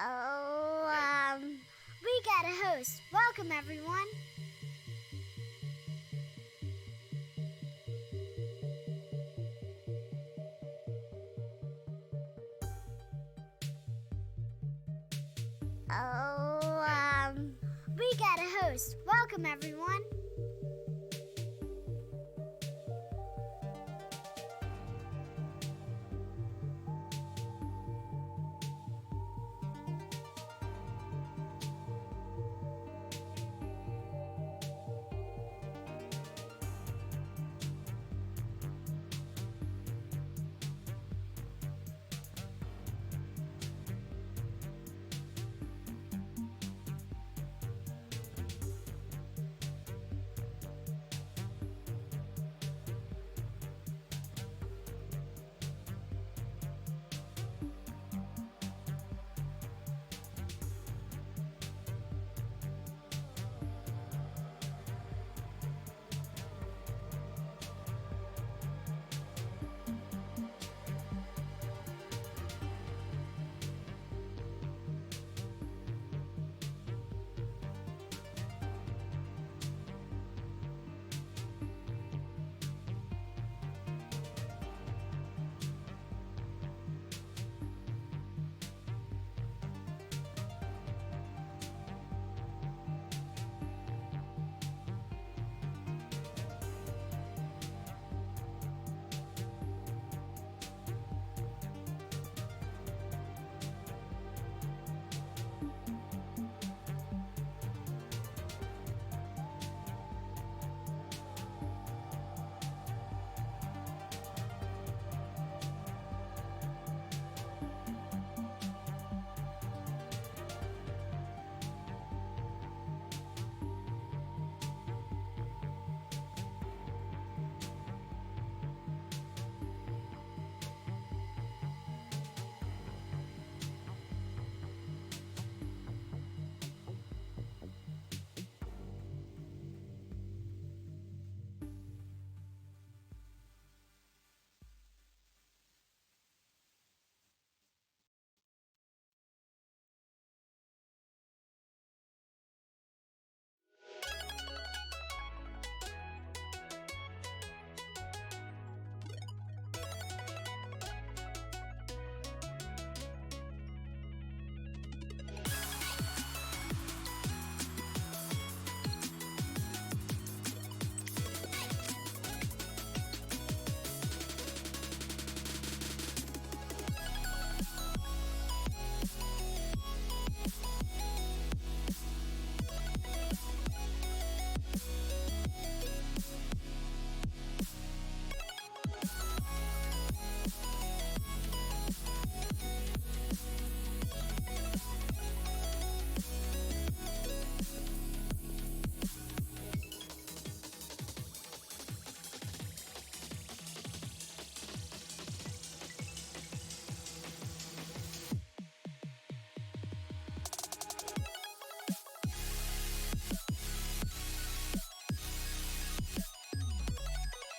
We got a host. Welcome, everyone. We got a host. Welcome, everyone.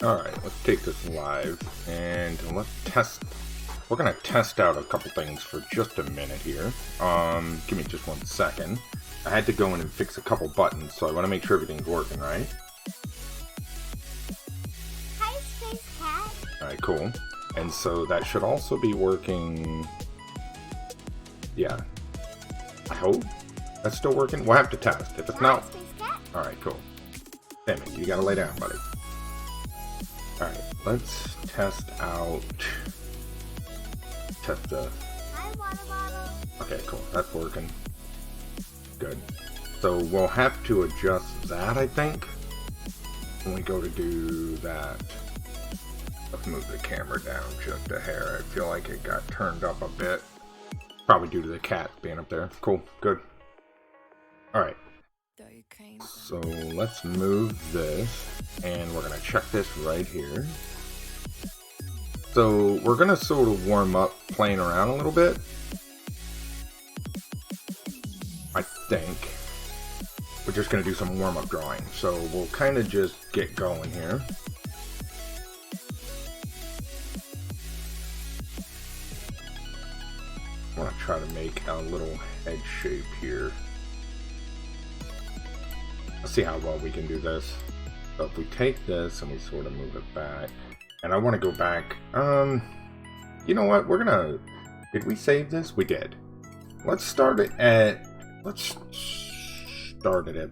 Alright, let's take this live and let's test. We're gonna test out a couple things for just a minute here. Give me just 1 second. I had to go in and fix a couple buttons, so I want to make sure everything's working, right? Hi, Space Cat. Alright, cool. And so that should also be working. Yeah. I hope that's still working. We'll have to test. If it's not. Space Cat. Alright, cool. Damn it, you gotta lay down, buddy. Alright, let's test out. Test the. Hi, water bottle. Okay, cool. That's working. Good. So we'll have to adjust that, I think, when we go to do that. Let's move the camera down just a hair. I feel like it got turned up a bit. Probably due to the cat being up there. Cool. Good. Alright. So let's move this, and we're going to check this right here. So we're going to sort of warm up playing around a little bit. I think. We're just going to do some warm-up drawing. So we'll kind of just get going here. want to try to make a little head shape here. Let's see how well we can do this. So if we take this and we sort of move it back, and I want to go back, you know what, did we save this? We did. Let's start it at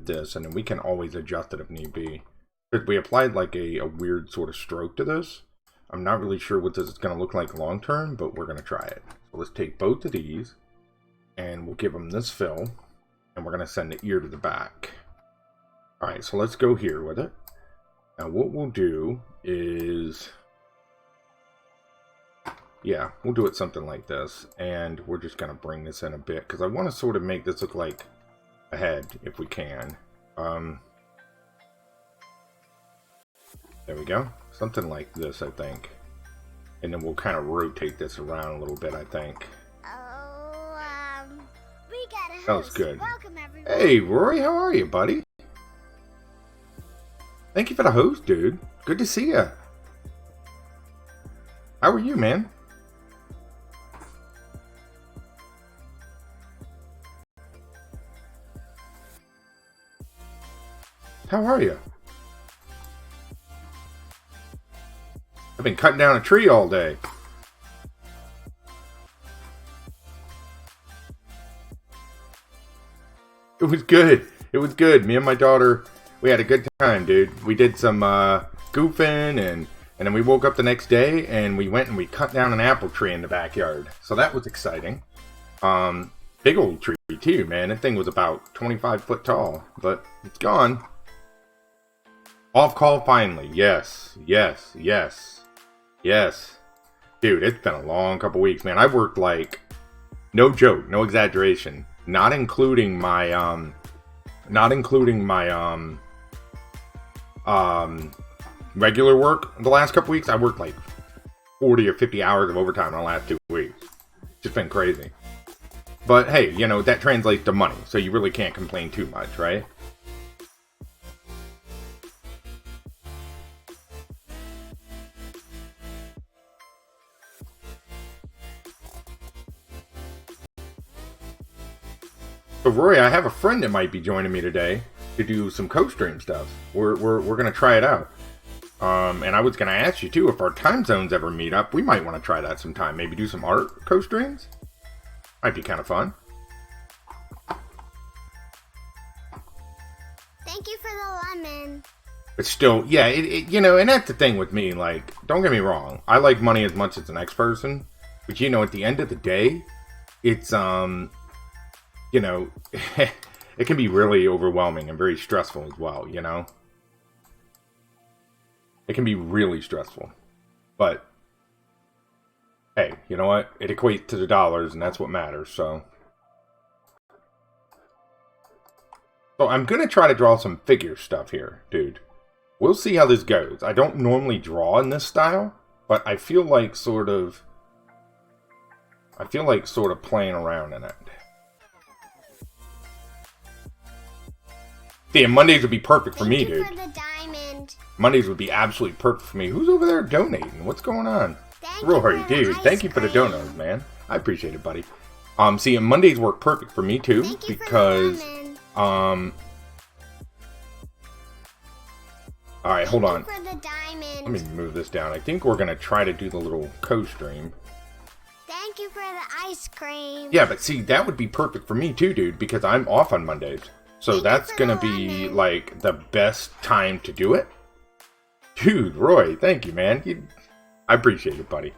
this, and then we can always adjust it if need be. Because we applied like a weird sort of stroke to this. I'm not really sure what this is going to look like long term, but we're going to try it. So let's take both of these, and we'll give them this fill, and we're going to send the ear to the back. Alright, so let's go here with it. Now what we'll do is, yeah, we'll do it something like this, and we're just going to bring this in a bit, because I want to sort of make this look like a head, if we can. There we go. Something like this, I think. And then we'll kind of rotate this around a little bit, I think. We got a host. That was good. Welcome, everyone. Hey, Rory, how are you, buddy? Thank you for the host, dude. Good to see ya. How are you, man? How are you? I've been cutting down a tree all day. It was good. It was good. Me and my daughter, we had a good time, dude. We did some goofing, and then we woke up the next day, and we went and we cut down an apple tree in the backyard. So that was exciting. Big old tree, too, man. That thing was about 25 foot tall, but it's gone. Off call finally. Yes, yes, yes, yes. Dude, it's been a long couple weeks, man. I've worked like, no joke, no exaggeration, not including my regular work the last couple weeks. I worked like 40 or 50 hours of overtime in the last 2 weeks. It's just been crazy. But hey, you know, that translates to money, so you really can't complain too much, right? So Rory, I have a friend that might be joining me today to do some co-stream stuff. We're gonna try it out. And I was gonna ask you too, if our time zones ever meet up, we might want to try that sometime. Maybe do some art co-streams. Might be kind of fun. Thank you for the lemon. But still, yeah, you know, and that's the thing with me. Like, don't get me wrong, I like money as much as the next person, but you know, at the end of the day, it's you know, it can be really overwhelming and very stressful as well, you know? It can be really stressful. But, hey, you know what? It equates to the dollars, and that's what matters, so. So I'm going to try to draw some figure stuff here, dude. We'll see how this goes. I don't normally draw in this style, but I feel like sort of playing around in it. Damn, Mondays would be perfect for me, dude. Thank you for the diamond. Mondays would be absolutely perfect for me. Who's over there donating? What's going on? Rory, dude, thank you for the donos, man. I appreciate it, buddy. See, Mondays work perfect for me too, because all right, hold on. Let me move this down. I think we're gonna try to do the little co-stream. Thank you for the ice cream. Yeah, but see, that would be perfect for me too, dude, because I'm off on Mondays. So that's gonna be like the best time to do it. Dude, Roy, thank you, man. I appreciate it, buddy.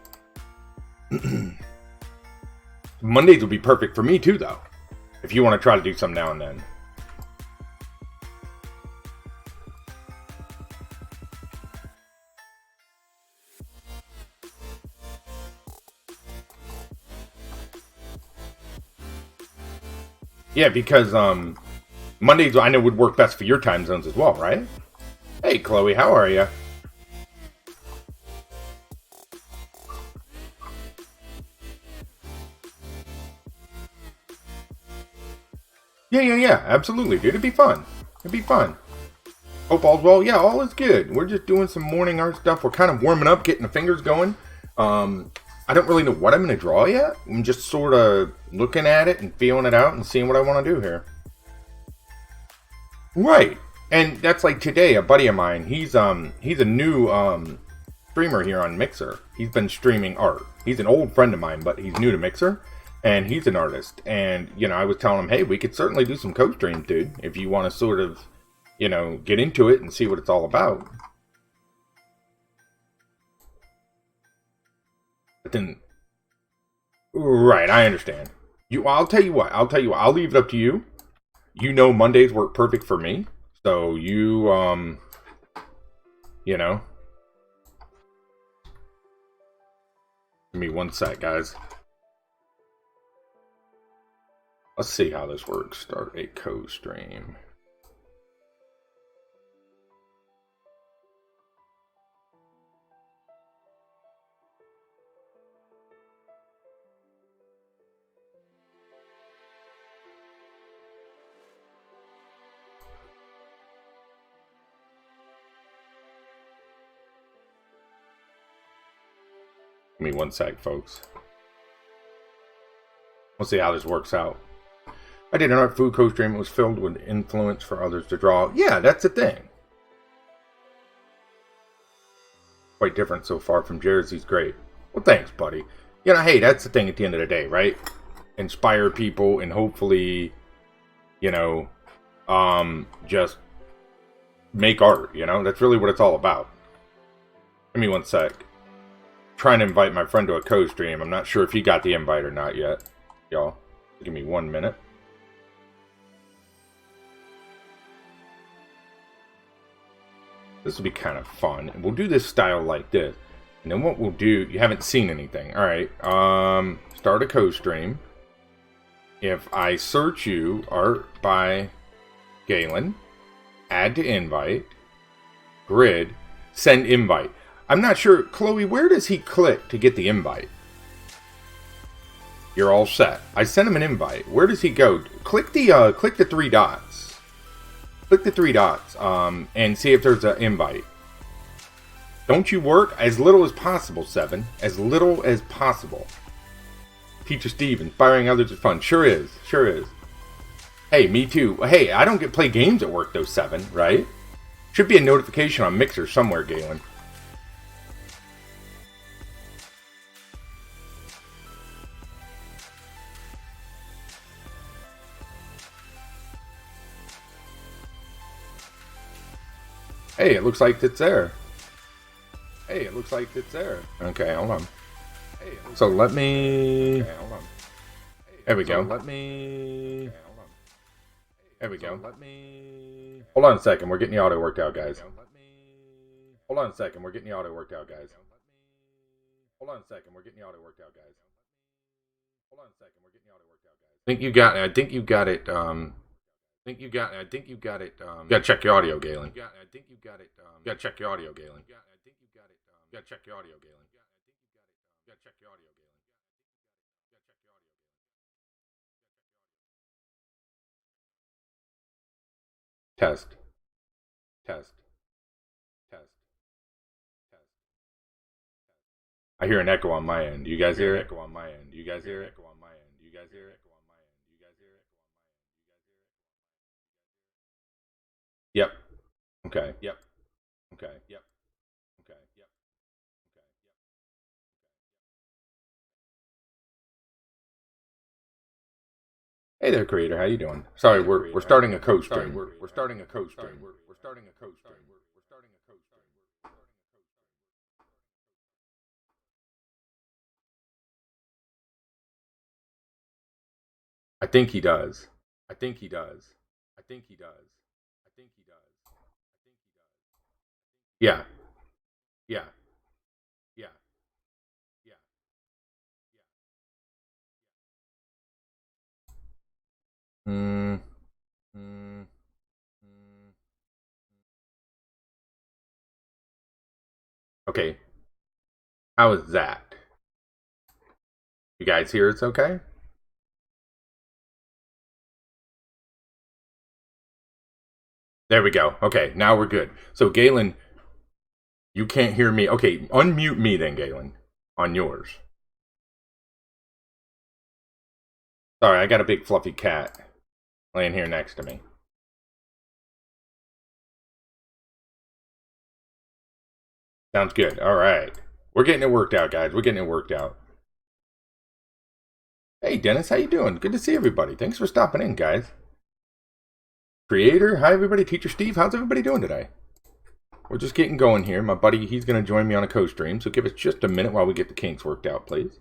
Mondays would be perfect for me too, though. If you want to try to do some now and then. Yeah, because Mondays I know would work best for your time zones as well, right? Hey, Chloe, how are you? Yeah, absolutely, dude. It'd be fun. Hope all's well. Yeah, all is good. We're just doing some morning art stuff. We're kind of warming up, getting the fingers going. I I don't really know what I'm going to draw yet. I'm just sort of looking at it and feeling it out and seeing what I want to do here. Right. And that's like today, a buddy of mine, he's a new streamer here on Mixer. He's been streaming art. He's an old friend of mine, but he's new to Mixer, and he's an artist. And, you know, I was telling him, hey, we could certainly do some co-stream, dude, if you want to sort of, you know, get into it and see what it's all about. But then, right, I understand. I'll tell you what, I'll leave it up to you. You know Mondays work perfect for me. So you know. Give me one sec, guys. Let's see how this works. Start a co-stream. Give me one sec, folks. We'll see how this works out. I did an art food co-stream. It was filled with influence for others to draw. Yeah, that's the thing. Quite different so far from Jared's. He's great. Well, thanks, buddy. You know, hey, that's the thing at the end of the day, right? Inspire people and hopefully, you know, just make art, you know? That's really what it's all about. Give me one sec. Trying to invite my friend to a co-stream. I'm not sure if he got the invite or not yet. Y'all, give me 1 minute. This will be kind of fun. We'll do this style like this. And then what we'll do, you haven't seen anything. Alright, start a co-stream. If I search you, art by Galen, add to invite, grid, send invite. I'm not sure, Chloe, where does he click to get the invite? You're all set. I sent him an invite. Where does he go? Click the three dots. Click the three dots, and see if there's an invite. Don't you work? As little as possible, Seven. As little as possible. Teacher Steve, inspiring others is fun. Sure is. Sure is. Hey, me too. Hey, I don't get play games at work though, Seven, right? Should be a notification on Mixer somewhere, Galen. Hey, it looks like it's there. Hey, it looks like it's there. Okay, hold on. Hey, so let me... Okay, hold on. There we go. Let me... There we go. Let me... Hold on a second. We're getting the audio worked out, guys. Hold on a second. We're getting the audio worked out, guys. Hold on a second. We're getting the audio worked out, guys. Hold on a second. We're getting the audio worked out, guys. I think you got it. Gotta check your audio, Galen. Gotta check your audio, Galen. Gotta check your audio, Galen. Gotta check your audio, Galen. Test. Test. Test. Test. I hear an echo on my end. You guys hear it? Echo on my end. You guys hear it? Echo on my end. You guys hear it? Echo on my end. You guys hear it? Yep. Okay. Yep. Okay. Yep. Okay. Yep. Okay. Yep. Hey there, creator. How you doing? Sorry, we're starting a co-stream. We're starting a co-stream. We're starting a co-stream. We're starting a co-stream. I think he does. I think he does. I think he does. I think he does. I think he does. Yeah. Yeah. Yeah. Yeah. Yeah. Mm. Mm. Mm. Okay. How is that? You guys hear it's okay? There we go. Okay, now we're good. So Galen, you can't hear me. Okay, unmute me then, Galen, on yours. Sorry, I got a big fluffy cat laying here next to me. Sounds good. All right. We're getting it worked out, guys. We're getting it worked out. Hey, Dennis, how you doing? Good to see everybody. Thanks for stopping in, guys. Creator, hi, everybody. Teacher Steve, how's everybody doing today? We're just getting going here. My buddy, he's going to join me on a co-stream, so give us just a minute while we get the kinks worked out, please.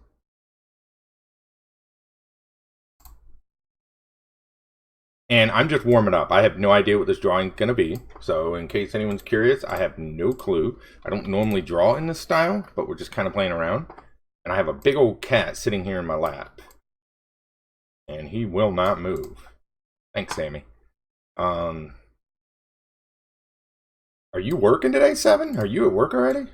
And I'm just warming up. I have no idea what this drawing's going to be. So in case anyone's curious, I have no clue. I don't normally draw in this style, but we're just kind of playing around. And I have a big old cat sitting here in my lap. And he will not move. Thanks, Sammy. Are you working today, Seven? Are you at work already?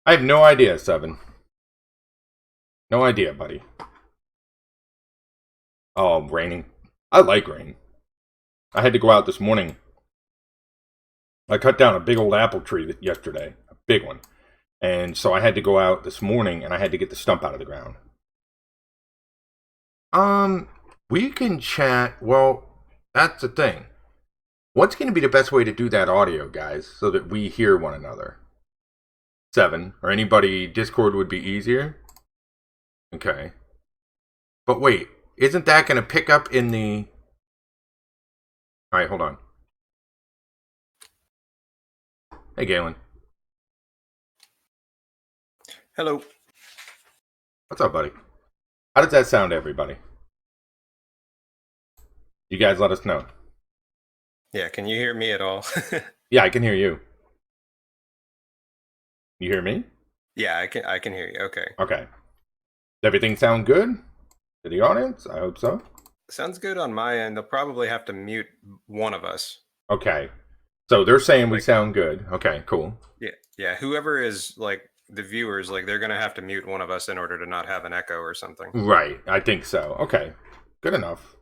I have no idea, Seven. No idea, buddy. Oh, raining. I like rain. I had to go out this morning. I cut down a big old apple tree yesterday. A big one. And so I had to go out this morning and I had to get the stump out of the ground. We can chat. Well, that's the thing. What's going to be the best way to do that audio, guys, so that we hear one another? Seven. Or anybody, Discord would be easier? Okay. But wait. Isn't that going to pick up in the... Alright, hold on. Hey, Galen. Hello. What's up, buddy? How does that sound to everybody? You guys let us know. Yeah, can you hear me at all? Yeah, I can hear you. You hear me? Yeah, I can hear you. Okay. Okay. Does everything sound good to the audience? I hope so. Sounds good on my end. They'll probably have to mute one of us. Okay. So they're saying we sound good. Okay, cool. Yeah. Whoever is like the viewers, like they're gonna have to mute one of us in order to not have an echo or something. Right. I think so. Okay. Good enough.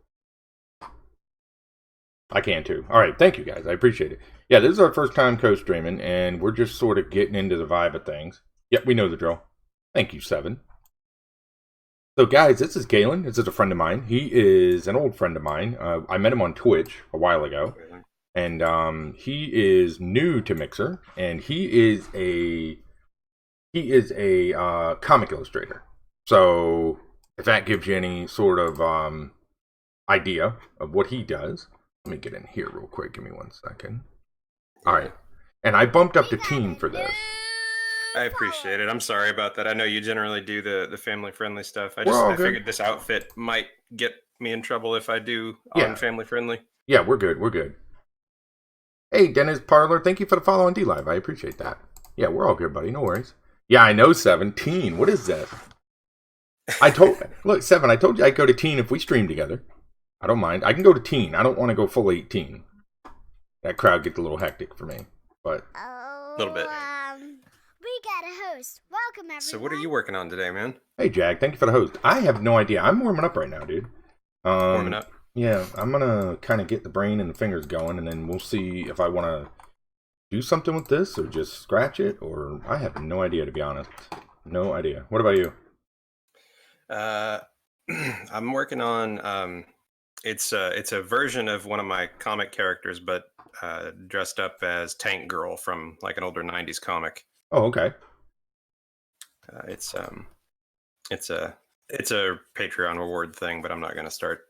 I can too. All right. Thank you, guys. I appreciate it. Yeah, this is our first time co-streaming, and we're just sort of getting into the vibe of things. Yep, we know the drill. Thank you, Seven. So, guys, this is Galen. This is a friend of mine. He is an old friend of mine. I met him on Twitch a while ago, and he is new to Mixer, and he is a comic illustrator. So, if that gives you any sort of idea of what he does. Let me get in here real quick. Give me 1 second. All right. And I bumped up the team for this. I appreciate it. I'm sorry about that. I know you generally do the family-friendly stuff. I figured this outfit might get me in trouble if I do on family-friendly. Yeah, we're good. We're good. Hey, Dennis Parlor. Thank you for the follow on D-Live. I appreciate that. Yeah, we're all good, buddy. No worries. Yeah, I know, 17. What is that? Look, 7, I told you I'd go to teen if we stream together. I don't mind. I can go to teen. I don't want to go full 18. That crowd gets a little hectic for me, but a little bit. We got a host. Welcome, everyone. So what are you working on today, man? Hey, Jag. Thank you for the host. I have no idea. I'm warming up right now, dude. Warming up? Yeah, I'm going to kind of get the brain and the fingers going, and then we'll see if I want to do something with this or just scratch it, or I have no idea, to be honest. No idea. What about you? I'm working on... It's a version of one of my comic characters, but dressed up as Tank Girl from like an older '90s comic. Oh, okay. It's a Patreon reward thing, but I'm not gonna start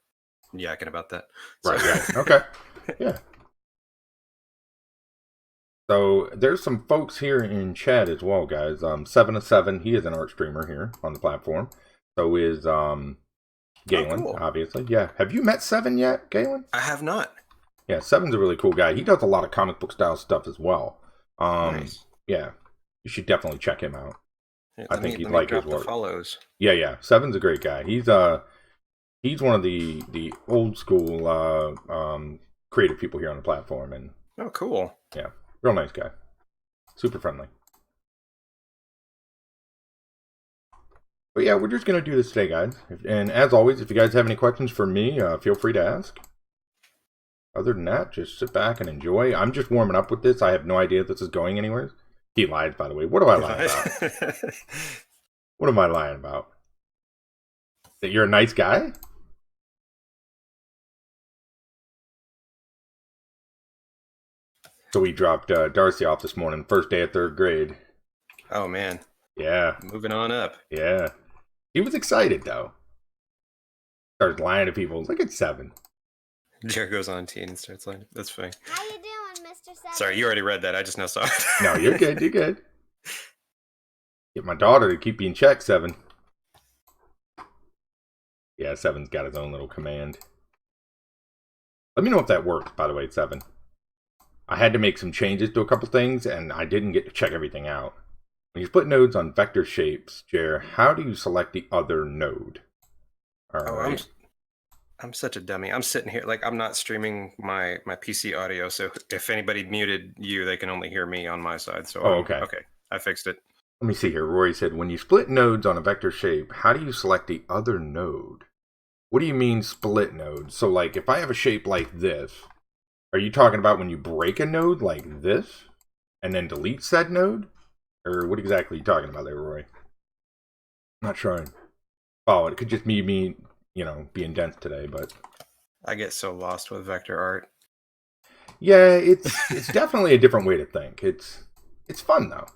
yakking about that. Right. Okay. Yeah. So there's some folks here in chat as well, guys. 7 of 7. He is an art streamer here on the platform. So is Galen, cool. Obviously. Yeah. Have you met 7 yet, Galen? I have not. Yeah, 7's a really cool guy. He does a lot of comic book style stuff as well. Nice. Yeah. You should definitely check him out. Yeah, I think you'd like his work. Follows. Yeah. 7's a great guy. He's one of the old school creative people here on the platform, and oh, cool. Yeah, real nice guy. Super friendly. But yeah, we're just going to do this today, guys. And as always, if you guys have any questions for me, feel free to ask. Other than that, just sit back and enjoy. I'm just warming up with this. I have no idea if this is going anywhere. He lied, by the way. What do I lie about? What am I lying about? That you're a nice guy? So we dropped Darcy off this morning, first day of third grade. Oh man, Yeah, moving on up. yeah. He was excited though. Started lying to people. Look at 7. Jer goes on teen and starts lying. That's funny. How you doing, Mr. Seven? Sorry, you already read that. I just now saw it. No, you're good. You're good. Get my daughter to keep you in check, 7. Yeah, 7's got his own little command. Let me know if that works, by the way, 7. I had to make some changes to a couple things, and I didn't get to check everything out. When you split nodes on vector shapes, Jer, how do you select the other node? All right. I'm such a dummy. I'm sitting here like I'm not streaming my PC audio, so if anybody muted you, they can only hear me on my side. So okay. Okay, I fixed it. Let me see here. Rory said, when you split nodes on a vector shape, how do you select the other node? What do you mean split nodes? So like if I have a shape like this, are you talking about when you break a node like this and then delete said node? Or what exactly are you talking about there, Roy? I'm not sure I follow it. It could just be me, being dense today, but I get so lost with vector art. Yeah, it's definitely a different way to think. It's fun though.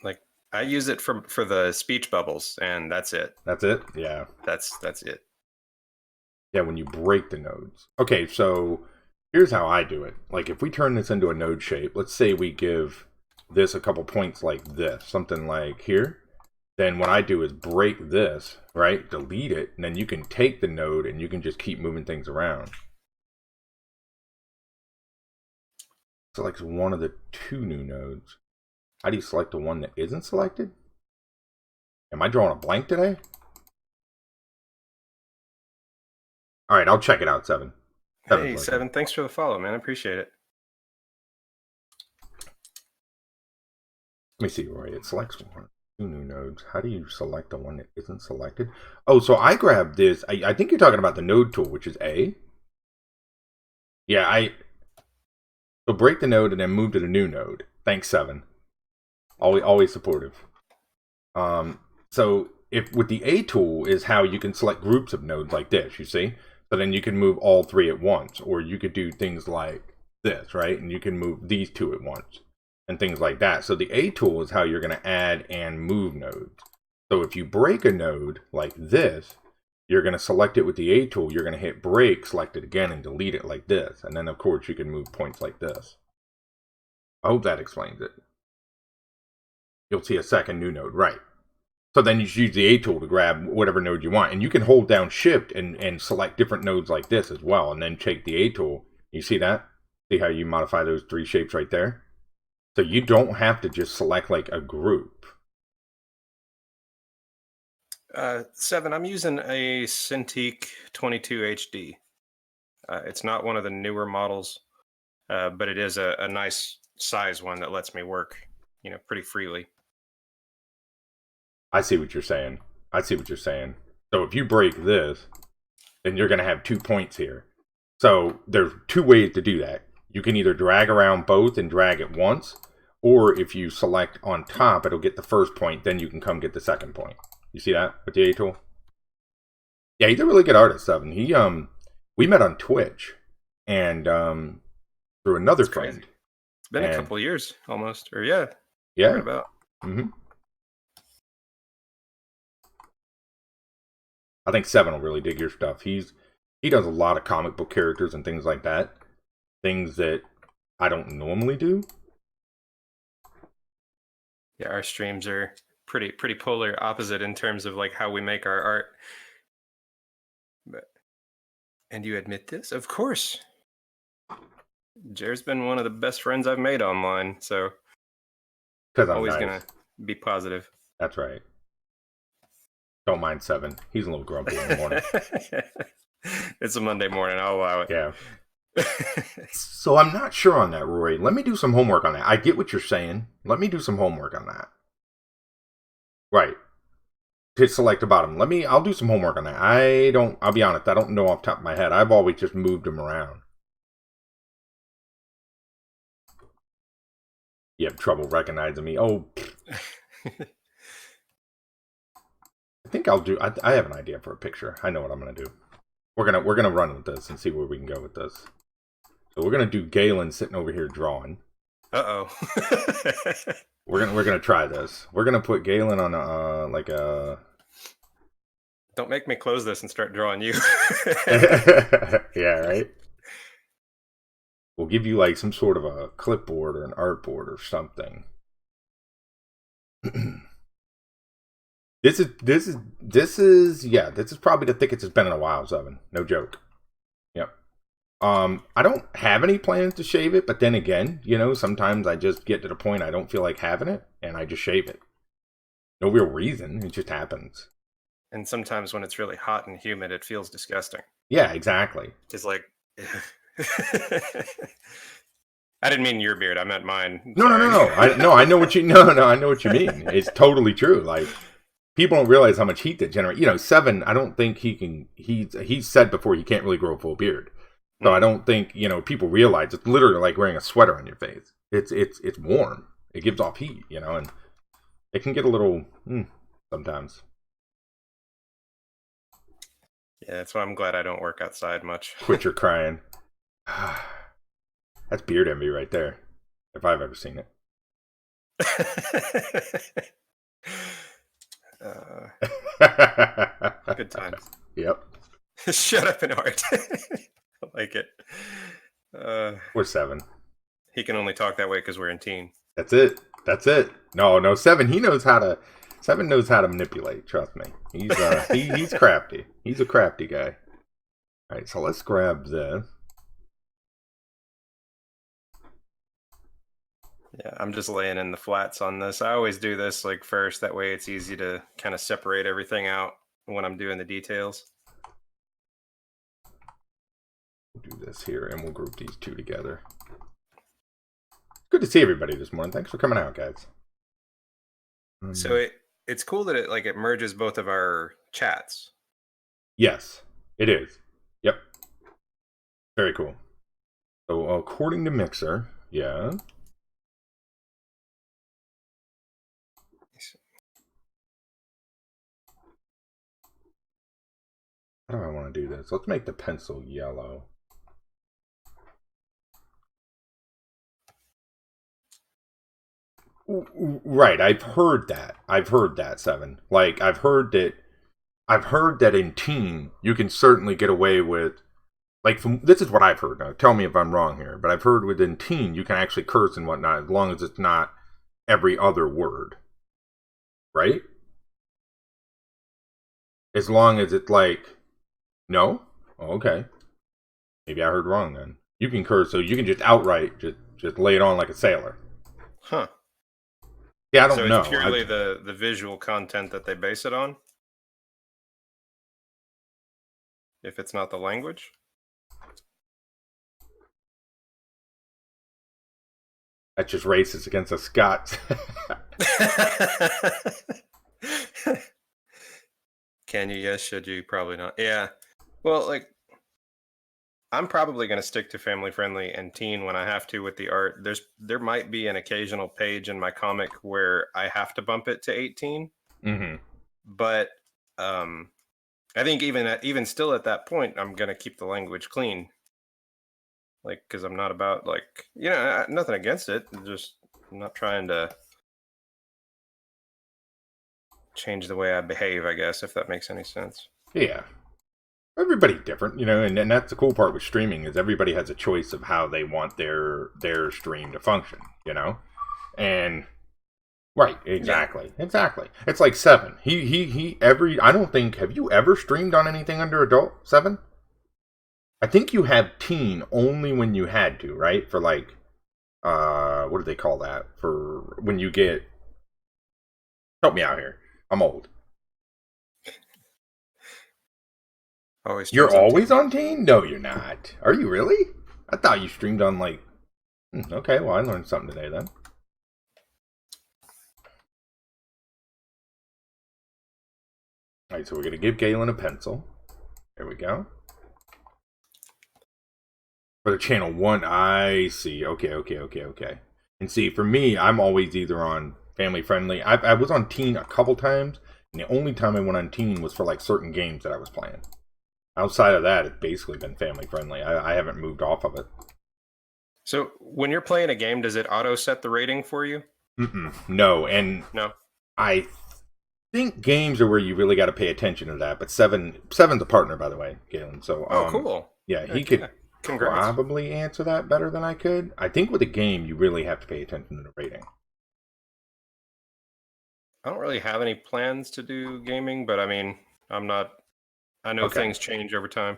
Like I use it for the speech bubbles, and that's it. That's it? Yeah. That's it. Yeah, when you break the nodes. Okay, so here's how I do it. Like if we turn this into a node shape, let's say we give this a couple points like this, something like here. Then what I do is break this, right? Delete it, and then you can take the node and you can just keep moving things around. Select one of the 2 new nodes. How do you select the one that isn't selected? Am I drawing a blank today? All right, I'll check it out, 7. Hey, 7, thanks for the follow, man. I appreciate it. Let me see, Roy. It selects 2 new nodes. How do you select the one that isn't selected? Oh, so I grabbed this. I think you're talking about the node tool, which is A. Yeah, so break the node and then move to the new node. Thanks, 7. Always supportive. So if with the A tool is how you can select groups of nodes like this, you see? So then you can move all 3 at once, or you could do things like this, right? And you can move these 2 at once and things like that. So the A tool is how you're going to add and move nodes. So if you break a node like this, you're going to select it with the A tool. You're going to hit break, select it again, and delete it like this. And then, of course, you can move points like this. I hope that explains it. You'll see a second new node, right? So then you just use the A tool to grab whatever node you want. And you can hold down Shift and select different nodes like this as well. And then take the A tool. You see that? See how you modify those 3 shapes right there? So you don't have to just select like a group. 7, I'm using a Cintiq 22 HD. It's not one of the newer models, but it is a nice size one that lets me work, pretty freely. I see what you're saying. So if you break this, then you're going to have 2 points here. So there's 2 ways to do that. You can either drag around both and drag it once, or if you select on top, it'll get the first point, then you can come get the second point. You see that with the A tool? Yeah, he's a really good artist, 7. We met on Twitch and through another friend. It's been a couple years almost, or yeah. Yeah. About. Mm-hmm. I think 7 will really dig your stuff. He does a lot of comic book characters and things like that. Things that I don't normally do. Yeah, our streams are pretty polar opposite in terms of like how we make our art. And you admit this? Of course. Jer's been one of the best friends I've made online, so I'm always nice. Gonna be positive. That's right. Don't mind 7. He's a little grumpy in the morning. It's a Monday morning. I'll allow it. Yeah. So I'm not sure on that, Rory. Let me do some homework on that. I get what you're saying. Let me do some homework on that. Right. To select the bottom. I'll do some homework on that. I'll be honest, I don't know off the top of my head. I've always just moved them around. You have trouble recognizing me. Oh. I think I'll do. I have an idea for a picture. I know what I'm gonna do. We're gonna run with this and see where we can go with this. So we're gonna do Galen sitting over here drawing. Uh-oh. We're gonna try this. We're gonna put Galen on a like a. Don't make me close this and start drawing you. Yeah, right. We'll give you like some sort of a clipboard or an artboard or something. This is probably the thickest it's been in a while, Seven. No joke. Yep. I don't have any plans to shave it, but then again, sometimes I just get to the point I don't feel like having it, and I just shave it. No real reason. It just happens. And sometimes when it's really hot and humid, it feels disgusting. Yeah, exactly. Just like... I didn't mean your beard. I meant mine. No. I know what you. I know what you mean. It's totally true. Like, people don't realize how much heat that generates. Seven, I don't think he can. He's said before he can't really grow a full beard. So I don't think people realize it's literally like wearing a sweater on your face. It's warm. It gives off heat, and it can get a little sometimes. Yeah, that's why I'm glad I don't work outside much. Quit your crying. That's beard envy right there, if I've ever seen it. Good times. Yep. Shut up and art. I like it. We're 7. He can only talk that way because we're in teen. That's it. No, 7. Seven knows how to manipulate. Trust me. He's crafty. He's a crafty guy. All right, so let's grab this. Yeah, I'm just laying in the flats on this. I always do this like first. That way it's easy to kind of separate everything out when I'm doing the details. We'll do this here, and we'll group these two together. Good to see everybody this morning. Thanks for coming out, guys. So it's cool that it merges both of our chats. Yes, it is. Yep. Very cool. So according to Mixer, yeah. How do I want to do this? Let's make the pencil yellow. Right, I've heard that, 7. Like, I've heard that in teen, you can certainly get away with, like, this is what I've heard. Now, tell me if I'm wrong here, but I've heard within teen, you can actually curse and whatnot, as long as it's not every other word. Right? As long as it's like, no? Oh, okay. Maybe I heard wrong then. You can curse, so you can just outright just lay it on like a sailor. Huh. Yeah, I don't know. So it's purely the visual content that they base it on? If it's not the language? That's just racist against the Scots. Can you? Yes. Should you? Probably not. Yeah. Well, I'm probably going to stick to family friendly and teen when I have to with the art. There might be an occasional page in my comic where I have to bump it to 18. Mm-hmm. But I think even still at that point, I'm going to keep the language clean. Because I'm not about nothing against it. I'm not trying to change the way I behave, I guess, if that makes any sense. Yeah. Everybody's different, and that's the cool part with streaming is everybody has a choice of how they want their stream to function, And right, exactly. Yeah. Exactly. It's like 7. I don't think, have you ever streamed on anything under adult, 7? I think you have teen only when you had to, right? For what do they call that? For when you get, help me out here. I'm old. You're always on teen? No, you're not. Are you really? I thought you streamed on okay, well, I learned something today then. Alright, so we're going to give Galen a pencil. There we go. For the channel 1, I see. Okay. And see, for me, I'm always either on family friendly. I was on teen a couple times. And the only time I went on teen was for like certain games that I was playing. Outside of that, it's basically been family friendly. I haven't moved off of it. So when you're playing a game, does it auto set the rating for you? No, and No. I think games are where you really got to pay attention to that. But Seven's a partner, by the way, Galen. So Cool. yeah, he could Congrats. probably answer that better than I could. I think with a game, you really have to pay attention to the rating. I don't really have any plans to do gaming, but I mean, I know things change over time.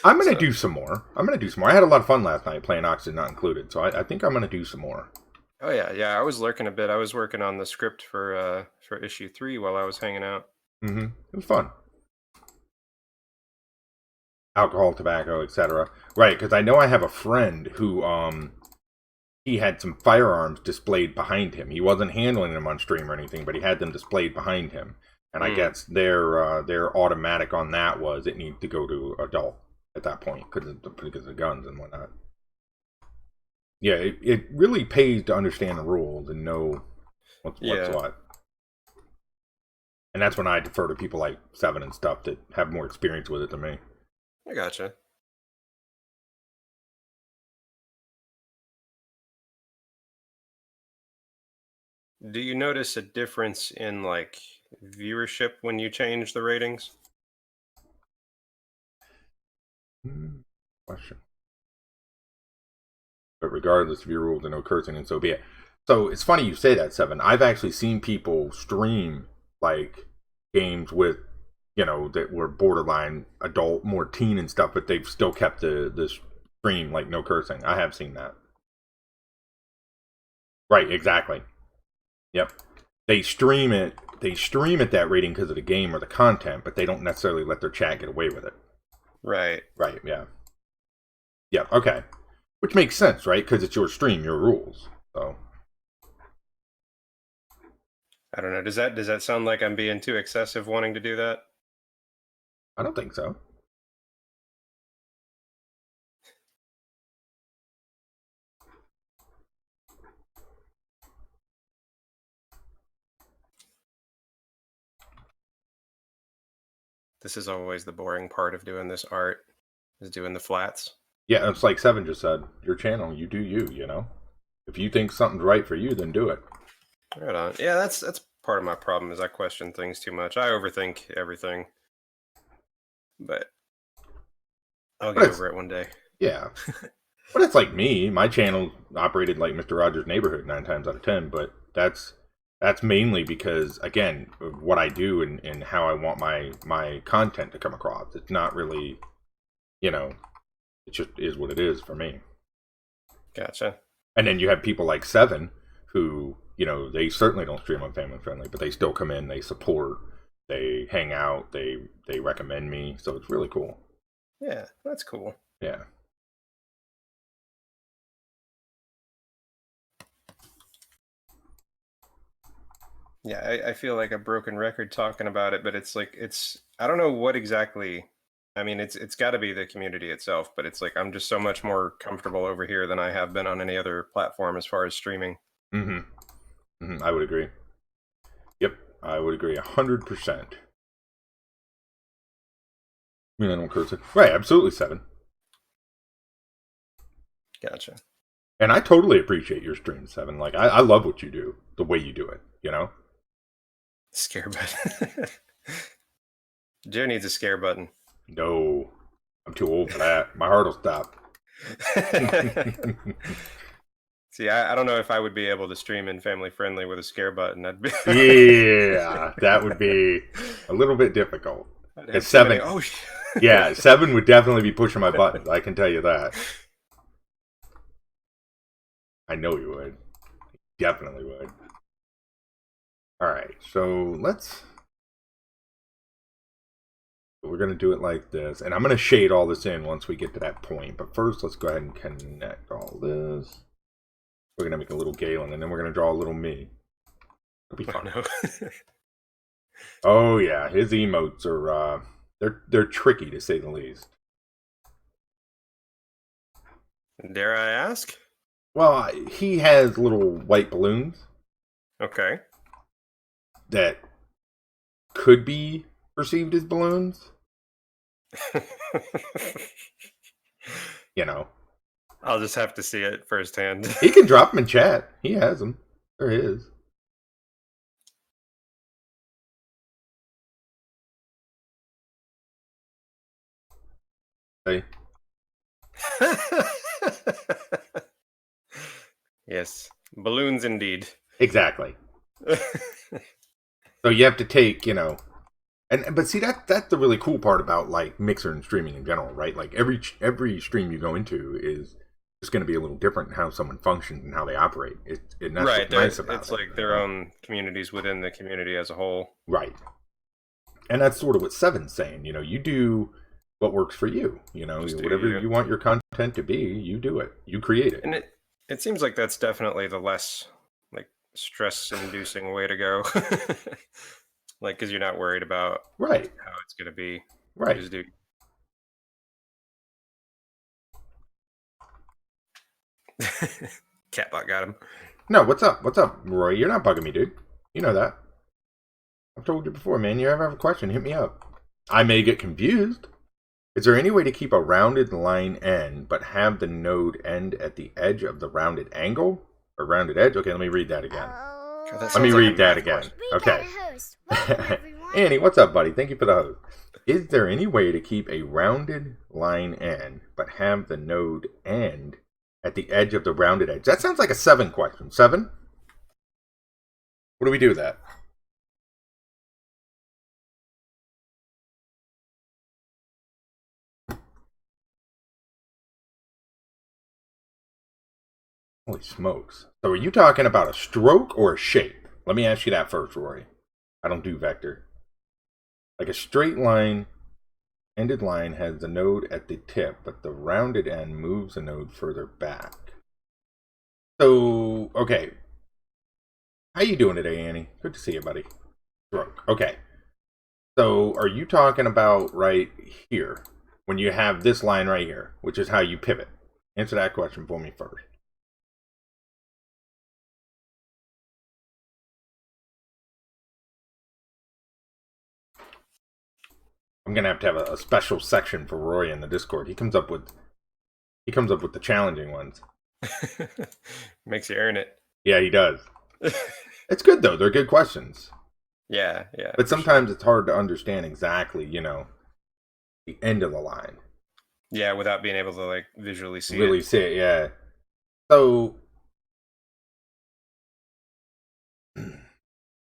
I'm going to do some more. I had a lot of fun last night playing Oxygen Not Included, so I think I'm going to do some more. Oh yeah. I was lurking a bit. I was working on the script for issue 3 while I was hanging out. It was fun. Alcohol, tobacco, etc. Right, because I know I have a friend who he had some firearms displayed behind him. He wasn't handling them on stream or anything, but he had them displayed behind him. And I guess their automatic on that was it needs to go to adult at that point because of guns and whatnot. Yeah, it really pays to understand the rules and know what's what. And that's when I defer to people like Seven and stuff that have more experience with it than me. I gotcha. Do you notice a difference in like viewership when you change the ratings? Question. But regardless of your rules and no cursing, and so be it. So it's funny you say that, Seven. I've actually seen people stream like games with, that were borderline adult, more teen and stuff, but they've still kept the stream like no cursing. I have seen that. Right, exactly. Yep. They stream it that rating because of the game or the content, but they don't necessarily let their chat get away with it. Right. Right, yeah. Yep, okay. Which makes sense, right? Because it's your stream, your rules. So I don't know. Does that sound like I'm being too excessive wanting to do that? I don't think so. This is always the boring part of doing this art, is doing the flats. Yeah, it's like Seven just said. Your channel, you do you, If you think something's right for you, then do it. Right on. Yeah, that's part of my problem is I question things too much. I overthink everything. But I'll get over it one day. Yeah. But it's like me. My channel operated like Mr. Rogers' Neighborhood 9 times out of 10, but that's mainly because, again, of what I do and how I want my content to come across. It's not really, it just is what it is for me. Gotcha. And then you have people like Seven who, they certainly don't stream on Family Friendly, but they still come in, they support, they hang out, they recommend me. So it's really cool. Yeah, that's cool. Yeah. Yeah, I feel like a broken record talking about it, but it's like I don't know what exactly. I mean, it's got to be the community itself, but it's like I'm just so much more comfortable over here than I have been on any other platform as far as streaming. I would agree. Yep, I would agree 100%. I mean, I don't curse it. Right, absolutely, Seven. Gotcha. And I totally appreciate your stream, Seven. Like, I love what you do, the way you do it, Scare button. Joe needs a scare button. No, I'm too old for that. My heart will stop. See, I don't know if I would be able to stream in family friendly with a scare button. Yeah, that would be a little bit difficult. Seven, yeah, Seven would definitely be pushing my buttons. I can tell you that. I know you would. Definitely would. All right, so we're going to do it like this. And I'm going to shade all this in once we get to that point. But first, let's go ahead and connect all this. We're going to make a little Galen, and then we're going to draw a little me. It'll be fun. Oh, yeah. His emotes are, they're tricky, to say the least. Dare I ask? Well, he has little white balloons. Okay. That could be perceived as balloons. You know. I'll just have to see it firsthand. He can drop them in chat. He has them. There he is. Hey. Yes, balloons indeed. Exactly. So you have to take, but see that's the really cool part about like Mixer and streaming in general, right? Like every stream you go into is just going to be a little different in how someone functions and how they operate. And that's Right, what's nice about it's it. like their own communities within the community as a whole. Right. And that's sort of what Seven's saying. You do what works for you. Whatever you want your content to be, you do it. You create it. And it seems like that's definitely the less like stress-inducing way to go. Like, because you're not worried about Right. how it's going to be. Right. You just do. Catbot got him. No, what's up? What's up, Roy? You're not bugging me, dude. You know that. I've told you before, man. You ever have a question, hit me up. I may get confused. Is there any way to keep a rounded line end, but have the node end at the edge of the rounded angle? Or rounded edge? Okay, let me read that again. Oh, Let me read that again. we got Okay. a host. Welcome, everyone. Annie, what's up, buddy? Thank you for the host. Is there any way to keep a rounded line end, but have the node end at the edge of the rounded edge? That sounds like a 7 question. 7? What do we do with that? Holy smokes. So are you talking about a stroke or a shape? Let me ask you that first, Rory. I don't do vector. Like a straight line, ended line has the node at the tip, but the rounded end moves the node further back. So, okay. How you doing today, Annie? Good to see you, buddy. Stroke. Okay. So are you talking about right here, when you have this line right here, which is how you pivot? Answer that question for me first. I'm gonna have to have a special section for Roy in the Discord. He comes up with the challenging ones. Makes you earn it. Yeah, he does. It's good though. They're good questions. Yeah. But sometimes it's hard to understand exactly, the end of the line. Yeah, without being able to like visually see Really it. see it, yeah. So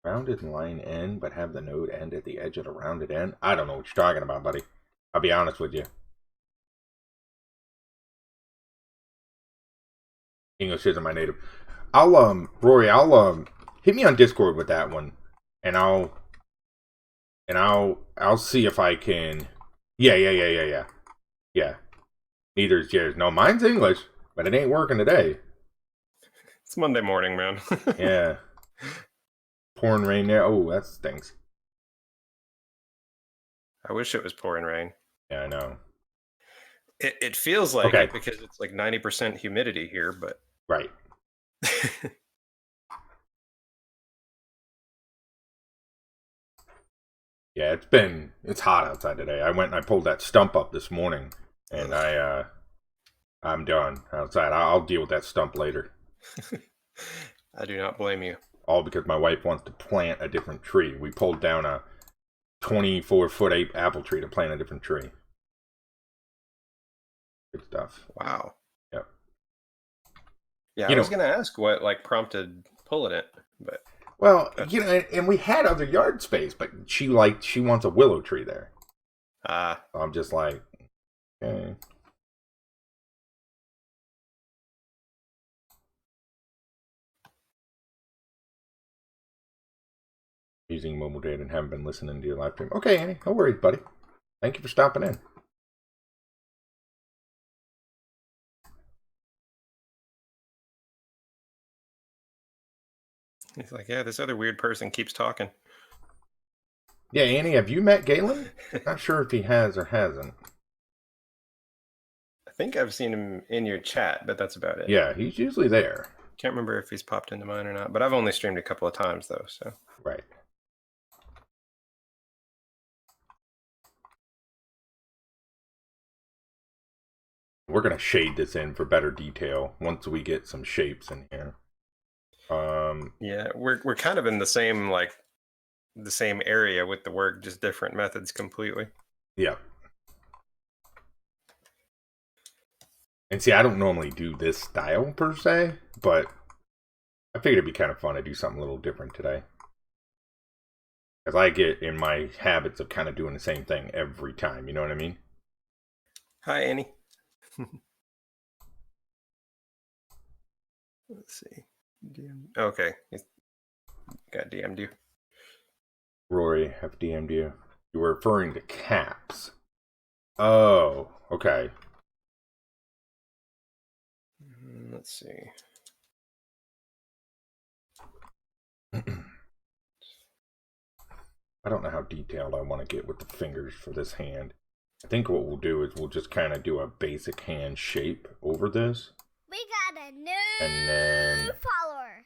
rounded line end, but have the node end at the edge of the rounded end. I don't know what you're talking about, buddy. I'll be honest with you. English isn't my native. Rory, hit me on Discord with that one, and I'll see if I can. Yeah. Neither is yours. No, mine's English, but it ain't working today. It's Monday morning, man. Yeah. Pouring rain there. Oh, that stinks. I wish it was pouring rain. Yeah, I know. It feels like Okay. it because it's like 90% humidity here, but Right. Yeah, it's hot outside today. I went and I pulled that stump up this morning, and I'm done outside. I'll deal with that stump later. I do not blame you. All because my wife wants to plant a different tree. We pulled down a 24-foot apple tree to plant a different tree. Good stuff. Wow. Yep. Yeah, I was going to ask what like prompted pulling it, but well, and we had other yard space, but she wants a willow tree there. So I'm just like, okay. Using mobile data and haven't been listening to your live stream. Okay, Annie, no worries, buddy. Thank you for stopping in. He's like, yeah, this other weird person keeps talking. Yeah, Annie, have you met Galen? Not sure if he has or hasn't. I think I've seen him in your chat, but that's about it. Yeah, he's usually there. Can't remember if he's popped into mine or not, but I've only streamed a couple of times though, so. Right. We're going to shade this in for better detail once we get some shapes in here. Yeah, we're kind of in the same area with the work, just different methods completely. Yeah. And see, I don't normally do this style per se, but I figured it'd be kind of fun to do something a little different today. Because I get in my habits of kind of doing the same thing every time, you know what I mean? Hi, Annie. Let's see. Okay, got DM'd you. Rory, have DM'd you. You were referring to caps. Oh, okay. Let's see. I don't know how detailed I want to get with the fingers for this hand. I think what we'll do is we'll just kind of do a basic hand shape over this. We got a new And then... follower.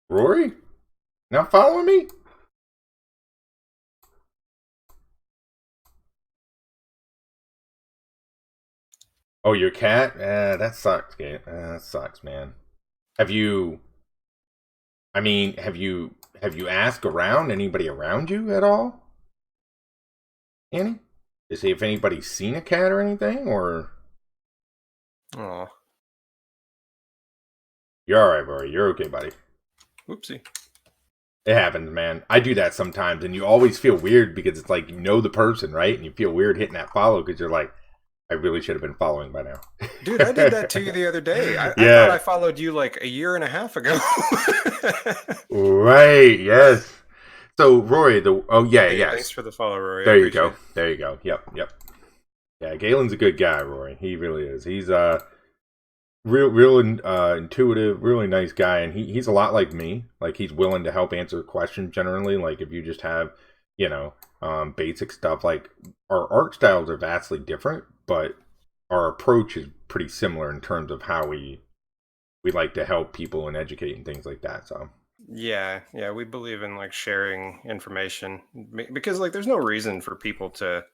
Rory? Not following me? Oh, your cat? That sucks, that sucks, man. Have you asked around, anybody around you at all? Annie? To see if anybody's seen a cat or anything, or... Oh. You're alright, Rory. You're okay, buddy. Whoopsie. It happens, man. I do that sometimes, and you always feel weird because it's like you know the person, right? And you feel weird hitting that follow because you're like, I really should have been following by now. Dude, I did that to you the other day. I thought I followed you like a year and a half ago. Right, yes. So, Rory, yes. Thanks for the follow, Rory. There you go. There you go. Yep. Yeah, Galen's a good guy, Rory. He really is. He's real intuitive, really nice guy, and he's a lot like me. Like, he's willing to help answer questions generally. Like, if you just have, basic stuff. Like, our art styles are vastly different, but our approach is pretty similar in terms of how we like to help people and educate and things like that. So yeah, we believe in like sharing information because like there's no reason for people to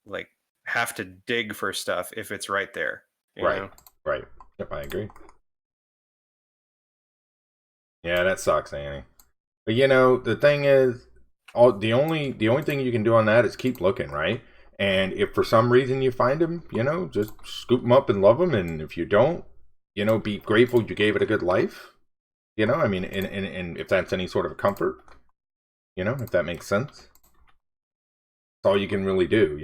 like have to dig for stuff if it's right there. You know? Right. Yep, I agree. Yeah, that sucks, Annie. But the thing is, the only thing you can do on that is keep looking, right? And if for some reason you find them, just scoop them up and love them. And if you don't, be grateful you gave it a good life. I mean, and if that's any sort of a comfort, if that makes sense. That's all you can really do,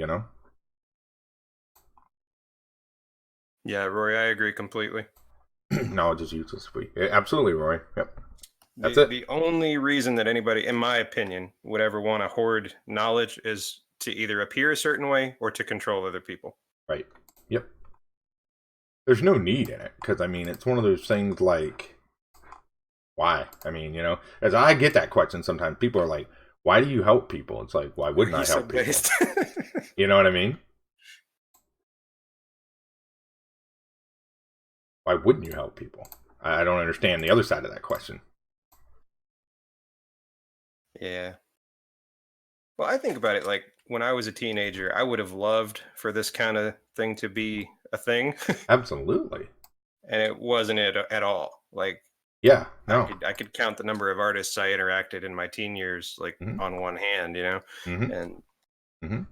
Yeah, Rory, I agree completely. Knowledge is useless. Absolutely, Rory. Yep. That's it. The only reason that anybody, in my opinion, would ever want to hoard knowledge is to either appear a certain way or to control other people. Right. Yep. There's no need in it because, I mean, it's one of those things like, why? I mean, as I get that question sometimes, people are like, why do you help people? It's like, why wouldn't I help people? You know what I mean? Why wouldn't you help people? I don't understand the other side of that question. Yeah. Well, I think about it like when I was a teenager, I would have loved for this kind of thing to be a thing. Absolutely. And it wasn't it at all. Like, yeah, no. I could count the number of artists I interacted in my teen years, like on one hand, Mm-hmm.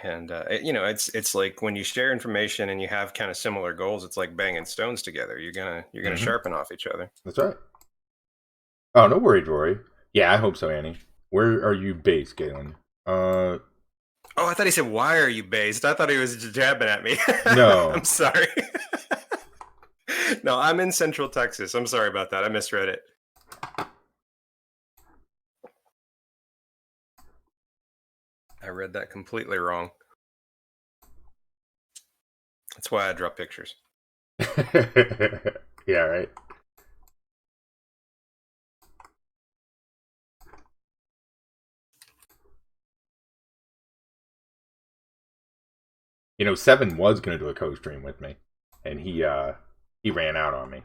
And it's like when you share information and you have kind of similar goals, it's like banging stones together. You're gonna sharpen off each other. That's right. Oh, no worries, Rory. Yeah, I hope so, Annie. Where are you based, Galen? Oh, I thought he said, "Why are you based?" I thought he was jabbing at me. No, I'm sorry. No, I'm in Central Texas. I'm sorry about that. I misread it. I read that completely wrong. That's why I draw pictures. Yeah, right. Seven was going to do a co-stream with me, and he ran out on me.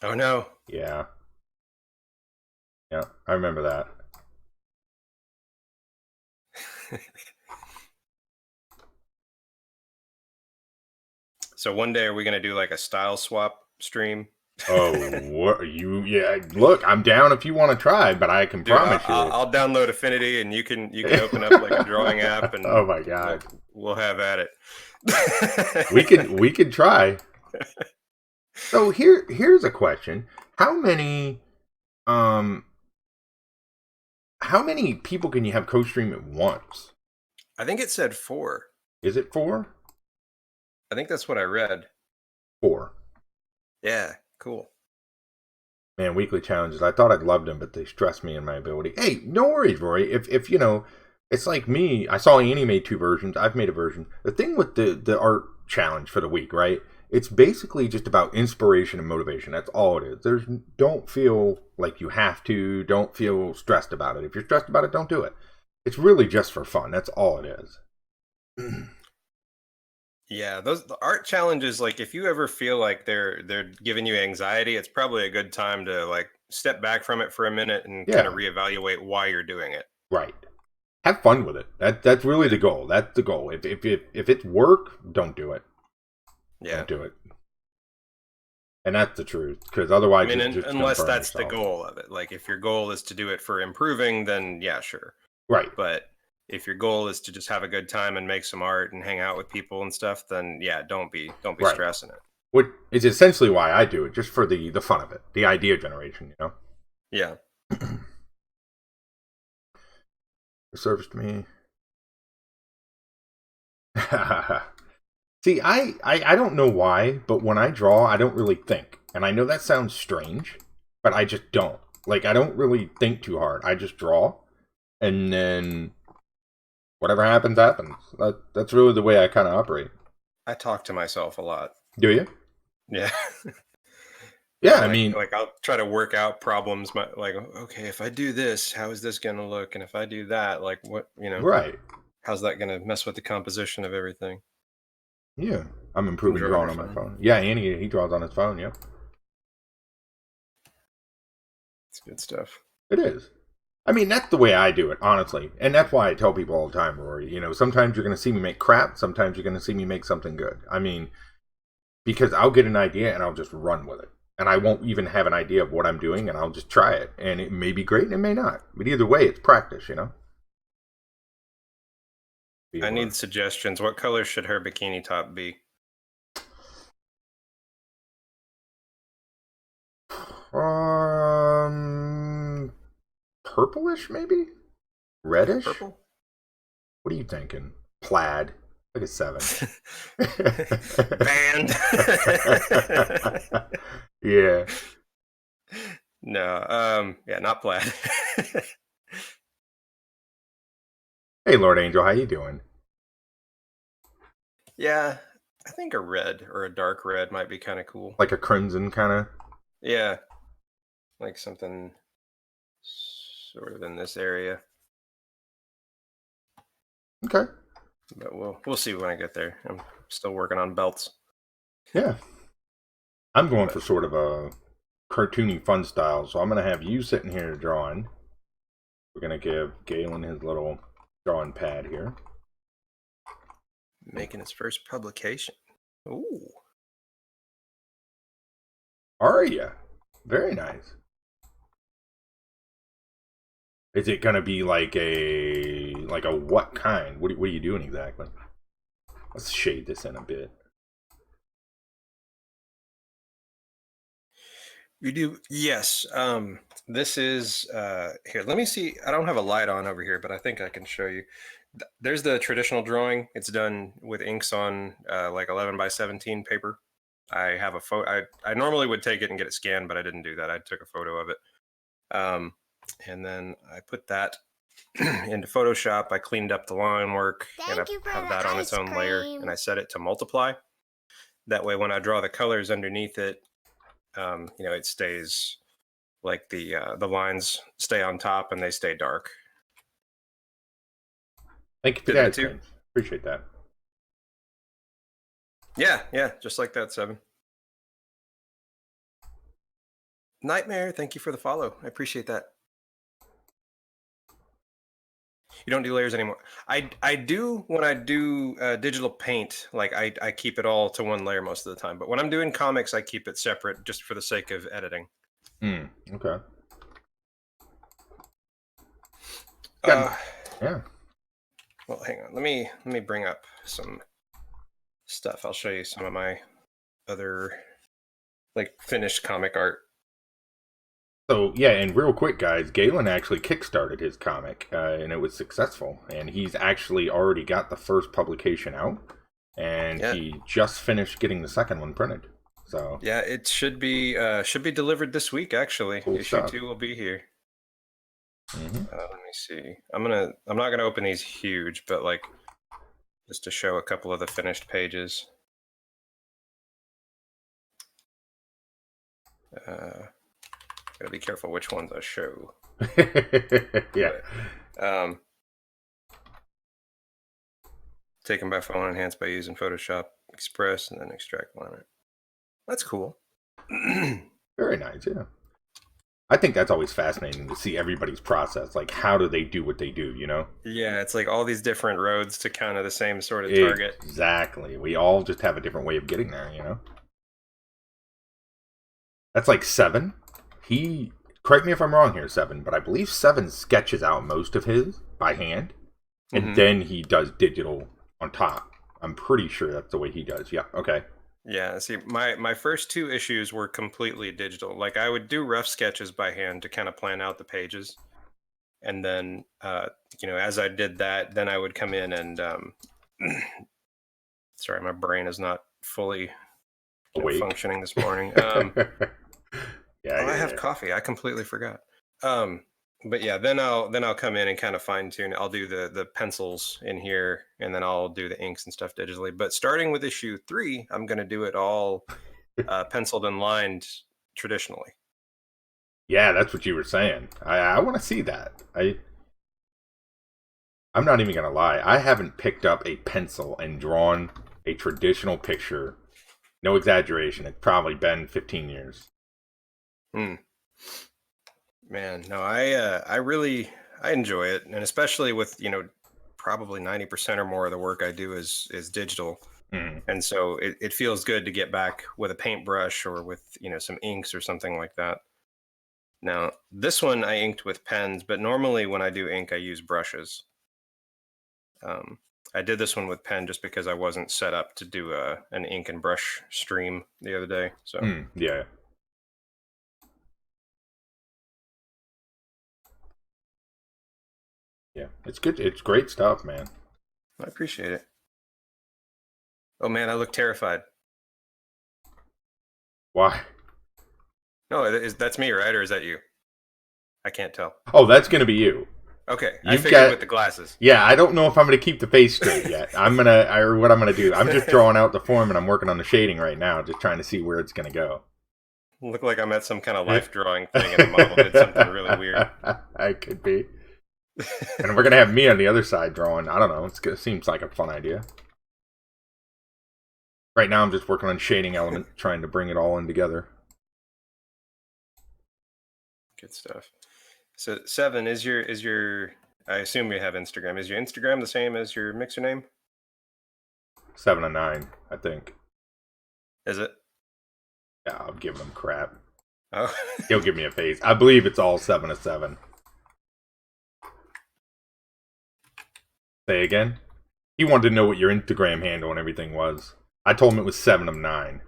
Oh, no. Yeah. Yeah, I remember that. So one day, are we going to do like a style swap stream? Oh, what you? Yeah, look, I'm down if you want to try, but I can Dude, promise you. I'll download Affinity, and you can open up like a drawing app, Oh and my god, we'll have at we could try. So here's a question: How many um how many people can you have co-stream at once? I think it said 4. Is it four? I think that's what I read. Four. Yeah, cool. Man, weekly challenges. I thought I'd loved them, but they stress me in my ability. Hey, no worries, Rory. If you know, it's like me. I saw Annie made 2 versions. I've made a version. The thing with the art challenge for the week, right? It's basically just about inspiration and motivation. That's all it is. Don't feel like you have to. Don't feel stressed about it. If you're stressed about it, don't do it. It's really just for fun. That's all it is. Yeah, the art challenges, like if you ever feel like they're giving you anxiety, it's probably a good time to like step back from it for a minute and kind of Yeah. reevaluate why you're doing it. Right. Have fun with it. That's really the goal. That's the goal. If it's work, don't do it. Yeah. Don't do it. And that's the truth, because otherwise, I mean, you're just gonna unless burn that's the yourself. goal of it. Like if your goal is to do it for improving, then yeah, sure. Right. But if your goal is to just have a good time and make some art and hang out with people and stuff, then yeah, don't be Right. stressing it. What is essentially why I do it, just for the fun of it, the idea generation, you know. Yeah. Serves to me. See, I don't know why, but when I draw, I don't really think. And I know that sounds strange, but I just don't. Like, I don't really think too hard. I just draw, and then whatever happens, happens. That's really the way I kind of operate. I talk to myself a lot. Do you? Yeah. Yeah, Yeah, I mean, like I'll try to work out problems. Like, okay, if I do this, how is this going to look? And if I do that, like, what, right. how's that going to mess with the composition of everything? Yeah, I'm You improving draw on drawing your on my phone? phone. Yeah, Annie, he draws on his phone, yeah. It's good stuff. It is. I mean, that's the way I do it, honestly. And that's why I tell people all the time, Rory, you know, sometimes you're going to see me make crap, sometimes you're going to see me make something good. I mean, because I'll get an idea and I'll just run with it. And I won't even have an idea of what I'm doing, and I'll just try it. And it may be great and it may not. But either way, it's practice, you know? I need suggestions. What color should her bikini top be? Purplish, maybe? Reddish? Purple? What are you thinking? Plaid. Like a 7. Banned. Yeah. No, yeah, not plaid. Hey, Lord Angel, how you doing? Yeah, I think a red or a dark red might be kind of cool. Like a crimson kind of? Yeah, like something sort of in this area. Okay. But we'll see when I get there. I'm still working on belts. Yeah. I'm going for sort of a cartoony fun style, so I'm going to have you sitting here drawing. We're going to give Galen his little drawing pad here. Making his first publication. Ooh. Are you? Very nice. Is it going to be like a what kind? What are you doing exactly? Let's shade this in a bit. You do? Yes. This is here. Let me see. I don't have a light on over here, but I think I can show you. There's the traditional drawing. It's done with inks on like 11 by 17 paper. I have a photo. I normally would take it and get it scanned, but I didn't do that. I took a photo of it. And then I put that into Photoshop. I cleaned up the line work and I have that on its own layer, and I set it to multiply. That way, when I draw the colors underneath it, it stays like the lines stay on top and they stay dark. Thank you for that, Prince. Appreciate that. Yeah, just like that, 7. Nightmare, thank you for the follow. I appreciate that. You don't do layers anymore. I do when I do digital paint. Like I keep it all to one layer most of the time. But when I'm doing comics, I keep it separate just for the sake of editing. Okay. Yeah. Well, hang on. Let me bring up some stuff. I'll show you some of my other like finished comic art. So yeah, and real quick, guys, Galen actually kickstarted his comic, and it was successful. And he's actually already got the first publication out, and he just finished getting the second one printed. So yeah, it should be delivered this week. Actually, cool issue stuff. 2 will be here. Let me see. I'm not gonna open these huge, but like just to show a couple of the finished pages. Gotta be careful which ones I show. Yeah. But, taken by phone, enhanced by using Photoshop Express, and then extract liner. That's cool. Very nice, yeah. I think that's always fascinating to see everybody's process. Like, how do they do what they do, you know? Yeah, it's like all these different roads to kind of the same sort of target. Exactly. We all just have a different way of getting there, you know? That's like 7. Correct me if I'm wrong here, 7, but I believe 7 sketches out most of his by hand, and then he does digital on top. I'm pretty sure that's the way he does. Yeah, okay. Yeah, see, my first 2 issues were completely digital. Like, I would do rough sketches by hand to kind of plan out the pages. And then, as I did that, then I would come in and, sorry, my brain is not fully functioning this morning. I have coffee. I completely forgot. But yeah, then I'll come in and kind of fine tune. I'll do the pencils in here, and then I'll do the inks and stuff digitally. But starting with issue 3, I'm going to do it all penciled and lined traditionally. Yeah, that's what you were saying. I want to see that. I'm not even going to lie. I haven't picked up a pencil and drawn a traditional picture. No exaggeration. It's probably been 15 years. Man, no, I really enjoy it, and especially with probably 90% or more of the work I do is digital, and so it feels good to get back with a paintbrush or with some inks or something like that. Now this one I inked with pens, but normally when I do ink I use brushes. I did this one with pen just because I wasn't set up to do an ink and brush stream the other day. So yeah. Yeah, it's good. It's great stuff, man. I appreciate it. Oh man, I look terrified. Why? No, that's me, right? Or is that you? I can't tell. Oh, that's going to be you. Okay, I figured with the glasses. Yeah, I don't know if I'm going to keep the face straight yet. What I'm going to do. I'm just drawing out the form, and I'm working on the shading right now, just trying to see where it's going to go. Look like I'm at some kind of life drawing thing, and the model did something really weird. I could be. And we're going to have me on the other side drawing. I don't know. It seems like a fun idea. Right now, I'm just working on shading element, trying to bring it all in together. Good stuff. So 7 is your. I assume you have Instagram. Is your Instagram the same as your Mixer name? 7 and 9, I think. Is it? Yeah, I'm giving him crap. Oh, he'll give me a face. I believe it's all 7 of 7. Say again? He wanted to know what your Instagram handle and everything was. I told him it was 7 of 9.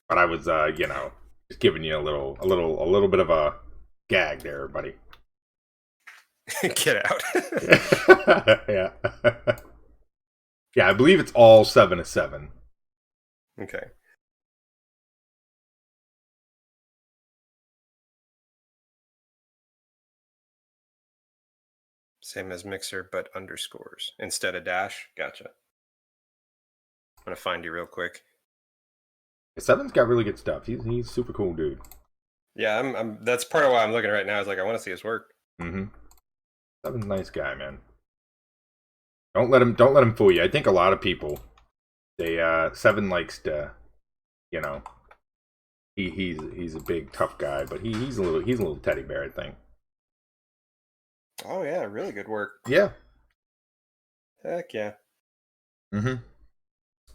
But I was, just giving you a little bit of a gag there, buddy. Get out. Yeah. Yeah, I believe it's all 7 of 7. Okay. Same as Mixer, but underscores instead of dash. Gotcha. I'm gonna find you real quick. 7's got really good stuff. He's super cool dude. Yeah, I'm. That's part of why I'm looking right now. Is like I want to see his work. 7's a nice guy, man. Don't let him fool you. I think a lot of people, 7 likes to, he's a big tough guy, but he's a little teddy bear, I think. Oh yeah, really good work. Yeah. Heck yeah. Mm-hmm.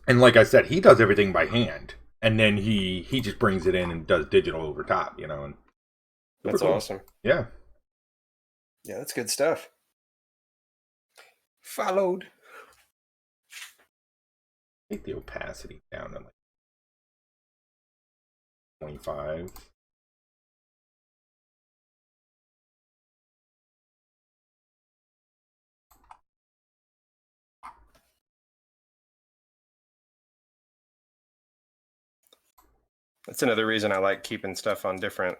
And like I said, he does everything by hand, and then he just brings it in and does digital over top, and super That's cool. awesome. Yeah. Yeah, that's good stuff. Followed. Take the opacity down to like 25. That's another reason I like keeping stuff on different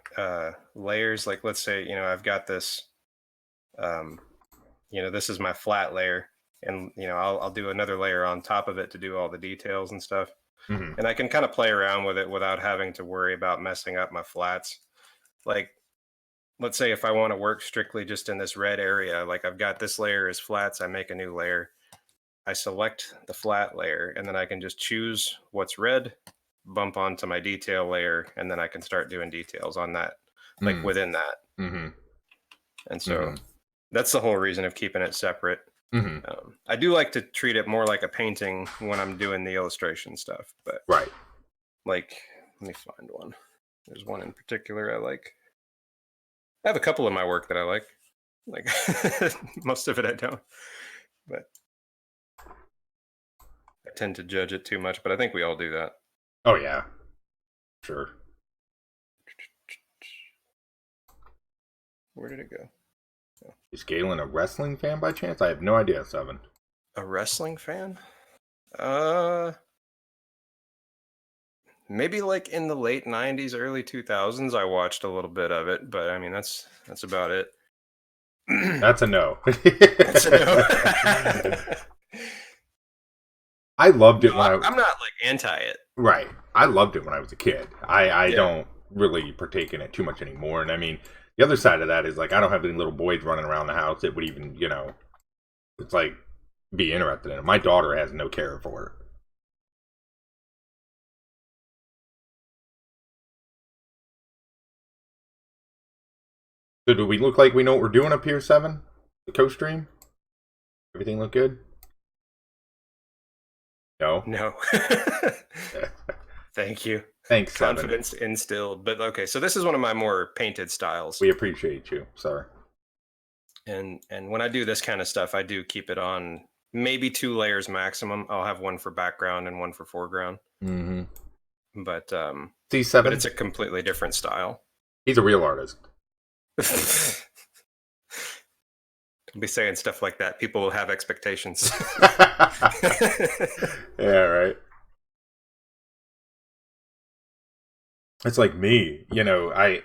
layers. Like, let's say, I've got this, um, this is my flat layer, and I'll do another layer on top of it to do all the details and stuff. Mm-hmm. And I can kind of play around with it without having to worry about messing up my flats. Like, let's say if I want to work strictly just in this red area, like I've got this layer as flats, I make a new layer. I select the flat layer, and then I can just choose what's red, bump onto my detail layer, and then I can start doing details on that, like within that. Mm-hmm. And so that's the whole reason of keeping it separate. Mm-hmm. I do like to treat it more like a painting when I'm doing the illustration stuff, but Right. like, let me find one. There's one in particular I like. I have a couple of my work that I like. Like most of it I don't, but I tend to judge it too much, but I think we all do that. Oh yeah. Sure. Where did it go? Is Galen a wrestling fan by chance? I have no idea, Seven. A wrestling fan? Maybe like in the late 90s, early 2000s I watched a little bit of it, but I mean that's about it. That's a no. That's a no. I loved it when I'm not like anti it. Right. I loved it when I was a kid. I Yeah. don't really partake in it too much anymore. And I mean, the other side of that is like I don't have any little boys running around the house that would even, it's like be interested in it. My daughter has no care for it. So do we look like we know what we're doing up here, Seven? The co-stream? Everything look good? No? No. Thank you. Thanks, Seven. Confidence instilled. But okay, so this is one of my more painted styles. We appreciate you. Sorry. And when I do this kind of stuff, I do keep it on maybe 2 layers maximum. I'll have one for background and one for foreground. Mm-hmm. But C7? but it's a completely different style. He's a real artist. Don't be saying stuff like that. People will have expectations. Yeah, right. It's like me, I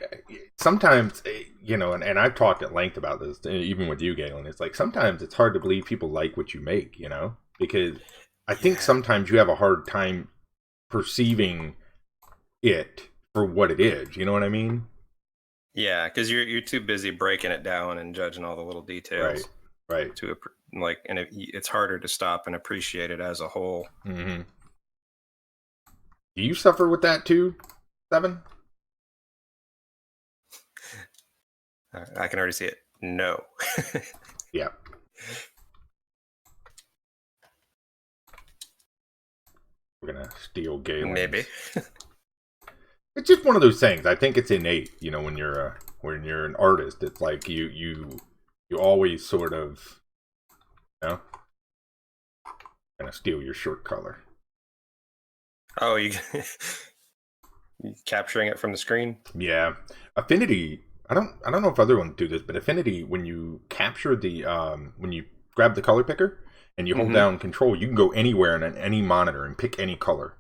sometimes, and I've talked at length about this, even with you, Galen. It's like sometimes it's hard to believe people like what you make, because I think sometimes you have a hard time perceiving it for what it is. You know what I mean? Yeah, because you're too busy breaking it down and judging all the little details. Right. To and it's harder to stop and appreciate it as a whole. Mm-hmm. Do you suffer with that too, Seven? I can already see it. No. Yeah. We're gonna steal Galen. Maybe. It's just one of those things. I think it's innate, when you're an artist. It's like you always sort of, gonna steal your shirt color. Oh, you capturing it from the screen? Yeah, Affinity. I don't know if other ones do this, but Affinity, when you capture the when you grab the color picker and you hold down Control, you can go anywhere on any monitor and pick any color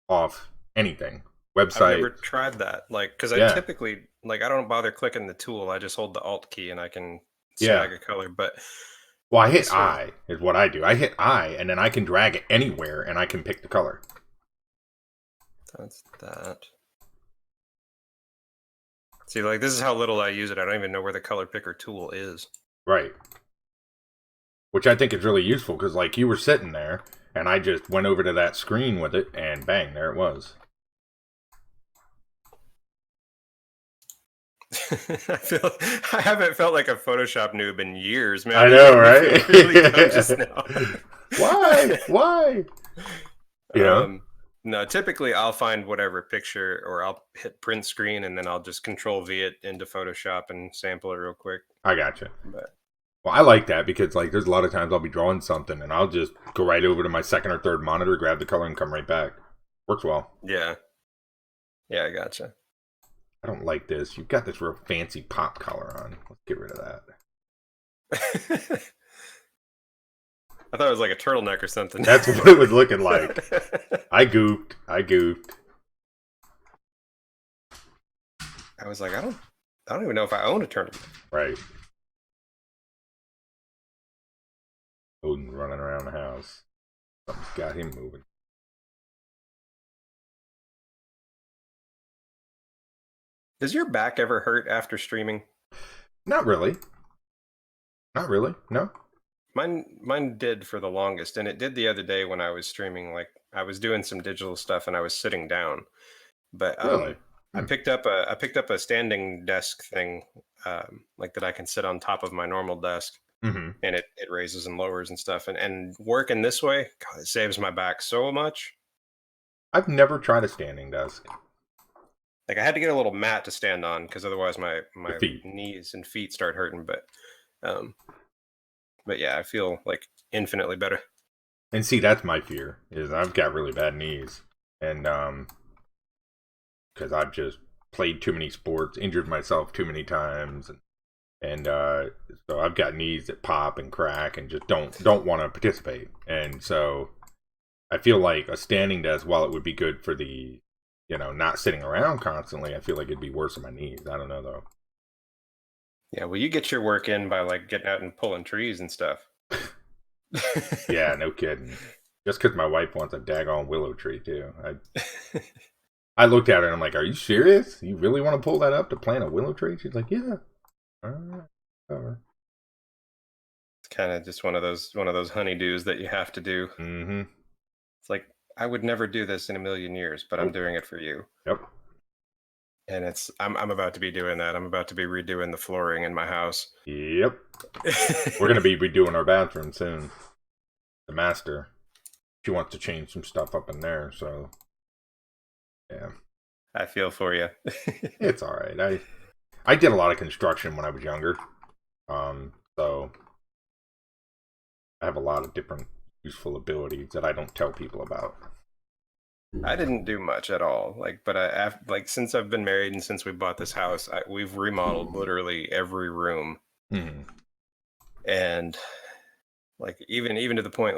off anything. Website. I've never tried that. Because I typically I don't bother clicking the tool. I just hold the Alt key and I can snag a color. But well, I hit I is what I do. I hit I and then I can drag it anywhere and I can pick the color. That's that. See, this is how little I use it. I don't even know where the color picker tool is. Right. Which I think is really useful because, you were sitting there and I just went over to that screen with it and bang, there it was. I haven't felt like a Photoshop noob in years, man. I know, right? I feel really dumb just now. Why? Yeah. No, typically I'll find whatever picture, or I'll hit print screen, and then I'll just Control V it into Photoshop and sample it real quick. I gotcha. But Well, I like that because like there's a lot of times I'll be drawing something and I'll just go right over to my second or third monitor, grab the color, and come right back. Works well. yeah, I gotcha. I don't like this. You've got this real fancy pop color on. Let's get rid of that. I thought it was like a turtleneck or something. That's what it was looking like. I goofed. I was like, I don't even know if I own a turtleneck. Right. Odin running around the house. Something's got him moving. Does your back ever hurt after streaming? Not really. No. Mine did for the longest, and it did the other day when I was streaming. Like I was doing some digital stuff and I was sitting down, but Really? I picked up a standing desk thing, like that I can sit on top of my normal desk, Mm-hmm. and it raises and lowers and stuff, and working this way, God, it saves my back so much. I've never tried a standing desk. Like I had to get a little mat to stand on because otherwise my feet. knees and feet start hurting. But yeah, I feel like infinitely better. And see, that's my fear, is I've got really bad knees. And because I've just played too many sports, injured myself too many times, and so I've got knees that pop and crack and just don't want to participate. And so I feel like a standing desk, while it would be good for the, not sitting around constantly, I feel like it'd be worse on my knees. I don't know though. Yeah, well, you get your work in by like getting out and pulling trees and stuff. Yeah, no kidding. Just because my wife wants a daggone willow tree too. I looked at her and I'm like, "Are you serious? You really want to pull that up to plant a willow tree?" She's like, "Yeah." All right. It's kind of just one of those honeydews that you have to do. Mm-hmm. It's like, I would never do this in a million years, but I'm doing it for you. Yep. And I'm about to be doing that. I'm about to be redoing the flooring in my house. Yep. We're gonna be redoing our bathroom soon. The master, she wants to change some stuff up in there, so yeah. I feel for you. It's all right. I did a lot of construction when I was younger, so I have a lot of different useful abilities that I don't tell people about. I didn't do much at all. But since I've been married and since we bought this house, we've remodeled literally every room, and like even to the point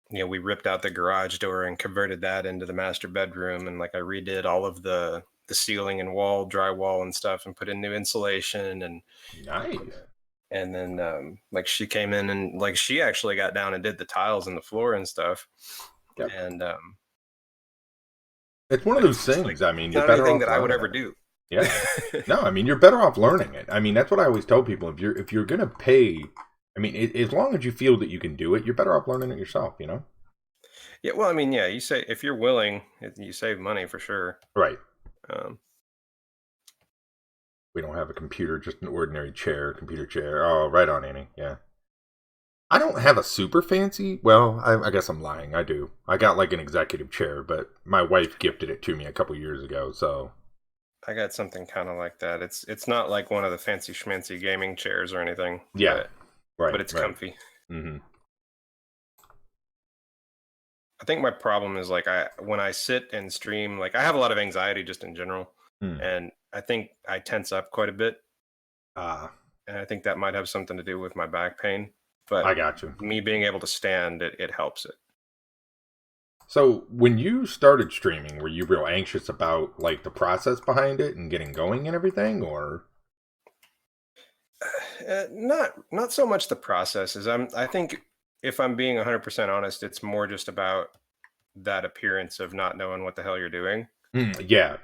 we ripped out the garage door and converted that into the master bedroom, and like I redid all of the ceiling and wall drywall and stuff, and put in new insulation and nice. And then like she came in and like she actually got down and did the tiles and the floor and stuff. Yep. And it's one of those things. Like, I mean, you're better off that I would ever do. Yeah. No, I mean, you're better off learning it. I mean, that's what I always tell people. If you're gonna pay, I mean, as long as you feel that you can do it, you're better off learning it yourself. Yeah. Well, I mean, yeah. You say if you're willing, you save money for sure. Right. We don't have a computer, just an ordinary computer chair. Oh, right on, Annie. Yeah. I don't have a super fancy. Well, I guess I'm lying. I do. I got like an executive chair, but my wife gifted it to me a couple years ago. So I got something kind of like that. It's not like one of the fancy schmancy gaming chairs or anything. Yeah, but it's comfy. Mm-hmm. I think my problem is when I sit and stream, like I have a lot of anxiety just in general, and I think I tense up quite a bit. And I think that might have something to do with my back pain. But I got you. Me being able to stand, it helps it. So when you started streaming, were you real anxious about like the process behind it and getting going and everything, or? Not so much the process as I think if I'm being 100% honest, it's more just about that appearance of not knowing what the hell you're doing. Yeah.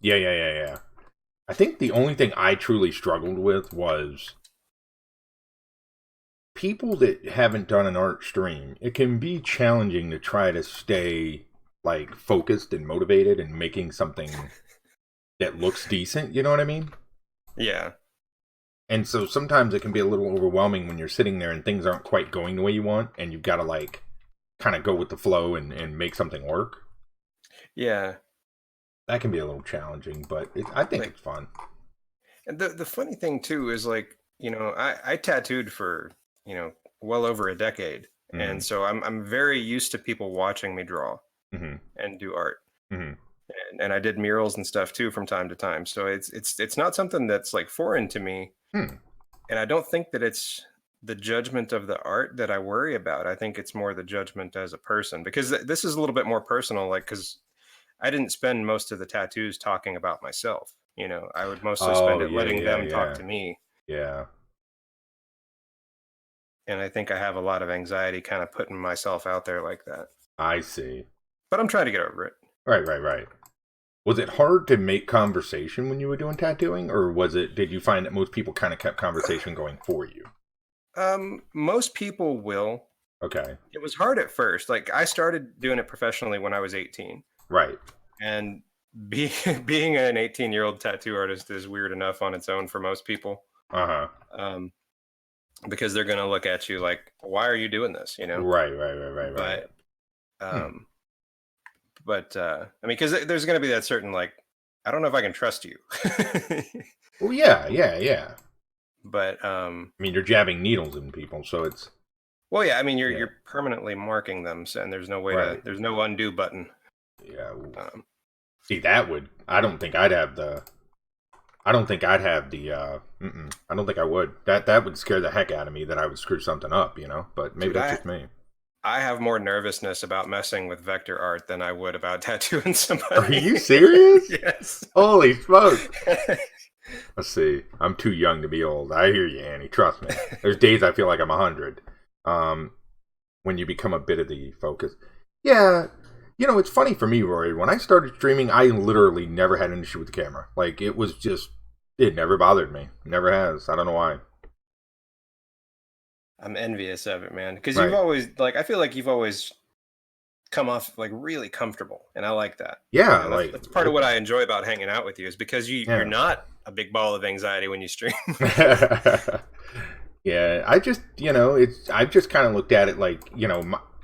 I think the only thing I truly struggled with was people that haven't done an art stream. It can be challenging to try to stay like focused and motivated and making something that looks decent. You know what I mean? Yeah. And so sometimes it can be a little overwhelming when you're sitting there and things aren't quite going the way you want, and you've got to like kind of go with the flow and make something work. Yeah. That can be a little challenging, but I think Like, it's fun. and the funny thing too is like, I tattooed for, you know, well over a decade. And Hmm. so I'm very used to people watching me draw Hmm. and do art. Hmm. And I did murals and stuff too from time to time. So it's not something that's like foreign to me. Hmm. And I don't think that it's the judgment of the art that I worry about. I think it's more the judgment as a person, because this is a little bit more personal, like, because I didn't spend most of the tattoos talking about myself. I would mostly spend Oh it yeah, letting yeah, them talk yeah, to me. yeah. And I think I have a lot of anxiety kind of putting myself out there like that. I see. But I'm trying to get over it. Right, right, right. Was it hard to make conversation when you were doing tattooing, or did you find that most people kind of kept conversation going for you? Most people will. Okay. It was hard at first. Like, I started doing it professionally when I was 18. Right. And be, being an 18-year-old tattoo artist is weird enough on its own for most people. Uh-huh. Um, because they're going to look at you like, why are you doing this? Right, right, right, right, right. But, Hmm. um, I mean, because there's going to be that certain, like, I don't know if I can trust you. Well, yeah, yeah, yeah. But, I mean, you're jabbing needles in people, so it's well, yeah, I mean, yeah, you're permanently marking them, so, and right. there's no undo button. Yeah. Um, See, that would. I don't think I'd have the. I don't think I'd have the. I don't think I would. That would scare the heck out of me. That I would screw something up, you know. But maybe dude, that's just me. I have more nervousness about messing with vector art than I would about tattooing Are somebody. you serious? Yes. Holy smokes! Let's see. I'm too young to be old. I hear you, Annie. Trust me. There's days I feel like I'm 100. Um, when you become a bit of the focus. Yeah, it's funny for me, Rory. When I started streaming, I literally never had an issue with the camera. Like it was just, it never bothered me. Never has. I don't know why. I'm envious of it, man. Because you've Right. always, like, I feel like you've always come off like really comfortable, and I like that. Yeah. That's part of what I enjoy about hanging out with you, is because you're Yeah. not a big ball of anxiety when you stream. Yeah. I just, I've just kind of looked at it like,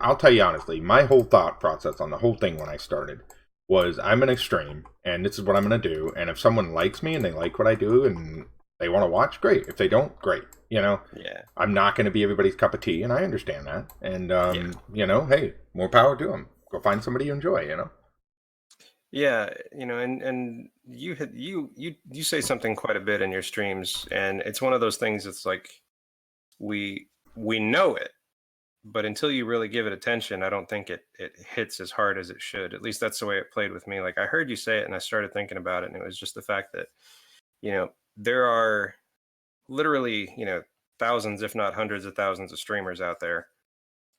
I'll tell you honestly, my whole thought process on the whole thing when I started was I'm going to stream and this is what I'm going to do. And if someone likes me and they like what I do and they want to watch, great. If they don't, great. Yeah, I'm not going to be everybody's cup of tea, and I understand that. And yeah, hey, more power to them. Go find somebody you enjoy. yeah. And you say something quite a bit in your streams, and it's one of those things. It's like we know it, but until you really give it attention, I don't think it hits as hard as it should. At least that's the way it played with me. Like, I heard you say it, and I started thinking about it, and it was just the fact that there are literally thousands, if not hundreds of thousands, of streamers out there,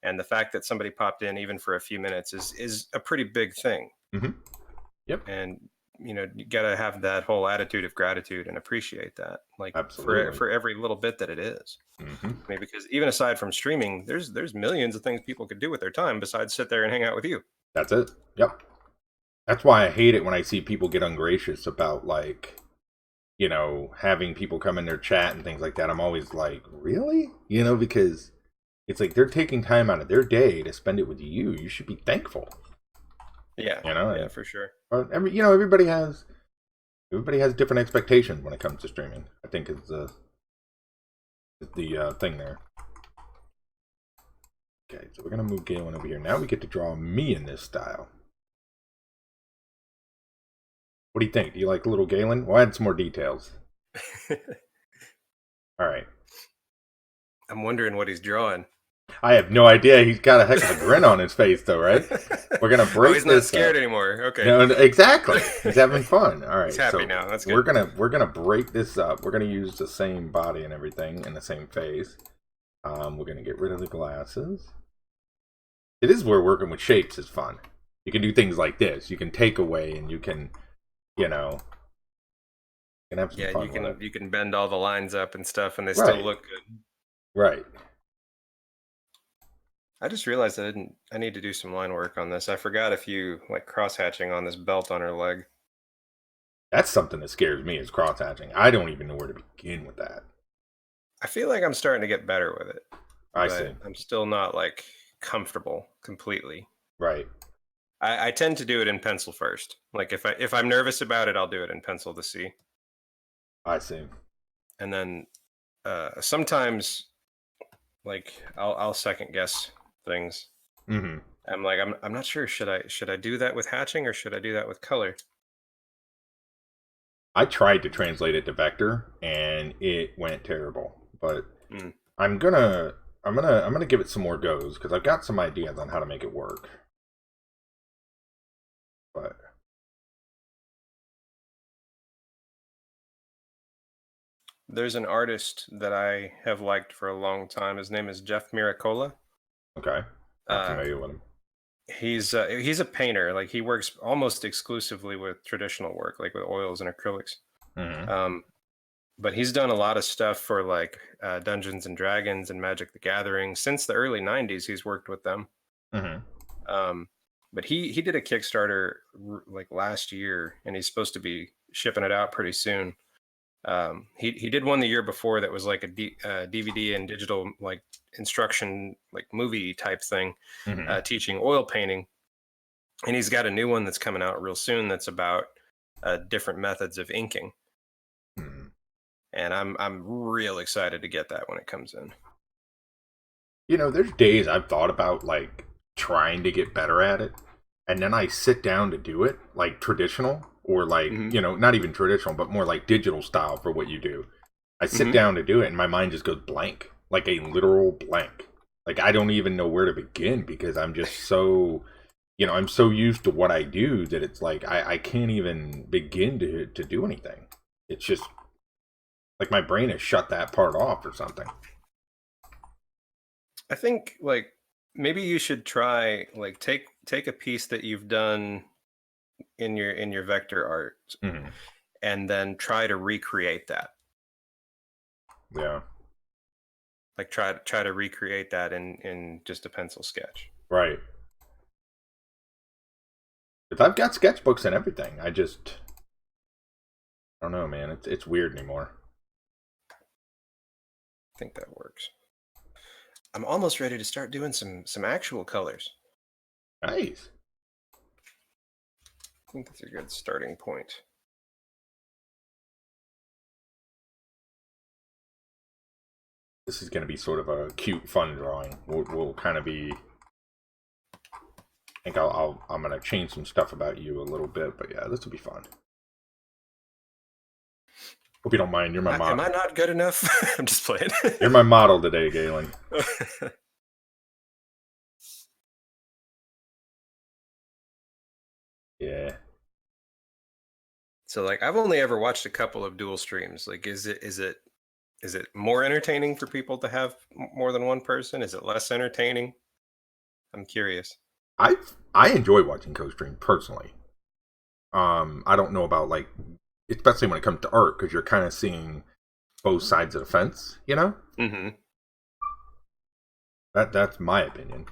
and the fact that somebody popped in even for a few minutes is a pretty big thing. Hmm. Yep. And you got to have that whole attitude of gratitude and appreciate that, like, for Absolutely. every little bit that it is. Hmm. I mean, because even aside from streaming, there's millions of things people could do with their time besides sit there and hang out with you. That's it. Yep. That's why I hate it when I see people get ungracious about like, having people come in their chat and things like that. I'm always like, really? Because it's like they're taking time out of their day to spend it with you. You should be thankful. Yeah, You know, yeah, and for sure. but everybody has different expectations when it comes to streaming. I think is the thing there. Okay, so we're gonna move Galen over here. Now we get to draw me in this style. What do you think? Do you like little Galen? We'll add some more details. All right. I'm wondering what he's drawing. I have no idea. He's got a heck of a grin on his face, though, right? We're gonna Oh, break he's not this scared up. anymore. Okay. No, exactly. He's having fun. All He's right, happy so now. That's we're good. gonna break this up. We're gonna use the same body and everything and the same face. We're gonna get rid of the glasses. It is where working with shapes is fun. You can do things like this. You can take away, and you know, you can have some Yeah, fun with it. you can bend all the lines up and stuff, and they still Right, look good. right. I just realized I need to do some line work on this. I forgot a few, like, cross hatching on this belt on her leg. That's something that scares me is cross hatching. I don't even know where to begin with that. I feel like I'm starting to get better with it, I see. but I'm still not like comfortable completely. Right. I tend to do it in pencil first. Like if I'm nervous about it, I'll do it in pencil to see, I see. and then sometimes like I'll second guess things. Mm-hmm. I'm like I'm not sure. Should I do that with hatching or should I do that with color? I tried to translate it to vector and it went terrible. But Mm. I'm gonna I'm gonna give it some more goes because I've got some ideas on how to make it work. But There's an artist that I have liked for a long time. His name is Jeff Miracola. okay, not Uh, familiar with him. he's a painter. Like he works almost exclusively with traditional work, like with oils and acrylics. Mm-hmm. Um, but he's done a lot of stuff for like Dungeons and Dragons and Magic the Gathering since the early '90s. He's worked with them. Mm-hmm. Um, but he did a Kickstarter like last year, and he's supposed to be shipping it out pretty soon. He did one the year before that was like a DVD and digital like instruction like movie type thing, Mm-hmm. teaching oil painting, and he's got a new one that's coming out real soon that's about different methods of inking, Mm-hmm. and I'm real excited to get that when it comes in. You know, there's days I've thought about like trying to get better at it, and then I sit down to do it, like traditional or like, Hmm. you know, not even traditional, but more like digital style for what you do. I sit Hmm. down to do it, and my mind just goes blank, like a literal blank. Like I don't even know where to begin because I'm just so, you know, I'm so used to what I do that it's like I can't even begin to do anything. It's just like my brain has shut that part off or something. I think like maybe you should try like take a piece that you've done in your vector art Hmm. and then try to recreate that. Yeah. Like try to recreate that in just a pencil sketch. Right. If I've got sketchbooks and everything, I don't know, man. It's weird anymore. I think that works. I'm almost ready to start doing some actual colors. Nice. I think that's a good starting point. This is going to be sort of a cute, fun drawing. We'll kind of be. I think I'm going to change some stuff about you a little bit, but yeah, this will be fun. Hope you don't mind. You're my Am model. I not good enough? I'm just playing. You're my model today, Galen. Yeah. So like I've only ever watched a couple of dual streams. Like is it more entertaining for people to have more than one person? Is it less entertaining? I'm curious. I enjoy watching co-stream personally. I don't know about like, especially when it comes to art, because you're kind of seeing both sides of the fence. You know, Hmm. that's my opinion.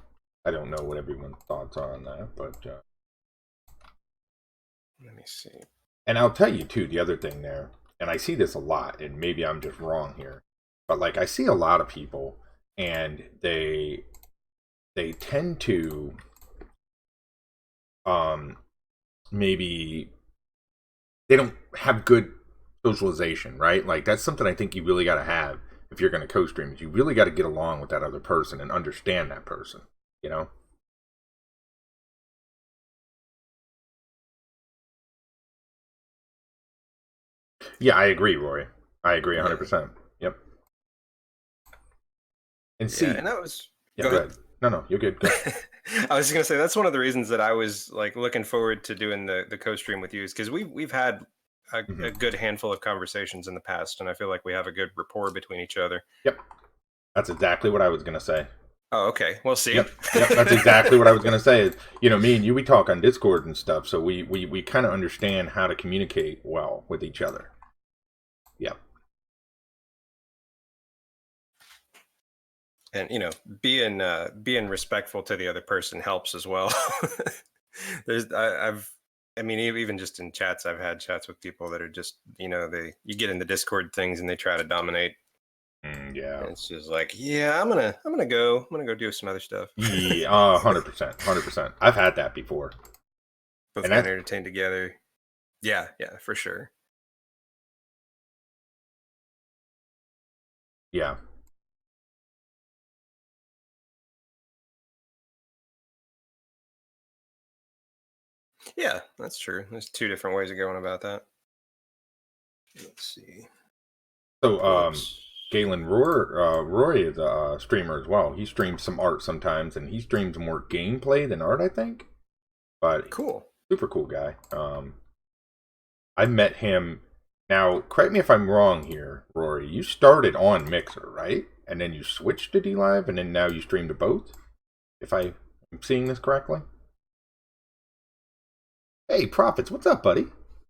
I don't know what everyone's thoughts are on that, but Let me see. and I'll tell you too the other thing there, and I see this a lot, and maybe I'm just wrong here, but like I see a lot of people, and they tend to um maybe they don't have good socialization, right? Like that's something I think you really got to have if you're going to co-stream. Is you really got to get along with that other person and understand that person. You know? Yeah, I agree, Roy. I agree Yeah. 100%. Yep. And Yeah, see, and that was yeah, go go ahead. ahead. No, you're good. Go. I was gonna say that's one of the reasons that I was like looking forward to doing the co-stream with you is because we've had Hmm. a good handful of conversations in the past, and I feel like we have a good rapport between each other. Yep. That's exactly what I was going to say. Oh, okay. We'll see. Yep. That's exactly what I was gonna say. You know, me and you, we talk on Discord and stuff, so we kind of understand how to communicate well with each other. Yep. And being respectful to the other person helps as well. I've I mean, even just in chats, I've had chats with people that are just, you get in the Discord things and they try to dominate. Yeah. And it's just like, yeah, I'm gonna go do some other stuff. Yeah, 100%, 100%. I've had that before. Both And getting entertained together. Yeah, for sure. Yeah. Yeah, that's true. There's two different ways of going about that. Let's see. So, Galen Roy is a streamer as well. He streams some art sometimes, and he streams more gameplay than art, I think. But cool. Super cool guy. I met him. Now, correct me if I'm wrong here, Rory. You started on Mixer, right? And then you switched to DLive, and then now you stream to both? If I'm seeing this correctly? Hey, Prophets, what's up, buddy?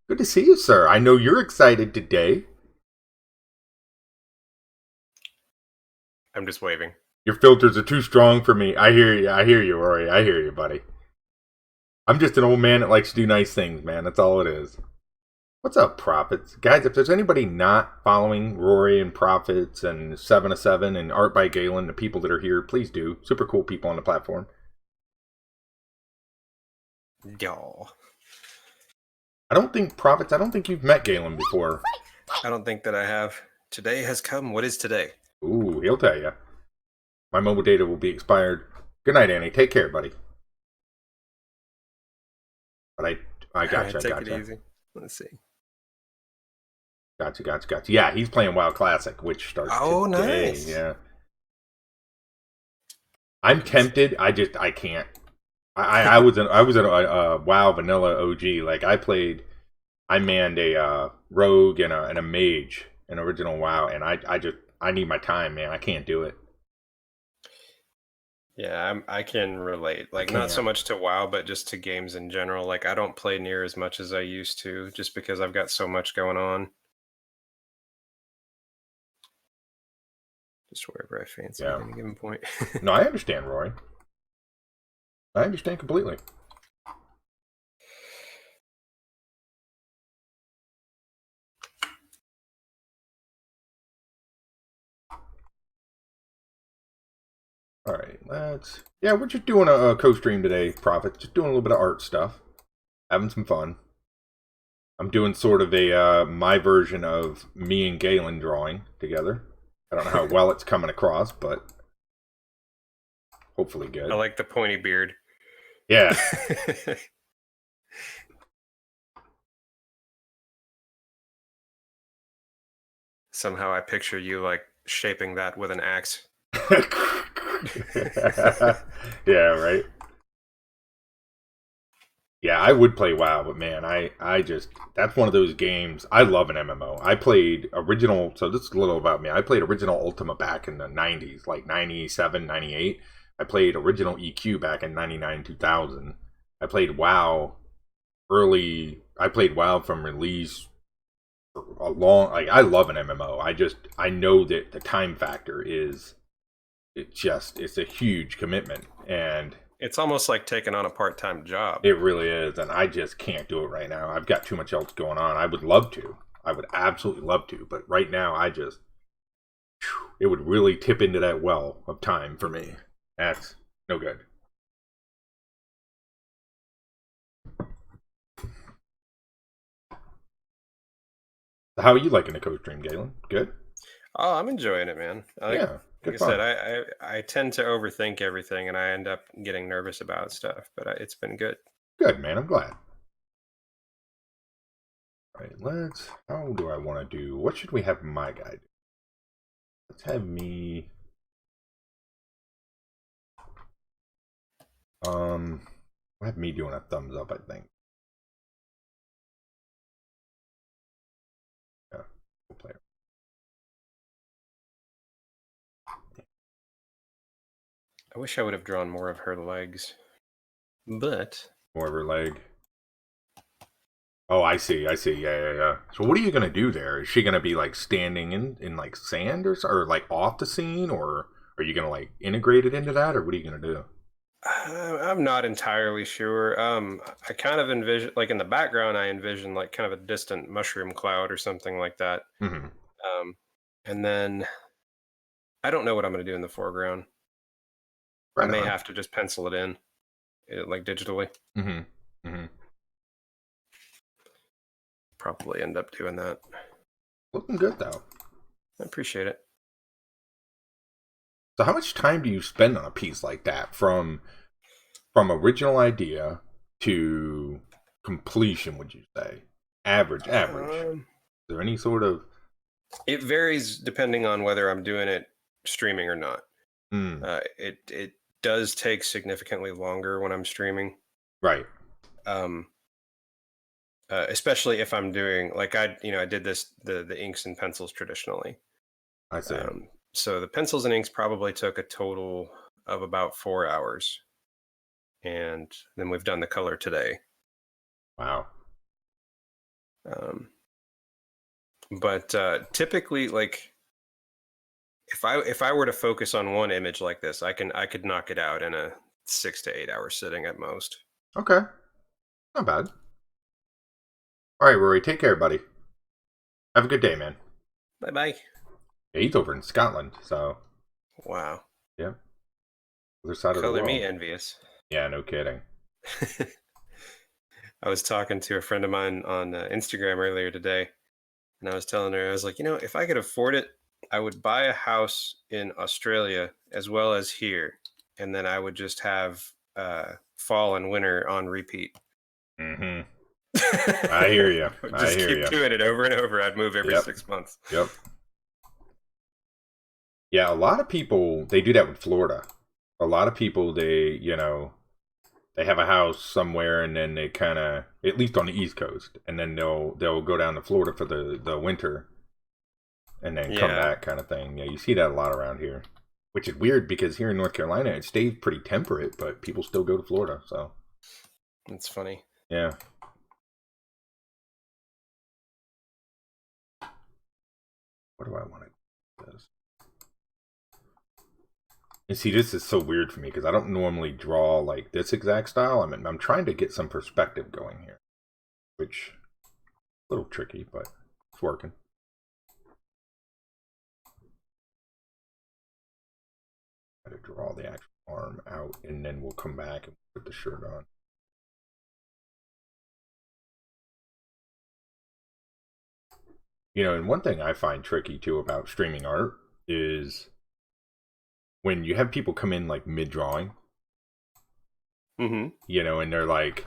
Good to see you, sir. I know you're excited today. I'm just waving. Your filters are too strong for me. I hear you, Rory. I hear you, buddy. I'm just an old man that likes to do nice things, man. That's all it is. What's up, Prophets? Guys, if there's anybody not following Rory and Prophets and 7 of 7 and Art by Galen, the people that are here, please do. Super cool people on the platform. Y'all. I don't think you've met Galen before. I don't think that I have. Today has come. What is today? Ooh, he'll tell you. My mobile data will be expired. Good night, Annie. Take care, buddy. But I gotcha. Take it easy. Let's see. Gotcha. Yeah, he's playing WoW Classic, which starts today. Nice. Yeah. I'm tempted. I can't. I was at a WoW Vanilla OG. Like I manned a rogue and a mage in original WoW, and I need my time, man. I can't do it. Yeah, I can relate. Like, not so much to WoW, but just to games in general. Like, I don't play near as much as I used to, just because I've got so much going on. Just wherever I fancy at any given point. No, I understand, Roy. I understand completely. All right, we're just doing a co-stream today, Prophet. Just doing a little bit of art stuff. Having some fun. I'm doing sort of a my version of me and Galen drawing together. I don't know how well it's coming across, but hopefully good. I like the pointy beard. Yeah. Somehow I picture you like shaping that with an axe. Yeah, right. Yeah, I would play WoW, but man, I just, that's one of those games. I love an MMO. I played original, so this is a little about me. I played original Ultima back in the 90s, like 97, 98. I played original EQ back in 99, 2000. I played WoW I played WoW from release for a long, like, I love an MMO. I know that the time factor is, it's a huge commitment, and it's almost like taking on a part-time job. It really is, and I just can't do it right now. I've got too much else going on. I would love to. I would absolutely love to, but right now it would really tip into that well of time for me. That's no good. How are you liking the co-stream, Galen? Good? Oh, I'm enjoying it, man. Like I said, I tend to overthink everything, and I end up getting nervous about stuff, but it's been good. Good, man. I'm glad. All right, how do I want to do? What should we have my guy do? Let's have me... we'll have me doing a thumbs up, I think. Yeah, we'll play it. I wish I would have drawn more of her legs, but More of her leg. Oh, I see. Yeah. So what are you gonna do there? Is she gonna be like standing in like sand or like off the scene, or are you gonna like integrate it into that, or what are you gonna do? I'm not entirely sure. I kind of envision, like in the background, I envision like kind of a distant mushroom cloud or something like that. Mm-hmm. Um, and then I don't know what I'm going to do in the foreground. I Right may on. have to just pencil it in, like digitally. Mm-hmm. Mm-hmm. Probably end up doing that. Looking good though. I appreciate it. So how much time do you spend on a piece like that from original idea to completion, would you say? Average. Is Um, there any sort of it varies depending on whether I'm doing it streaming or not. mm, It does take significantly longer when I'm streaming. right. Um, especially if I'm doing like I did the inks and pencils traditionally. I see. So the pencils and inks probably took a total of about 4 hours, and then we've done the color today. Wow. Um, but typically, like if I were to focus on one image like this, I could knock it out in a 6 to 8 hour sitting at most. Okay. Not bad. All right, Rory, take care, buddy. Have a good day, man. Bye bye. Yeah, he's over in Scotland, so Wow, yeah. Other side of the color me world. envious. Yeah, no kidding. I was talking to a friend of mine on Instagram earlier today, and I was telling her, I was like, if I could afford it, I would buy a house in Australia as well as here, and then I would just have fall and winter on repeat. Mm-hmm. I hear you. I Just hear keep you. doing it over and over. I'd move every Yep. 6 months. Yep. Yeah, a lot of people they do that with Florida. A lot of people they have a house somewhere and then they kind of at least on the East Coast and then they'll go down to Florida for the winter and then come Yeah, back kind of thing. Yeah, you see that a lot around here, which is weird because here in North Carolina it stays pretty temperate, but people still go to Florida. So it's funny. yeah. What do I want to do this? And see, this is so weird for me because I don't normally draw like this exact style. I'm trying to get some perspective going here, which is a little tricky, but it's working. Got to draw the actual arm out, and then we'll come back and put the shirt on. And one thing I find tricky too about streaming art is when you have people come in like mid drawing, Mm-hmm. and they're like,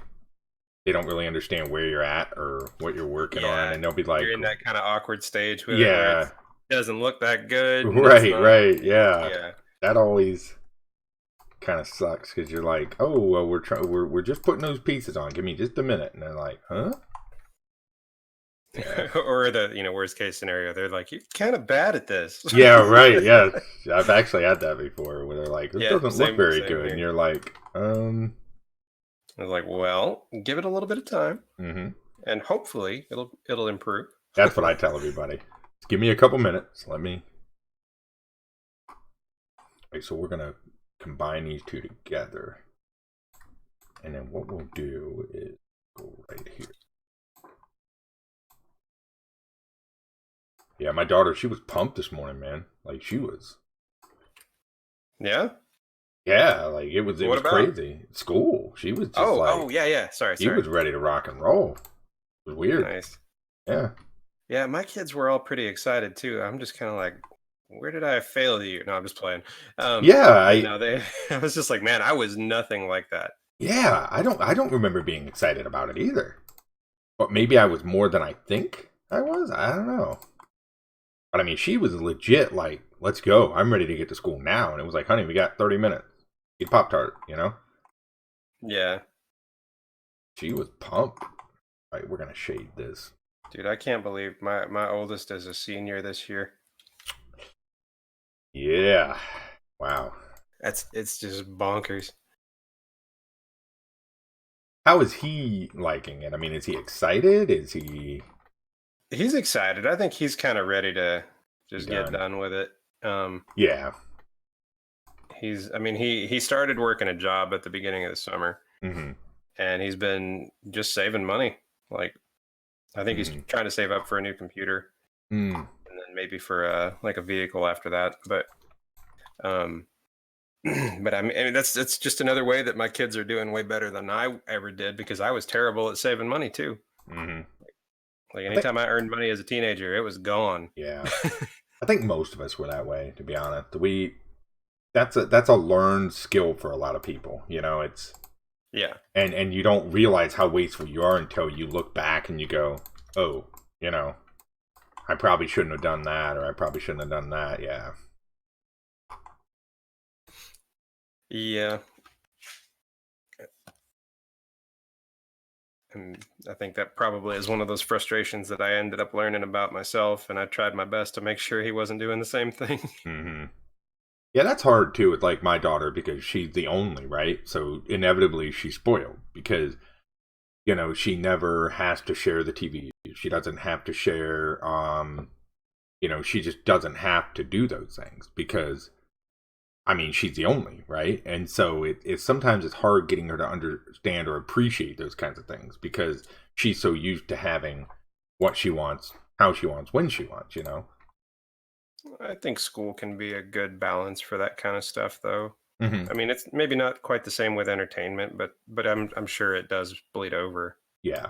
they don't really understand where you're at or what you're working on, Yeah, and they'll be like, you're in that kind of awkward stage with it where it yeah, doesn't look that good. And it's right, not. right, yeah. Yeah. That always kind of sucks because you're like, oh, well, we're just putting those pieces on. Give me just a minute, and they're like, huh? Yeah. Or the worst case scenario, they're like, you're kind of bad at this. Yeah, right. Yeah, I've actually had that before where they're like, "This Yeah, doesn't look very same good," here. and you're like, I was like, well, give it a little bit of time, mm-hmm. and hopefully it'll improve. That's what I tell everybody. Just give me a couple minutes. Let me. Wait, so we're gonna combine these two together, and then what we'll do is go right here. Yeah, my daughter, she was pumped this morning, man. Like she was. Yeah. Yeah, like it was What about crazy. School. She was just oh yeah. Sorry. She was ready to rock and roll. It was weird. Nice. Yeah. Yeah, my kids were all pretty excited too. I'm just kind of like, where did I fail you? No, I'm just playing. Yeah, I was just like, man, I was nothing like that. Yeah, I don't remember being excited about it either. But maybe I was more than I think I was. I don't know. But I mean, she was legit like, let's go. I'm ready to get to school now. And it was like, honey, we got 30 minutes. Eat Pop-Tart, Yeah. She was pumped. All right, we're going to shade this. Dude, I can't believe my oldest is a senior this year. Yeah. Wow. It's just bonkers. How is he liking it? I mean, is he excited? Is he... He's excited. I think he's kind of ready to just get Done. done with it. Yeah. I mean, he started working a job at the beginning of the summer, Mm-hmm. and he's been just saving money. Like, I think he's Mm-hmm. trying to save up for a new computer, Mm. and then maybe for like a vehicle after that. But um, but I mean that's just another way that my kids are doing way better than I ever did, because I was terrible at saving money too. Mm-hmm. Like I think, anytime I earned money as a teenager, it was gone. yeah, I think most of us were that way, to be honest. That's a learned skill for a lot of people. It's Yeah. and you don't realize how wasteful you are until you look back and you go, oh, I probably shouldn't have done that, or I probably shouldn't have done that. Yeah. Yeah. And I think that probably is one of those frustrations that I ended up learning about myself, and I tried my best to make sure he wasn't doing the same thing. Mm-hmm. Yeah, that's hard too with like my daughter because she's the only, right? So inevitably she's spoiled because she never has to share the TV. She doesn't have to share she just doesn't have to do those things because I mean she's the only, right? And so it's sometimes it's hard getting her to understand or appreciate those kinds of things because she's so used to having what she wants, how she wants, when she wants. I think school can be a good balance for that kind of stuff, though. Hmm. I mean, it's maybe not quite the same with entertainment, but I'm sure it does bleed over. Yeah.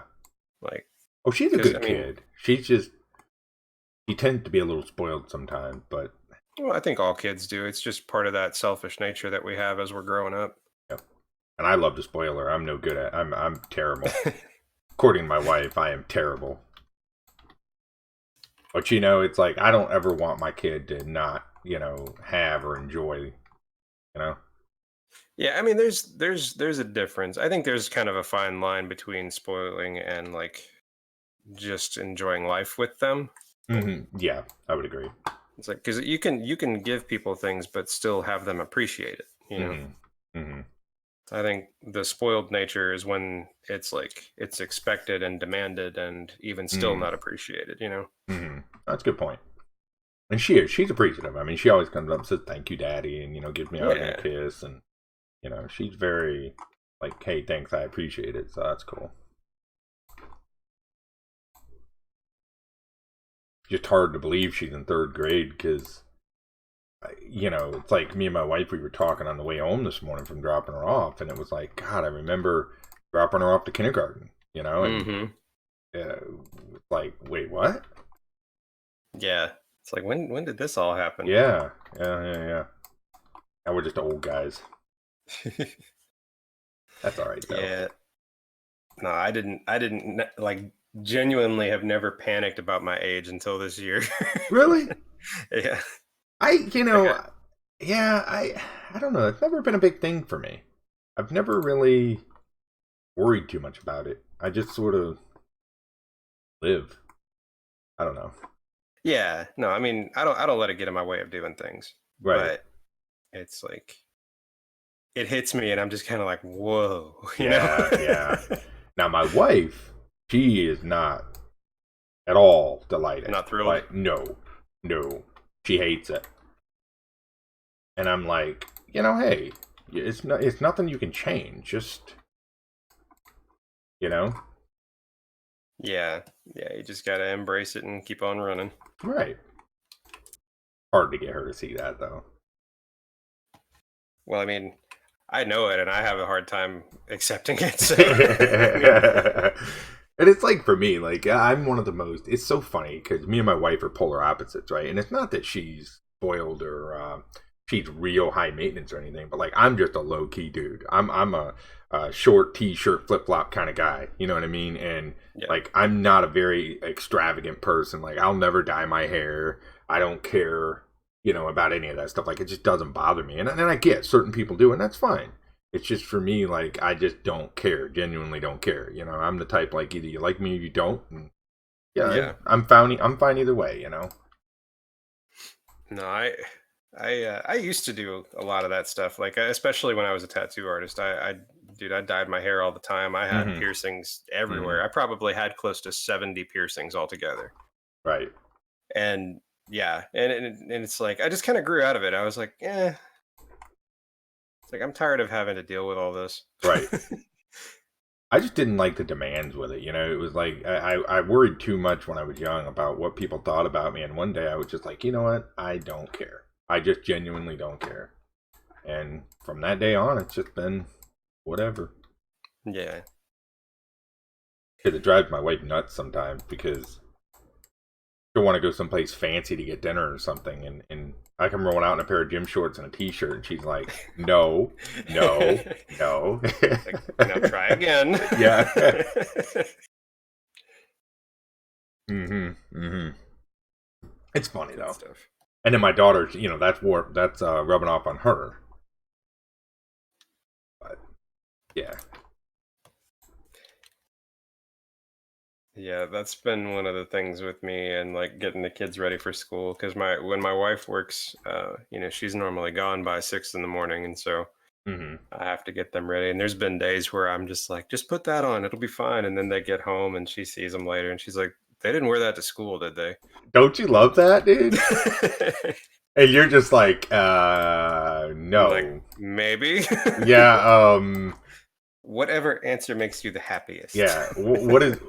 Like, Oh, she's a because I good mean, kid. She tends to be a little spoiled sometimes, but well, I think all kids do. It's just part of that selfish nature that we have as we're growing up. yeah. And I love to spoil her. I'm no good at. I'm terrible. According to my wife, I am terrible. But it's like I don't ever want my kid to not have or enjoy. You know. Yeah, I mean, there's a difference. I think there's kind of a fine line between spoiling and like just enjoying life with them. Yeah, I would agree. It's like, because you can give people things but still have them appreciate it. Hmm. Hmm. I think the spoiled nature is when it's like it's expected and demanded and even still Hmm. not appreciated. Hmm. That's a good point. And she's appreciative. I mean, she always comes up and says thank you, daddy, and gives me a hug and a Yeah. kiss, and she's very like, hey, thanks, I appreciate it. So that's cool. Just hard to believe she's in third grade because it's like me and my wife, we were talking on the way home this morning from dropping her off, and it was like, God, I remember dropping her off to kindergarten, and Mm-hmm. like, wait, what? Yeah. It's like, when did this all happen? Yeah, yeah, yeah, yeah. And we're just old guys. That's all right though. Yeah. No, I didn't like genuinely have never panicked about my age until this year. Really? Yeah. I, Like yeah, I don't know. It's never been a big thing for me. I've never really worried too much about it. I just sort of live. I don't know. yeah, no, I mean, I don't let it get in my way of doing things. Right. But it's like it hits me and I'm just kind of like, "Whoa," you know? Yeah, yeah. Now my wife, she is not at all delighted. Not thrilled. Like, no, no, she hates it. And I'm like, hey, it's nothing you can change. Just, you know, Yeah. Yeah, you just got to embrace it and keep on running. right. Hard to get her to see that though. Well, I mean, I know it and I have a hard time accepting it. So, I mean, And it's like for me, like I'm one of the most. It's so funny because me and my wife are polar opposites, right? And it's not that she's spoiled or she's real high maintenance or anything, but like I'm just a low key dude. I'm a short t-shirt flip flop kind of guy. You know what I mean? And yeah. like I'm not a very extravagant person. Like I'll never dye my hair. I don't care, about any of that stuff. Like it just doesn't bother me. And I get certain people do, and that's fine. It's just for me, like I just don't care. Genuinely don't care. I'm the type like either you like me or you don't. And yeah, Yeah. I'm fine either way. No, I used to do a lot of that stuff, like especially when I was a tattoo artist. Dude, I dyed my hair all the time. I had Hmm. piercings Hmm. everywhere. I probably had close to 70 piercings altogether. Right. And yeah, and it's like I just kind of grew out of it. I was like, It's like I'm tired of having to deal with all this. Right. I just didn't like the demands with it. It was like I worried too much when I was young about what people thought about me. And one day I was just like, you know what? I don't care. I just genuinely don't care. And from that day on, it's just been whatever. Yeah. It drives my wife nuts sometimes because she'll want to go someplace fancy to get dinner or something. And I come rolling out in a pair of gym shorts and a t-shirt. And she's like, no, no, no. Like, now try again. Yeah. Mm-hmm. It's funny though. Stuff. And then my daughter's, that's rubbing off on her. But yeah. Yeah, that's been one of the things with me and like getting the kids ready for school because when my wife works, she's normally gone by 6 in the morning, and so I have to get them ready. And there's been days where I'm just like, just put that on, it'll be fine. And then they get home and she sees them later, and she's like, they didn't wear that to school, did they? Don't you love that, dude? And you're just like, no. Like, maybe. Yeah. Whatever answer makes you the happiest. Yeah.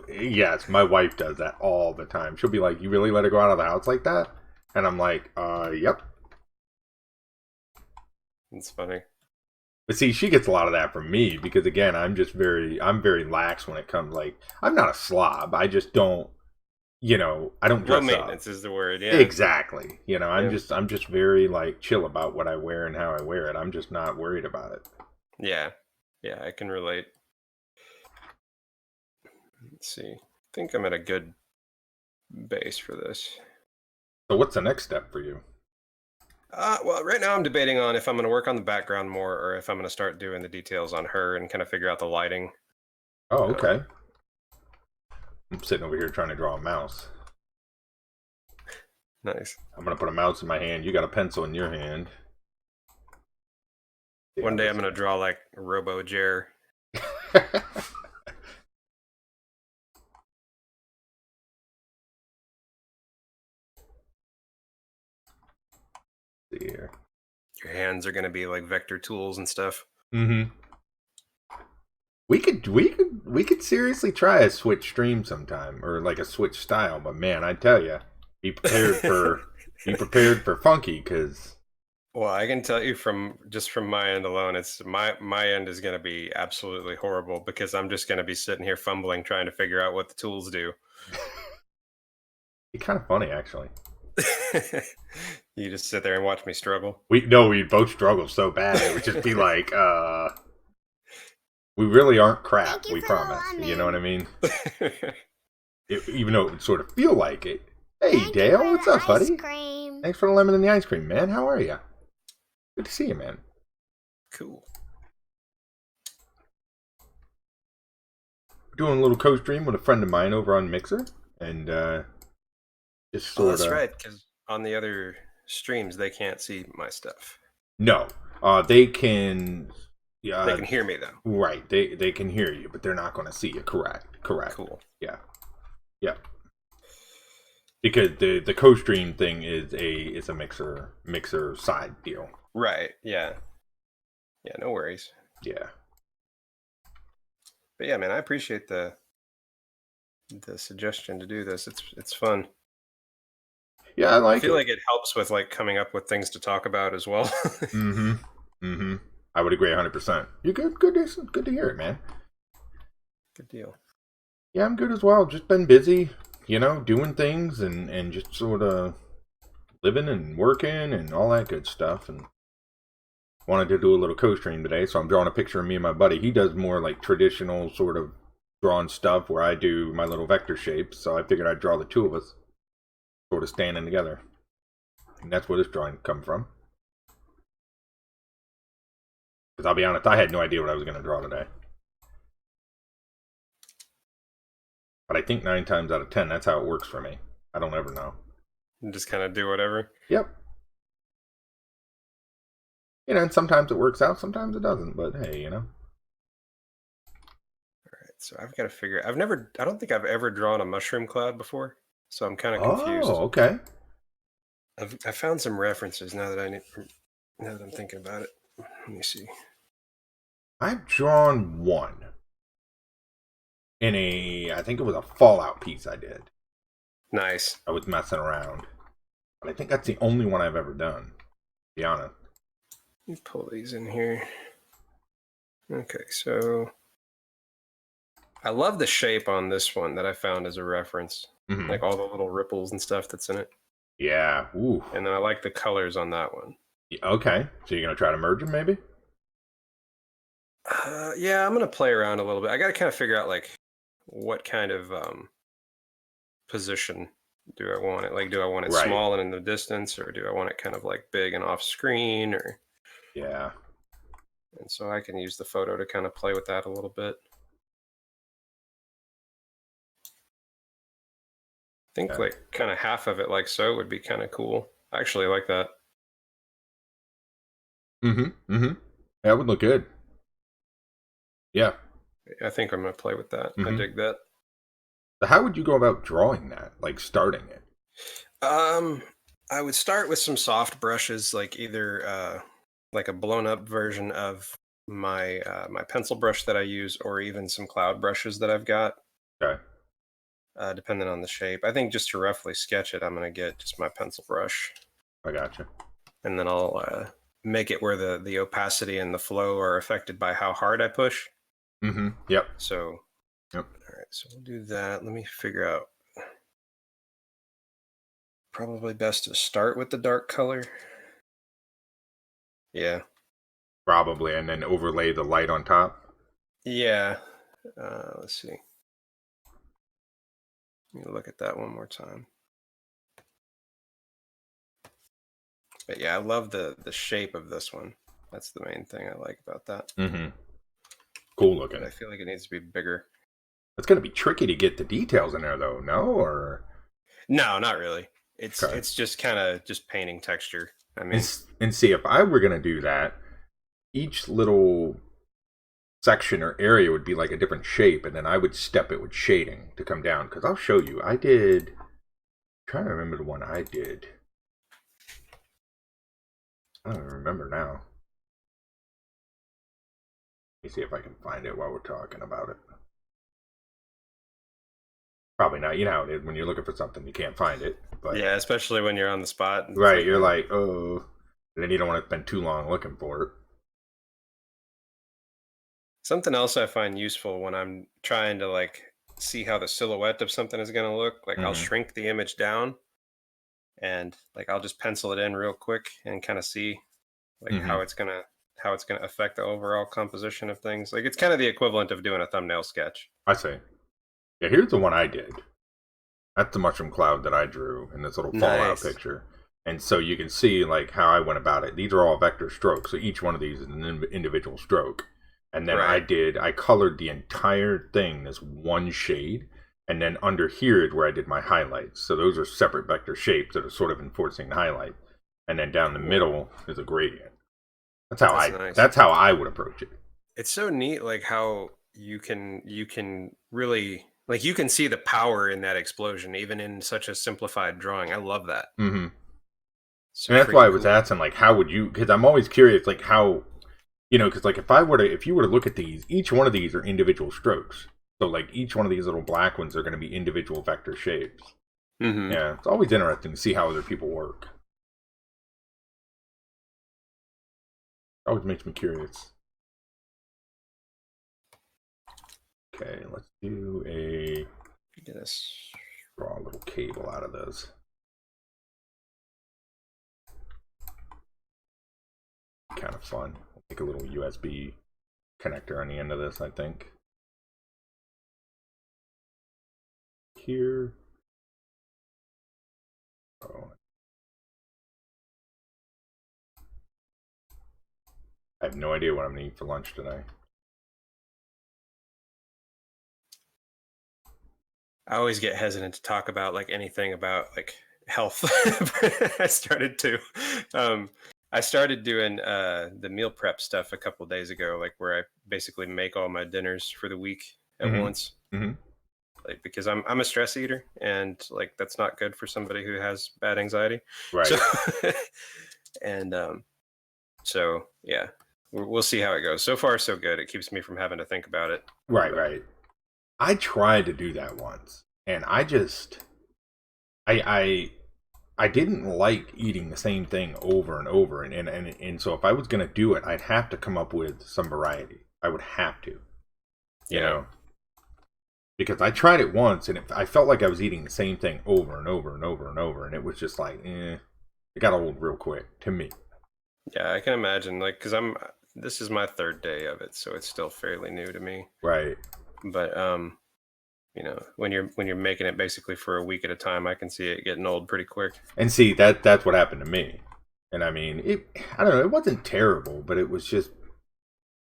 Yes, my wife does that all the time. She'll be like, you really let her go out of the house like that? And I'm like, yep. It's funny. But see, she gets a lot of that from me because, again, I'm very lax when it comes, like, I'm not a slob. I just don't, I don't dress Low maintenance up. is the word, yeah. Exactly. I'm just very, like, chill about what I wear and how I wear it. I'm just not worried about it. Yeah. Yeah, I can relate. Let's see. I think I'm at a good base for this. So what's the next step for you? Well, right now I'm debating on if I'm going to work on the background more or if I'm going to start doing the details on her and kind of figure out the lighting. Oh, okay. I'm sitting over here trying to draw a mouse. Nice. I'm going to put a mouse in my hand. You got a pencil in your hand. One day I'm going to draw like Robo Jer. See here. Your hands are going to be like vector tools and stuff. Mm-hmm. We could seriously try a Switch stream sometime, or like a Switch style. But man, I tell you, be prepared for funky, because. Well, I can tell you from my end alone, it's my end is going to be absolutely horrible because I'm just going to be sitting here fumbling trying to figure out what the tools do. It's kind of funny, actually. You just sit there and watch me struggle. We both struggle so bad. It would just be like, we really aren't crap. We promise. You know what I mean? Even though it would sort of feel like it. Hey, Dale, what's up, buddy? Thanks for the lemon and the ice cream, man. How are you? Good to see you, man. Cool. We're doing a little co-stream with a friend of mine over on Mixer, and just sort of. That's right, because on the other streams they can't see my stuff. No, they can. Yeah, they can hear me though. Right, they can hear you, but they're not going to see you. Correct. Cool. Yeah. Because the co-stream thing is a mixer side deal. Right. Yeah. Yeah. No worries. Yeah. But yeah, man, I appreciate the suggestion to do this. It's fun. Yeah, I feel like it helps with like coming up with things to talk about as well. I would agree 100%. You're good. Good to hear it, man. Good deal. Yeah, I'm good as well. Just been busy, doing things and just sort of living and working and all that good stuff. And wanted to do a little co-stream today, so I'm drawing a picture of me and my buddy. He does more like traditional sort of drawn stuff where I do my little vector shapes. So I figured I'd draw the two of us sort of standing together. And that's where this drawing come from. Because I'll be honest, I had no idea what I was going to draw today. But I think 9 times out of 10, that's how it works for me. I don't ever know. You just kind of do whatever. Yep. And sometimes it works out, sometimes it doesn't. But hey, All right, so I've got to figure. I don't think I've ever drawn a mushroom cloud before, so I'm kind of confused. Oh, okay. I found some references now that I'm thinking about it. Let me see. I've drawn one in I think it was a Fallout piece I did. Nice. I was messing around. But I think that's the only one I've ever done, to be honest. Let me pull these in here. Okay, so I love the shape on this one that I found as a reference. Mm-hmm. Like all the little ripples and stuff that's in it. Yeah. Ooh. And then I like the colors on that one. Okay. So you're going to try to merge them, maybe? Yeah, I'm going to play around a little bit. I got to kind of figure out, like, what kind of position do I want it? Like, do I want it small and in the distance, or do I want it kind of, like, big and off screen? Or Yeah. And so I can use the photo to kind of play with that a little bit. I think like kind of half of it like so would be kind of cool. I actually like that. Mm-hmm. Mm-hmm. That would look good. Yeah. I think I'm going to play with that. Mm-hmm. I dig that. So how would you go about drawing that? Like starting it? I would start with some soft brushes, like either like a blown up version of my my pencil brush that I use, or even some cloud brushes that I've got. Okay. Depending on the shape. I think just to roughly sketch it, I'm going to get just my pencil brush. I gotcha. And then I'll make it where the opacity and the flow are affected by how hard I push. Mm-hmm. Yep. So, yep. All right, so we'll do that. Let me figure out. Probably best to start with the dark color. Yeah. Probably, and then overlay the light on top. Yeah. Let's see. Let me look at that one more time. But yeah, I love the shape of this one. That's the main thing I like about that. Mm-hmm. Cool looking. But I feel like it needs to be bigger. It's going to be tricky to get the details in there, though. No, or no, not really. It's just kind of just painting texture. I mean, and see, if I were going to do that, each little section or area would be like a different shape, and then I would step it with shading to come down. Because I'll show you. I'm trying to remember the one I did. I don't remember now. Let me see if I can find it while we're talking about it. Probably not. You know how it is when you're looking for something, you can't find it. But yeah, especially when you're on the spot. Right, you're like, oh. And then you don't want to spend too long looking for it. Something else I find useful when I'm trying to like see how the silhouette of something is going to look, like I'll shrink the image down and like I'll just pencil it in real quick and kind of see like how it's going to affect the overall composition of things. Like it's kind of the equivalent of doing a thumbnail sketch. I see. Yeah, here's the one I did. That's the mushroom cloud that I drew in this little Fallout picture. And so you can see like how I went about it. These are all vector strokes, so each one of these is an individual stroke. And then I colored the entire thing as one shade. And then under here is where I did my highlights. So those are separate vector shapes that are sort of enforcing the highlight. And then down the middle is a gradient. That's how I would approach it. It's so neat, like how you can really like you can see the power in that explosion, even in such a simplified drawing. I love that. Mm-hmm. So and that's why I was asking, like, how would you? Because I'm always curious, like, how, you know, because like if you were to look at these, each one of these are individual strokes. So like each one of these little black ones are going to be individual vector shapes. Mm-hmm. Yeah, it's always interesting to see how other people work. It always makes me curious. Okay, let's do draw a little cable out of this. Kind of fun. Make a little USB connector on the end of this, I think. Here. Oh. I have no idea what I'm going to eat for lunch today. I always get hesitant to talk about like anything about like health. I started doing the meal prep stuff a couple days ago, like where I basically make all my dinners for the week at once. Mm-hmm. Like because I'm a stress eater, and like that's not good for somebody who has bad anxiety. Right. So, and so yeah, we'll see how it goes. So far, so good. It keeps me from having to think about it. Right, But, right. I tried to do that once, and I didn't like eating the same thing over and over, and so if I was gonna do it, I'd have to come up with some variety. I would have to, you yeah. know, because I tried it once, and I felt like I was eating the same thing over and over and over and over, and it was just like, it got old real quick to me. Yeah, I can imagine. Like, because this is my third day of it, so it's still fairly new to me. Right. But when you're making it basically for a week at a time, I can see it getting old pretty quick. And see, that's what happened to me. And I mean, I don't know, it wasn't terrible, but it was just,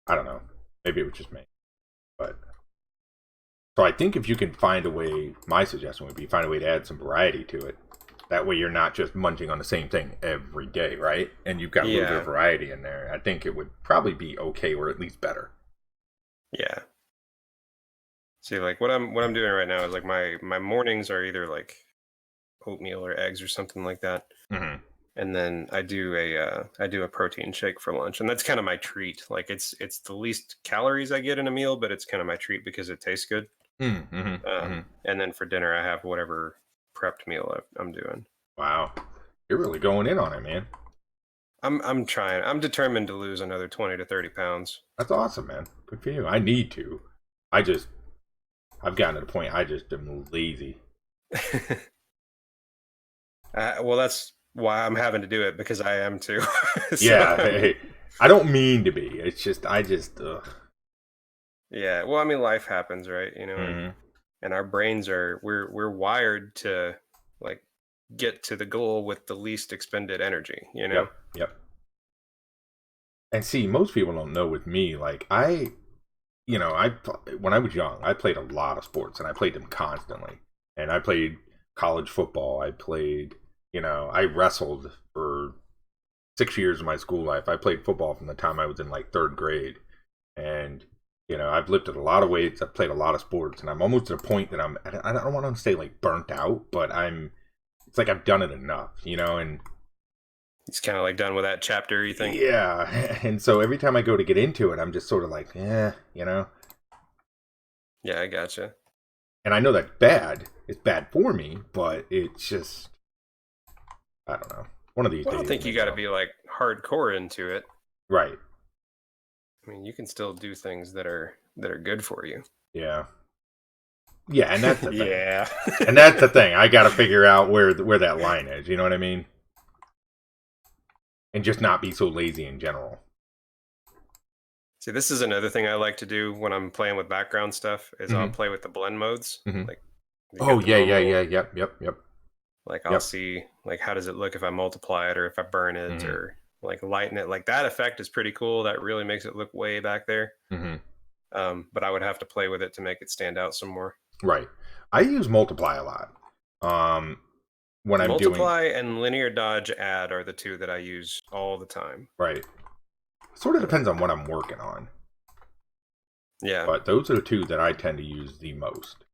I don't know, maybe it was just me. But so I think if you can find a way, my suggestion would be find a way to add some variety to it. That way you're not just munching on the same thing every day, right? And you've got a little bit of variety in there. I think it would probably be okay, or at least better. Yeah. See, like what I'm doing right now is like my mornings are either like oatmeal or eggs or something like that, Mm-hmm. and then I do a protein shake for lunch, and that's kind of my treat. Like it's the least calories I get in a meal, but it's kind of my treat because it tastes good. Mm-hmm. Mm-hmm. And then for dinner, I have whatever prepped meal I'm doing. Wow, you're really going in on it, man. I'm trying. I'm determined to lose another 20 to 30 pounds. That's awesome, man. Good for you. I need to. I've gotten to the point I just am lazy. Well, that's why I'm having to do it, because I am too. Yeah, hey, I don't mean to be. It's just ugh. Yeah, well, I mean, life happens, right? Mm-hmm. And our brains we're wired to like get to the goal with the least expended energy. Yep. And see, most people don't know with me, like when I was young, I played a lot of sports, and I played them constantly. And I played college football. I played, I wrestled for 6 years of my school life. I played football from the time I was in like third grade. And, I've lifted a lot of weights. I've played a lot of sports, and I'm almost at a point that I don't want to say like burnt out, but it's like I've done it enough, and it's kind of like done with that chapter, you think? yeah. And so every time I go to get into it, I'm just sort of like, Yeah, I gotcha. And I know that's bad. It's bad for me, but it's just, I don't know. One of these days. I don't think you got to be like hardcore into it. Right. I mean, you can still do things that are good for you. Yeah. Yeah, and that's the thing. Yeah. And that's the thing. I got to figure out where that line is. You know what I mean? And just not be so lazy in general. See, this is another thing I like to do when I'm playing with background stuff is I'll play with the blend modes. Mm-hmm. Like, oh yeah, yep. Like I'll see like how does it look if I multiply it or if I burn it or like lighten it. Like that effect is pretty cool. That really makes it look way back there. Mm-hmm. But I would have to play with it to make it stand out some more. Right. I use multiply a lot. When I'm multiply and linear dodge add are the two that I use all the time. Right. Sort of depends on what I'm working on. Yeah. But those are the two that I tend to use the most.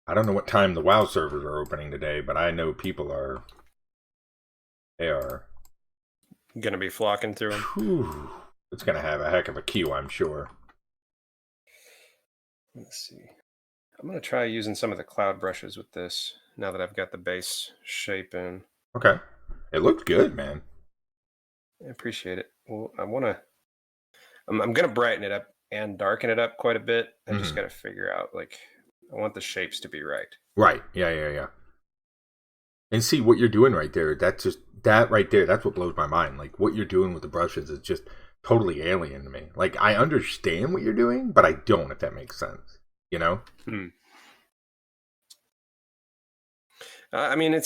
I don't know what time the WoW servers are opening today, but I know people are going to be flocking through them. Whew. It's going to have a heck of a queue, I'm sure. Let's see. I'm going to try using some of the cloud brushes with this now that I've got the base shape in. Okay. It looked good, man. I appreciate it. Well, I'm going to brighten it up and darken it up quite a bit. I just got to figure out, like, I want the shapes to be right. Right. Yeah. And see what you're doing right there. That's what blows my mind. Like, what you're doing with the brushes is just totally alien to me. Like, I understand what you're doing, but I don't, if that makes sense. I mean,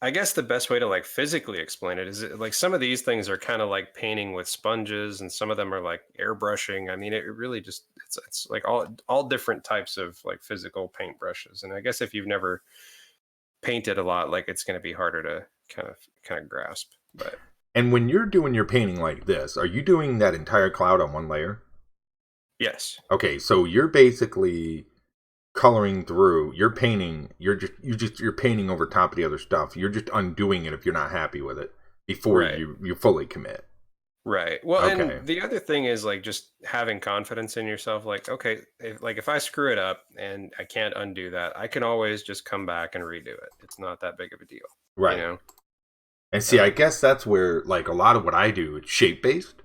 I guess the best way to like physically explain it is like some of these things are kind of like painting with sponges, and some of them are like airbrushing. I mean, it really just it's like all different types of like physical paint brushes. And I guess if you've never painted a lot, like it's going to be harder to kind of grasp. But and when you're doing your painting like this, are you doing that entire cloud on one layer? Yes. Okay, so you're basically coloring through. You're painting. You're painting over top of the other stuff. You're just undoing it if you're not happy with it before Right. you fully commit. Right. Well, Okay. and the other thing is like just having confidence in yourself. Like, okay, if I screw it up and I can't undo that, I can always just come back and redo it. It's not that big of a deal, you Right. know. And see, I guess that's where like a lot of what I do is shape based.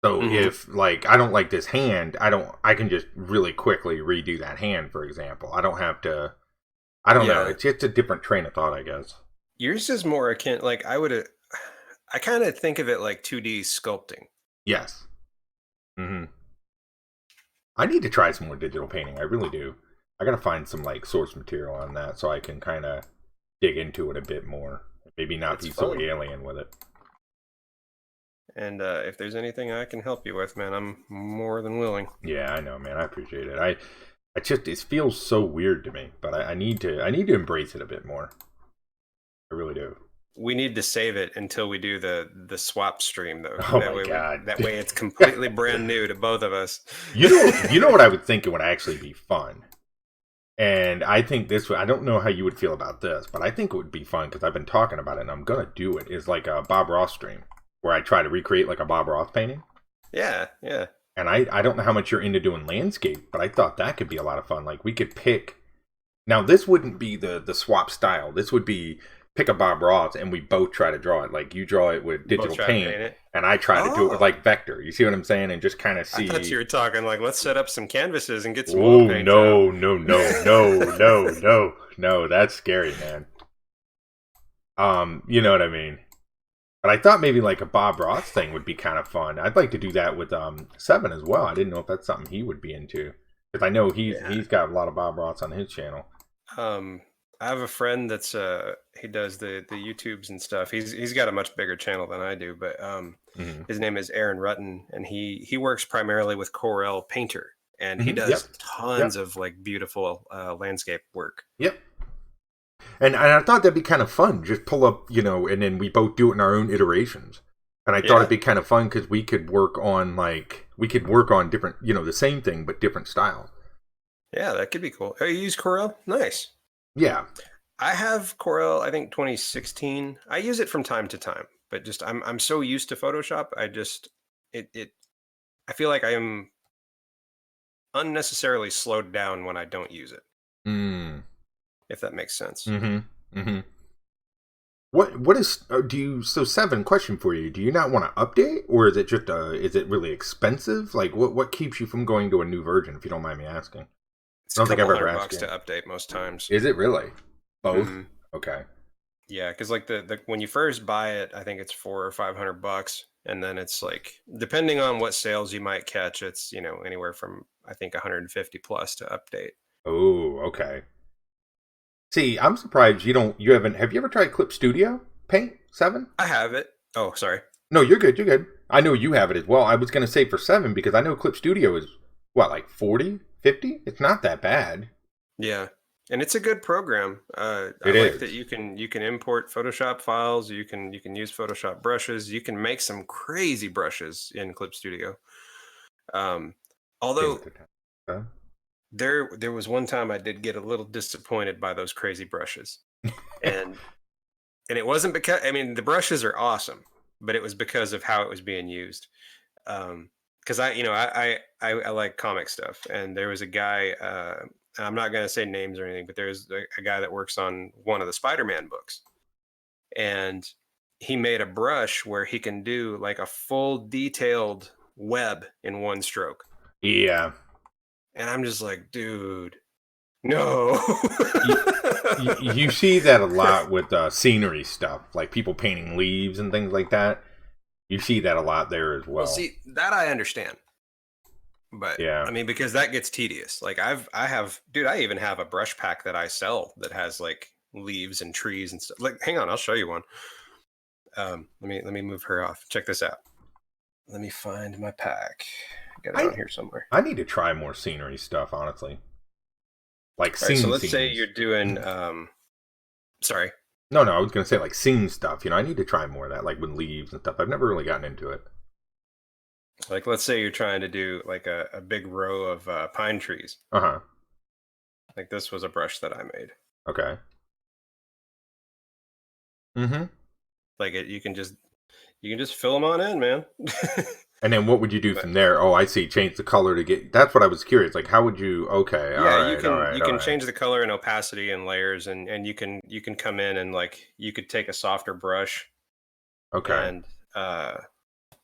So Mhm. if like I don't like this hand, I can just really quickly redo that hand, for example. I don't have to. I don't know. Yeah, It's just a different train of thought, I guess. yours is more akin. Like I kind of think of it like 2D sculpting. Yes. Hmm. I need to try some more digital painting. I really do. I gotta find some like source material on that so I can kind of dig into it a bit more. Maybe not It's be so fun. alien with it. And if there's anything I can help you with, man, I'm more than willing. Yeah, I know, man. I appreciate it. I just it feels so weird to me, but I need to embrace it a bit more. I really do. We need to save it until we do the swap stream, though. Oh That my way, god. that way it's completely brand new to both of us. You know what I would think it would actually be fun. And I think this would, I don't know how you would feel about this, but I think it would be fun because I've been talking about it and I'm gonna do it. Is like a Bob Ross stream where I try to recreate like a Bob Ross painting. Yeah, yeah. And I don't know how much you're into doing landscape, but I thought that could be a lot of fun. Like we could pick. Now this wouldn't be the swap style. This would be pick a Bob Ross and we both try to draw it. Like you draw it with digital Both try to paint, paint it. and I try to do it with Oh. like vector. You see what I'm saying? And just kind of see. I thought you were talking like, let's set up some canvases and get some Oh oil paints no, out. no, no, no, no, no, no! That's scary, man. You know what I mean. But I thought maybe like a Bob Ross thing would be kind of fun. I'd like to do that with Seven as well. I didn't know if that's something he would be into because I know he's got a lot of Bob Ross on his channel. I have a friend that's he does the YouTubes and stuff. He's got a much bigger channel than I do, but Mm-hmm. his name is Aaron Rutten, and he works primarily with Corel Painter, and he Mm-hmm. Yep. does tons of like beautiful landscape work. Yep. And I thought that'd be kind of fun. Just pull up, and then we both do it in our own iterations. And I thought it'd be kind of fun because we could work on different, the same thing but different styles. Yeah, that could be cool. Oh, you use Corel? Nice. Yeah. I have Corel, I think 2016. I use it from time to time, but just I'm so used to Photoshop. I feel like I am unnecessarily slowed down when I don't use it. Mm. If that makes sense. Mm-hmm. Mm-hmm. What is so Seven, question for you? Do you not want to update, or is it just is it really expensive? Like what keeps you from going to a new version, if you don't mind me asking? It's I a don't think I've couple ever $100 asked to you. update most times. Is it really? Both? Mhm. Okay. Yeah, because like the when you first buy it, I think it's $400 or $500, and then it's like depending on what sales you might catch, it's anywhere from I think 150 plus to update. Oh, okay. See, I'm surprised you haven't. Have you ever tried Clip Studio Paint 7? I have it. Oh, sorry. No, you're good. You're good. I know you have it as well. I was going to say for 7 because I know Clip Studio is what, like 40, 50? It's not that bad. Yeah, and it's a good program. I It like is. that you can import Photoshop files. You can use Photoshop brushes. You can make some crazy brushes in Clip Studio. Although Huh? there was one time I did get a little disappointed by those crazy brushes, and it wasn't because the brushes are awesome, but it was because of how it was being used. Because I like comic stuff, and there was a guy. I'm not going to say names or anything, but there's a guy that works on one of the Spider-Man books, and he made a brush where he can do like a full detailed web in one stroke. Yeah. And I'm just like, dude, no. You see that a lot with scenery stuff, like people painting leaves and things like that. You see that a lot there as well. Well, see, that I understand. But yeah, because that gets tedious. Like I even have a brush pack that I sell that has like leaves and trees and stuff. Like, hang on, I'll show you one. Let me move her off. Check this out. Let me find my pack. Got it on here somewhere. I need to try more scenery stuff, honestly. Like scene. So let's scenes. say you're doing. Sorry. No, I was gonna say like scene stuff. I need to try more of that, like with leaves and stuff. I've never really gotten into it. Like, let's say you're trying to do like a big row of pine trees. Uh-huh. Like this was a brush that I made. Okay. Mm-hmm. Like you can just fill them on in, man. And then what would you do But from there? Oh, I see. Change the color to get. That's what I was curious. Like, how would you? Okay. All yeah, right. All right. you All can right. change the color and opacity and layers, and you can come in and like you could take a softer brush Okay. and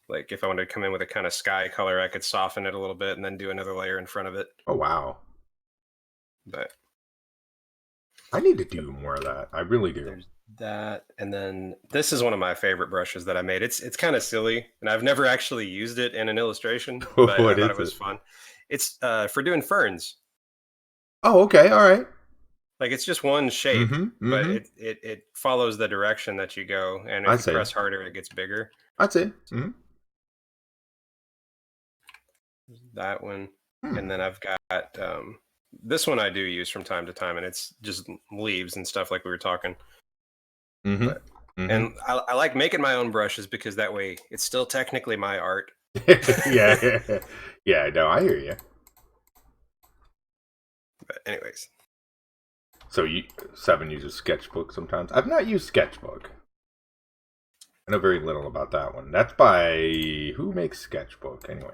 like if I wanted to come in with a kind of sky color, I could soften it a little bit and then do another layer in front of it. Oh wow. But I need to do more of that. I really do. there's that, and then this is one of my favorite brushes that I made. It's kind of silly, and I've never actually used it in an illustration, but I What thought is it was it? fun. It's for doing ferns. Oh, okay. All right. Like it's just one shape, Mm-hmm. but Mm-hmm. it follows the direction that you go, and I if you see. press harder, it gets bigger. I'd say. Mm-hmm. That one, Hmm. and then I've got this one I do use from time to time, and it's just leaves and stuff like we were talking. Mm-hmm. But Mm-hmm. and I like making my own brushes because that way it's still technically my art. Yeah. Yeah. No, I hear you. But anyways, So you Seven uses Sketchbook sometimes. I've not used Sketchbook. I know very little about that one. That's by who makes Sketchbook anyway?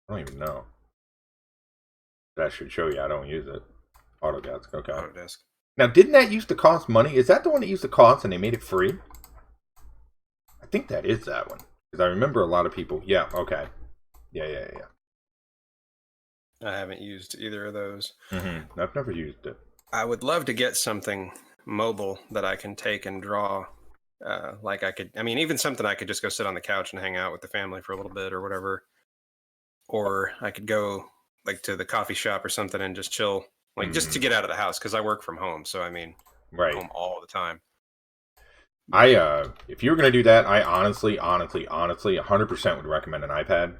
I don't even know. That should show you I don't use it. Autodesk. Okay. Autodesk. Now, didn't that used to cost money? Is that the one that used to cost and they made it free? I think that is that one. Because I remember a lot of people. Yeah, okay. Yeah. I haven't used either of those. Mm-hmm. I've never used it. I would love to get something mobile that I can take and draw. Like even something I could just go sit on the couch and hang out with the family for a little bit or whatever. Or I could go like to the coffee shop or something and just chill, like just to get out of the house because I work from home. So Right. home all the time. If you were gonna do that, I honestly, 100% would recommend an iPad.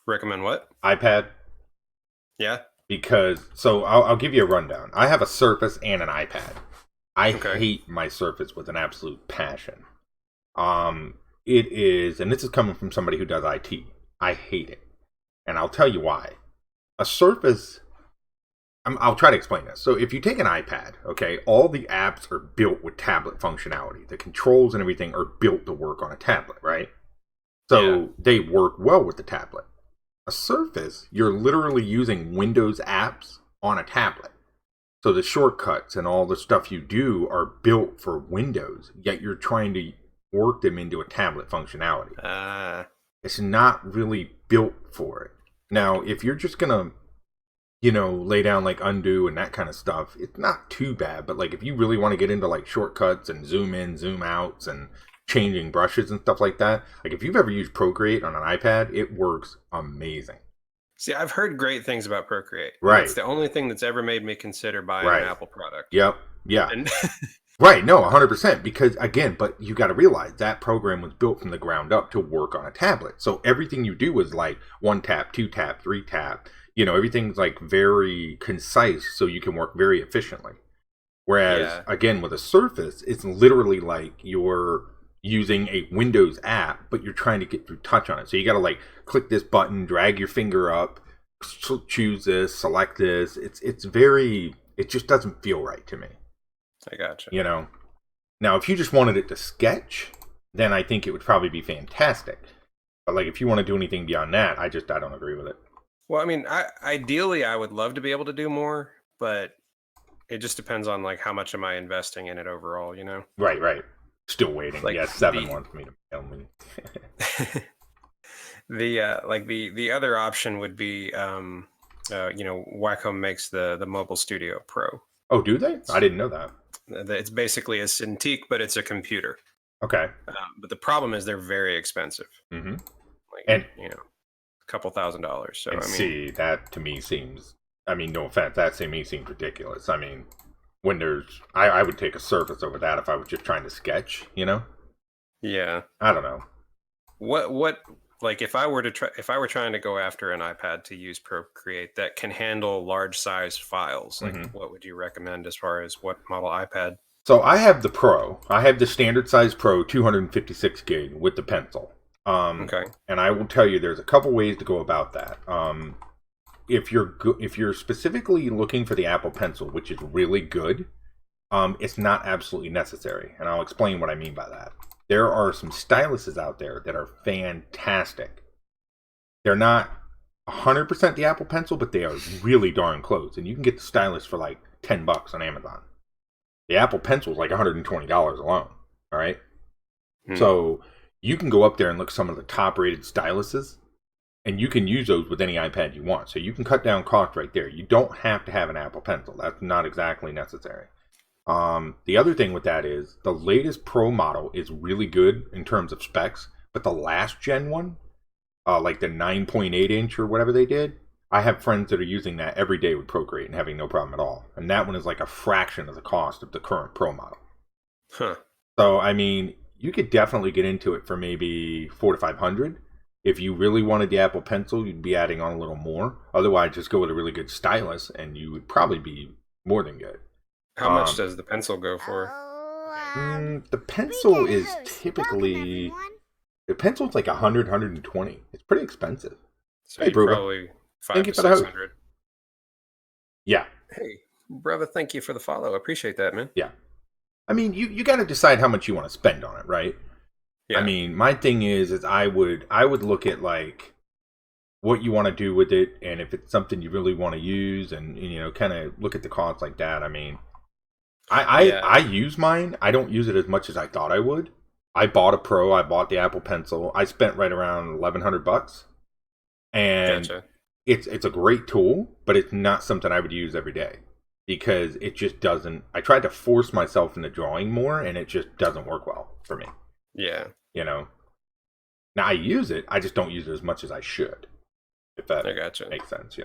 Recommend what? iPad. Yeah. Because I'll give you a rundown. I have a Surface and an iPad. I Okay. hate my Surface with an absolute passion. It is, and this is coming from somebody who does IT. I hate it, and I'll tell you why. A Surface. I'll try to explain this. So if you take an iPad, okay, all the apps are built with tablet functionality. The controls and everything are built to work on a tablet, right? So they work well with the tablet. A Surface, you're literally using Windows apps on a tablet. So the shortcuts and all the stuff you do are built for Windows, yet you're trying to work them into a tablet functionality. It's not really built for it. Now, if you're just going to, lay down like undo and that kind of stuff, it's not too bad. But like if you really want to get into like shortcuts and zoom in, zoom outs and changing brushes and stuff like that, like if you've ever used Procreate on an iPad, it works amazing. See, I've heard great things about Procreate. Right. It's the only thing that's ever made me consider buying an Apple product. Yep. Yeah. And right. No, 100%. Because again, but you got to realize that program was built from the ground up to work on a tablet. So everything you do is like 1 tap, 2 tap, 3 tap. Everything's like very concise so you can work very efficiently. Whereas, again, with a Surface, it's literally like you're using a Windows app, but you're trying to get through touch on it. So you got to like click this button, drag your finger up, choose this, select this. It just doesn't feel right to me. I gotcha. Now, if you just wanted it to sketch, then I think it would probably be fantastic. But like if you want to do anything beyond that, I don't agree with it. Well, ideally, I would love to be able to do more, but it just depends on like how much am I investing in it overall, Right. Still waiting. Like 7 wants me to tell me. The other option would be, Wacom makes the Mobile Studio Pro. Oh, do they? I didn't know that. It's basically a Cintiq, but it's a computer. Okay. But the problem is they're very expensive. Mm-hmm. A couple $1,000s. So see, that to me seems. No offense, that to me seems ridiculous. When I would take a Surface over that if I was just trying to sketch. Yeah. I don't know. What like if I were trying to go after an iPad to use Procreate that can handle large size files, like what would you recommend as far as what model iPad? So I have the Pro. I have the standard size Pro, 256 gig with the pencil. Okay. And I will tell you, there's a couple ways to go about that. if you're specifically looking for the Apple Pencil, which is really good, it's not absolutely necessary, and I'll explain what I mean by that. There are some styluses out there that are fantastic. They're not 100% the Apple Pencil, but they are really darn close, and you can get the stylus for like $10 on Amazon. The Apple Pencil is like $120 alone. All right, so you can go up there and look at some of the top-rated styluses, and you can use those with any iPad you want. So you can cut down cost right there. You don't have to have an Apple Pencil. That's not exactly necessary. The other thing with that is the latest Pro model is really good in terms of specs, but the last gen one, like the 9.8 inch or whatever they did, I have friends that are using that every day with Procreate and having no problem at all. And that one is like a fraction of the cost of the current Pro model. Huh. So, I mean, you could definitely get into it for maybe $400 to $500. If you really wanted the Apple Pencil, you'd be adding on a little more. Otherwise, just go with a really good stylus, and you would probably be more than good. How much does the pencil go for? The pencil is typically... The pencil's like 100, 120. It's pretty expensive. So hey, Bruva. Probably thank you to for the 600. Yeah. Hey, brother, thank you for the follow. I appreciate that, man. Yeah. I mean, you got to decide how much you want to spend on it, right? Yeah. I mean, my thing is I would look at like what you want to do with it, and if it's something you really want to use, and kind of look at the cost like that. I mean, I use mine. I don't use it as much as I thought I would. I bought a Pro. I bought the Apple Pencil. I spent right around $1,100, and Gotcha. It's a great tool, but it's not something I would use every day because it just doesn't. I tried to force myself into drawing more, and it just doesn't work well for me. Yeah. Now I use it. I just don't use it as much as I should. If that makes sense,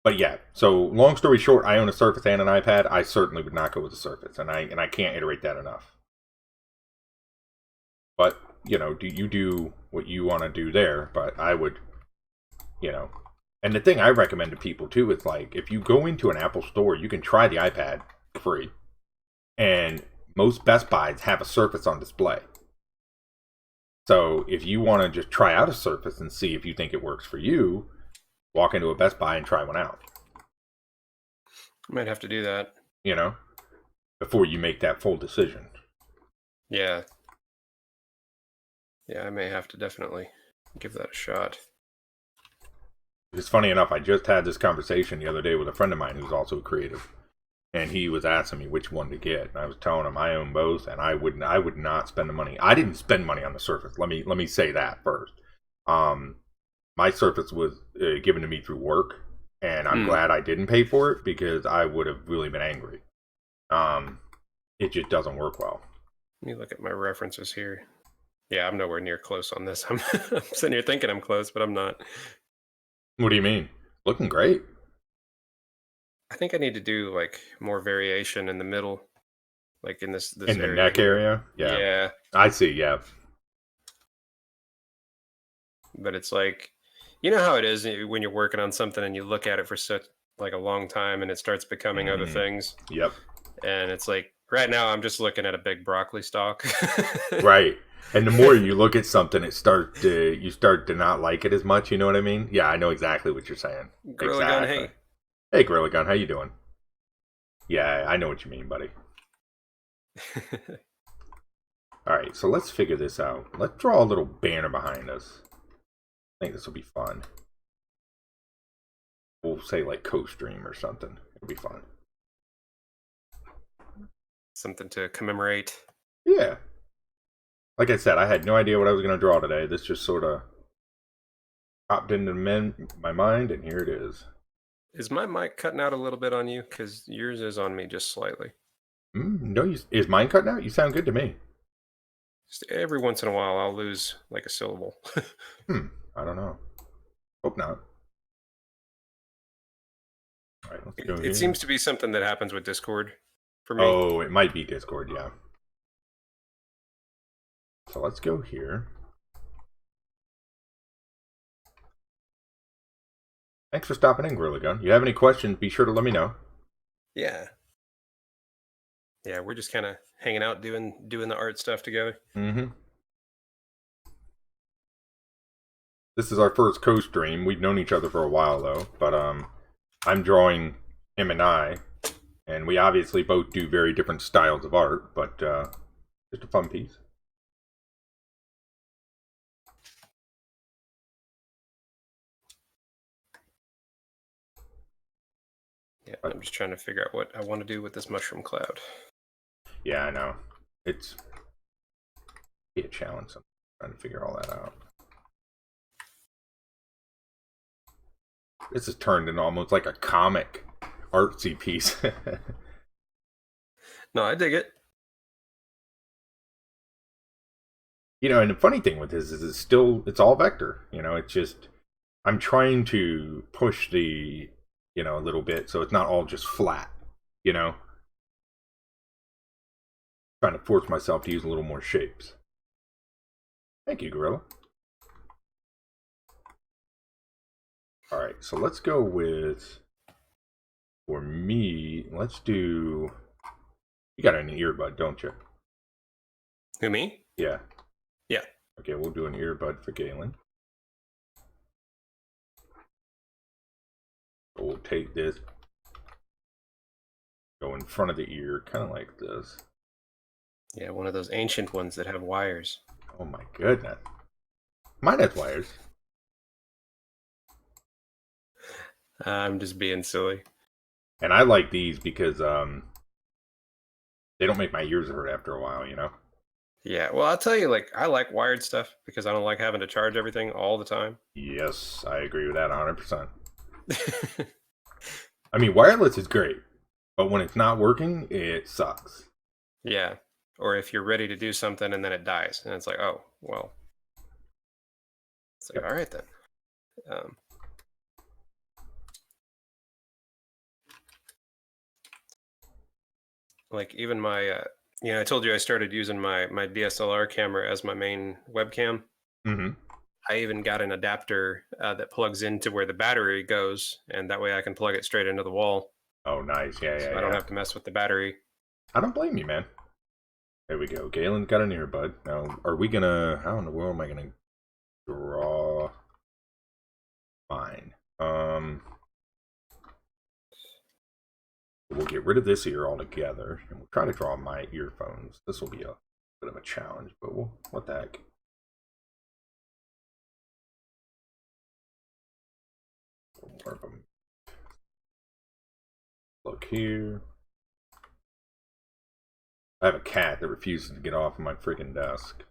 But yeah, so long story short, I own a Surface and an iPad. I certainly would not go with the Surface, and I can't iterate that enough. But do what you want to do there? But I would, and the thing I recommend to people too is like if you go into an Apple store, you can try the iPad for free, and most Best Buys have a Surface on display. So if you want to just try out a Surface and see if you think it works for you, walk into a Best Buy and try one out. I might have to do that. Before you make that full decision. Yeah. Yeah, I may have to definitely give that a shot. It's funny enough, I just had this conversation the other day with a friend of mine who's also a creative. And he was asking me which one to get. And I was telling him I own both, and I would not spend the money. I didn't spend money on the Surface. Let me say that first. My Surface was given to me through work, and I'm glad I didn't pay for it because I would have really been angry. It just doesn't work well. Let me look at my references here. Yeah, I'm nowhere near close on this. I'm sitting here thinking I'm close, but I'm not. What do you mean? Looking great. I think I need to do like more variation in the middle, like in this in the area neck here. area. Yeah. I see. Yeah. But it's like, you know how it is when you're working on something and you look at it for such like a long time and it starts becoming other things. Yep. And it's like right now I'm just looking at a big broccoli stalk. Right. And the more you look at something, you start to not like it as much. You know what I mean? Yeah, I know exactly what you're saying. Gorilla Gun, hey. Hey, Gorilla Gun, how you doing? Yeah, I know what you mean, buddy. All right, so let's figure this out. Let's draw a little banner behind us. I think this will be fun. We'll say like co-stream or something. It'll be fun. Something to commemorate. Yeah. Like I said, I had no idea what I was going to draw today. This just sort of popped into my mind, and here it is. Is my mic cutting out a little bit on you? Because yours is on me just slightly. No, is mine cutting out? You sound good to me. Just every once in a while, I'll lose like a syllable. I don't know. Hope not. All right, let's go here. It seems to be something that happens with Discord for me. Oh, it might be Discord, yeah. So let's go here. Thanks for stopping in, Gorilla Gun. You have any questions, be sure to let me know. Yeah. Yeah, we're just kind of hanging out doing the art stuff together. This This is our first co-stream. We've known each other for a while, though. But, I'm drawing him and we obviously both do very different styles of art, but, just a fun piece. Yeah, I'm just trying to figure out what I want to do with this mushroom cloud. Yeah, I know. It's be a challenge. I'm trying to figure all that out. This has turned into almost like a comic artsy piece. No, I dig it. You know, and the funny thing with this is it's all vector. You know, it's just, I'm trying to push the, you know, a little bit so it's not all just flat, you know? Trying to force myself to use a little more shapes. Thank you, Gorilla. Alright, so let's go with, for me, let's do, you got an earbud, don't you? Who, me? Yeah. Yeah. Okay, we'll do an earbud for Galen. So we'll take this, go in front of the ear, kind of like this. Yeah, one of those ancient ones that have wires. Oh my goodness. Mine has wires. I'm just being silly. And I like these because they don't make my ears hurt after a while, you know? Yeah, well, I'll tell you, like, I like wired stuff because I don't like having to charge everything all the time. Yes, I agree with that 100%. I mean, wireless is great, but when it's not working, it sucks. Yeah, or if you're ready to do something and then it dies, and it's like, oh, well. It's like, all right then. Like even my, I told you I started using my DSLR camera as my main webcam. Mm-hmm. I even got an adapter that plugs into where the battery goes, and that way I can plug it straight into the wall. Oh, nice. Yeah, So I don't have to mess with the battery. I don't blame you, man. There we go. Galen's got an earbud. Now, are we gonna, how in the world am I gonna draw mine? We'll get rid of this ear altogether, and we'll try to draw my earphones. This will be a bit of a challenge, but what the heck? More of them. Look here. I have a cat that refuses to get off of my freaking desk.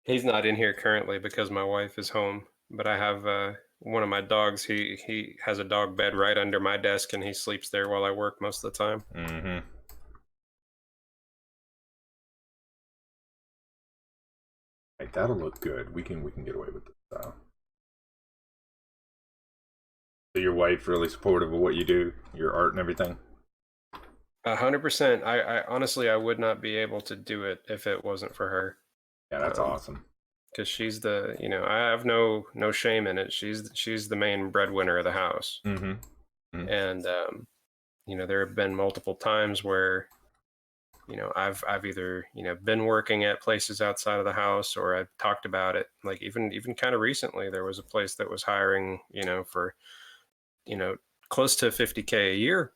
He's not in here currently because my wife is home, but I have one of my dogs. He has a dog bed right under my desk, and he sleeps there while I work most of the time. Mm-hmm. Right, that'll look good. We can get away with this style. So your wife really supportive of what you do, your art and everything? 100%. I honestly, I would not be able to do it if it wasn't for her. Yeah, that's awesome. Because she's the, I have no shame in it. She's the main breadwinner of the house. Mm-hmm. Mm-hmm. And there have been multiple times where, I've either been working at places outside of the house, or I've talked about it. Like even kind of recently, there was a place that was hiring, for, close to $50K a year,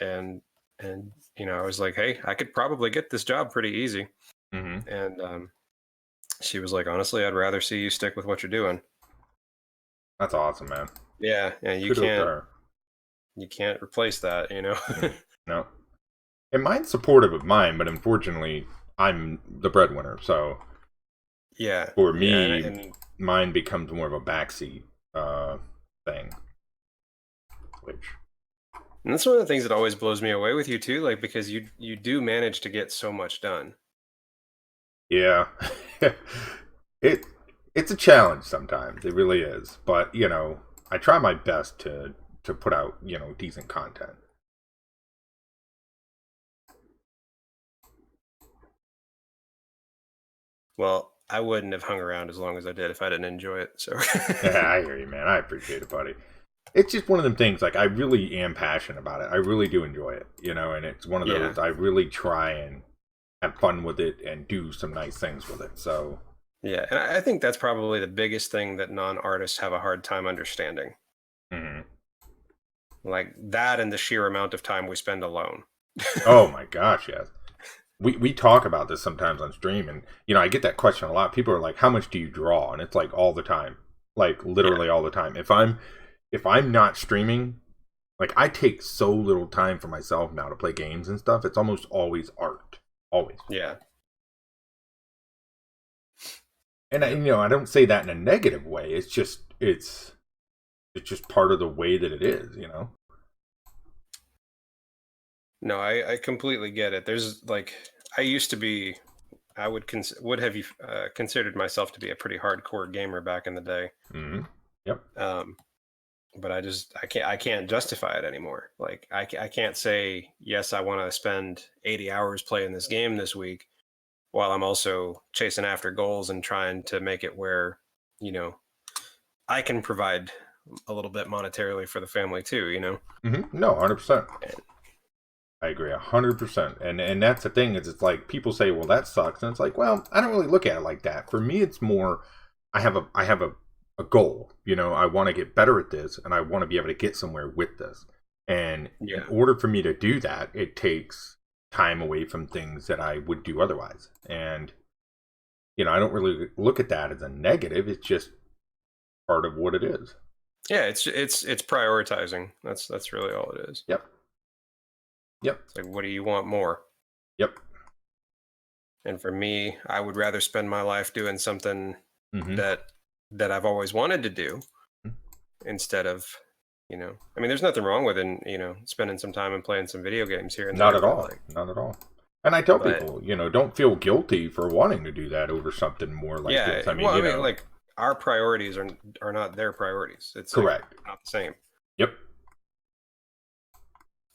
and I was like, hey, I could probably get this job pretty easy. Mm-hmm. And she was like, honestly, I'd rather see you stick with what you're doing. That's awesome, man. Yeah, and you can't replace that, No. And mine's supportive of mine, but unfortunately, I'm the breadwinner, so yeah. For me, and mine becomes more of a backseat thing. And that's one of the things that always blows me away with you too, like because you do manage to get so much done. Yeah. It's a challenge sometimes. It really is. But, I try my best to put out, decent content. Well, I wouldn't have hung around as long as I did if I didn't enjoy it. So Yeah, I hear you, man. I appreciate it, buddy. It's just one of them things, like, I really am passionate about it. I really do enjoy it, and it's one of those, I really try and have fun with it and do some nice things with it. So Yeah, and I think that's probably the biggest thing that non-artists have a hard time understanding. mhm. Like that and the sheer amount of time we spend alone. Oh my gosh, yes. We talk about this sometimes on stream, and I get that question a lot. People are like, "How much do you draw?" And it's like all the time, like literally Yeah. all the time. If I'm not streaming, like I take so little time for myself now to play games and stuff. It's almost always art, always. Yeah. And Yep. I don't say that in a negative way. It's just part of the way that it is. No, I completely get it. There's like I used to be I would have considered myself to be a pretty hardcore gamer back in the day. Hmm. Yep. Um, but I can't justify it anymore. Like I can't say yes, I want to spend 80 hours playing this game this week while I'm also chasing after goals and trying to make it where, you know, I can provide a little bit monetarily for the family too. No, 100%. I agree 100%. And that's the thing is, it's like people say, "Well, that sucks," and it's like, well, I don't really look at it like that. For me, it's more, I have a goal. I want to get better at this, and I want to be able to get somewhere with this. And in Yeah. order for me to do that, it takes time away from things that I would do otherwise. And I don't really look at that as a negative. It's just part of what it is. Yeah, it's prioritizing. That's really all it is. Yep. Yep. It's like what do you want more? Yep. And for me, I would rather spend my life doing something Hmm. that I've always wanted to do instead of, I mean, there's nothing wrong with spending some time and playing some video games here and Not there, at but all. Not at all. And I tell but people, don't feel guilty for wanting to do that over something more like yeah, this. I mean, well, I mean, like our priorities are not their priorities. It's like correct. not the same. Yep.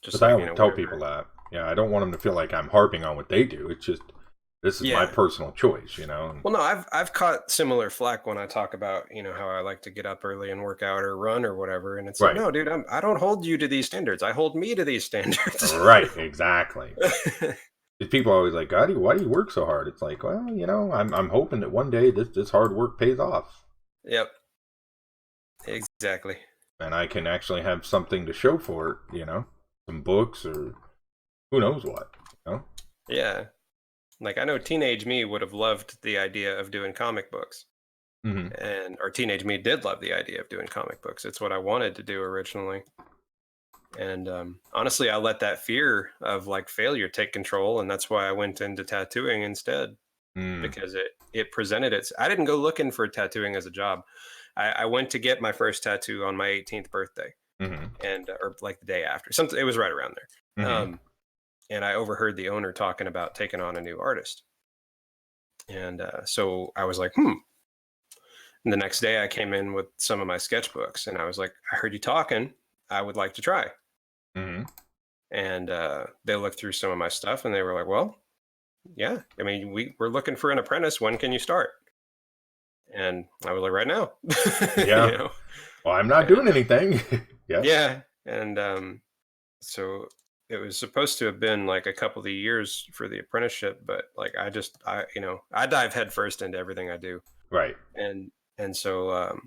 Just But I like, always tell people that. Yeah, I don't want them to feel like I'm harping on what they do. It's just, this is my yeah. personal choice, Well, no, I've caught similar flack when I talk about how I like to get up early and work out or run or whatever, and it's like, Right. no, dude, I don't hold you to these standards. I hold me to these standards. Right, exactly. 'Cause people are always like, "God, why do you work so hard?" It's like, well, I'm hoping that one day this hard work pays off, Yep, exactly. and I can actually have something to show for it. Some books or who knows what. Yeah, like I know teenage me would have loved the idea of doing comic books, Hmm. and or teenage me did love the idea of doing comic books. It's what I wanted to do originally. And honestly, I let that fear of like failure take control, and that's why I went into tattooing instead, Mm. because it presented it. I didn't go looking for tattooing as a job. I went to get my first tattoo on my 18th birthday, Hmm. and or like the day after. Something it was right around there. Hmm. And I overheard the owner talking about taking on a new artist, and so I was like, hmm. And the next day, I came in with some of my sketchbooks, and I was like, I heard you talking. I would like to try. Hmm. And they looked through some of my stuff and they were like, well, yeah, I mean, we're looking for an apprentice. When can you start? And I was like, right now. Yeah. you know Well, I'm not and doing anything. Yeah. yeah. And so it was supposed to have been like a couple of years for the apprenticeship, but like I dive headfirst into everything I do. Right. And so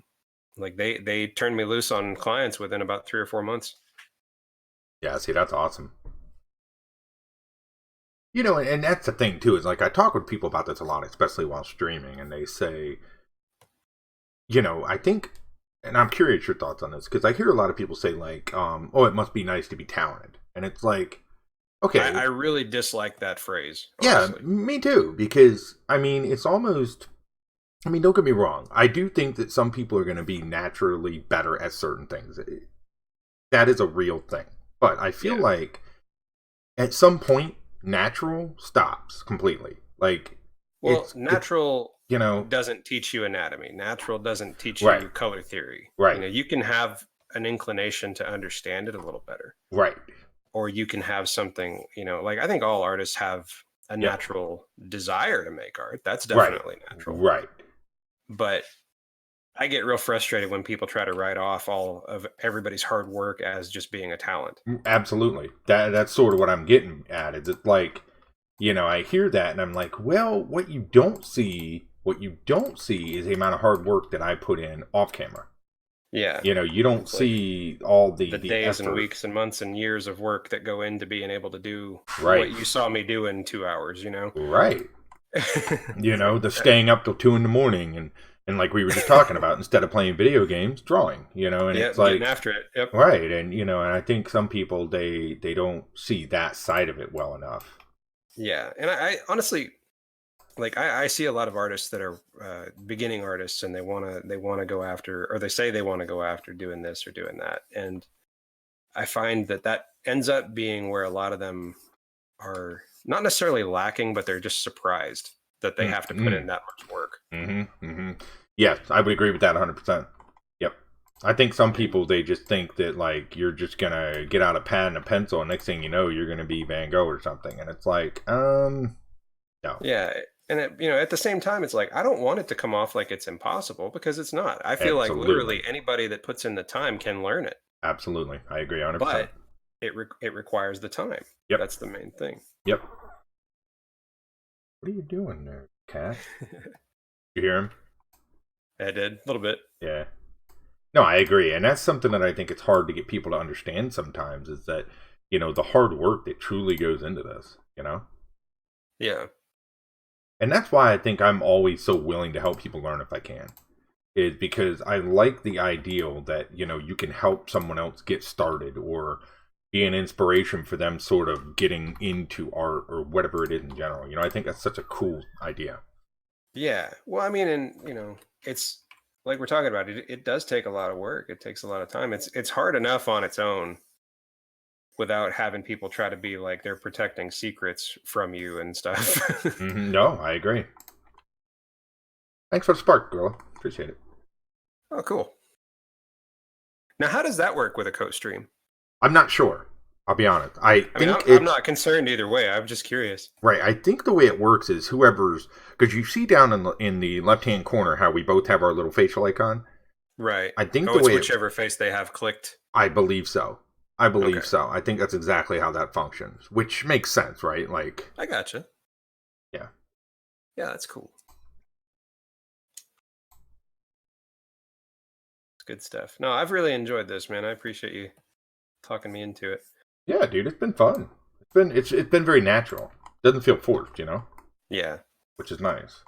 like they turned me loose on clients within about 3 or 4 months. Yeah. See, that's awesome. And that's the thing too, is like I talk with people about this a lot, especially while streaming, and they say, I think, and I'm curious your thoughts on this, because I hear a lot of people say like, "Oh, it must be nice to be talented," and it's like, okay, I really dislike that phrase, yeah, honestly. me too, because I mean, it's almost, I mean, don't get me wrong, I do think that some people are going to be naturally better at certain things. That is a real thing, but I feel Yeah. like at some point, natural stops completely. Like Well, it's natural you know, doesn't teach you anatomy. Natural doesn't teach right, you color theory. right, You can have an inclination to understand it a little better, right. or you can have something, like I think all artists have a Yep. natural desire to make art. That's Right. definitely natural. Right. But I get real frustrated when people try to write off all of everybody's hard work as just being a talent. Absolutely. That's sort of what I'm getting at. Is it like I hear that and I'm like, well, what you don't see is the amount of hard work that I put in off camera. Yeah. You don't It's like see all the the days and effort. weeks and months and years of work that go into being able to do Right. what you saw me do in 2 hours, Right. Like, The staying up till 2 a.m. and like we were just talking about, instead of playing video games, drawing, and yeah, it's getting like, after it. Yep. right. And I think some people, they don't see that side of it well enough. Yeah. And I honestly, like, I see a lot of artists that are beginning artists, and they want to go after, or they say they want to go after doing this or doing that. And I find that ends up being where a lot of them are not necessarily lacking, but they're just surprised that they have to put in that much work. Yes, I would agree with that 100%. Yep. I think some people, they just think that, like, you're just gonna get out a pad and a pencil, and next thing you know, you're gonna be Van Gogh or something. And it's like, no. Yeah. And at the same time, it's like, I don't want it to come off like it's impossible, because it's not. I feel like literally anybody that puts in the time can learn it. Absolutely. I agree 100%. But it requires the time. Yep. That's the main thing. Yep. What are you doing there, cat? You hear him? I did a little bit. Yeah. No, I agree. And that's something that I think it's hard to get people to understand sometimes, is that, the hard work that truly goes into this, Yeah. And that's why I think I'm always so willing to help people learn if I can. Is because I like the ideal that, you can help someone else get started, or be an inspiration for them sort of getting into art or whatever it is in general. I think that's such a cool idea. Yeah. Well, I mean, and it's like we're talking about, it does take a lot of work. It takes a lot of time. It's hard enough on its own without having people try to be like they're protecting secrets from you and stuff. No, I agree. Thanks for the spark, Gorilla. Appreciate it. Oh, cool. Now, how does that work with a co-stream? I'm not sure. I'll be honest. I'm not concerned either way. I'm just curious. Right. I think the way it works is whoever's, because you see down in the left hand corner how we both have our little facial icon. Right. I think it's whichever face they have clicked. I believe so. So. I think that's exactly how that functions, which makes sense, right? Like, I gotcha. Yeah. Yeah, that's cool. It's good stuff. No, I've really enjoyed this, man. I appreciate you talking me into it. Yeah, dude, it's been fun. It's been very natural. Doesn't feel forced, Yeah. Which is nice.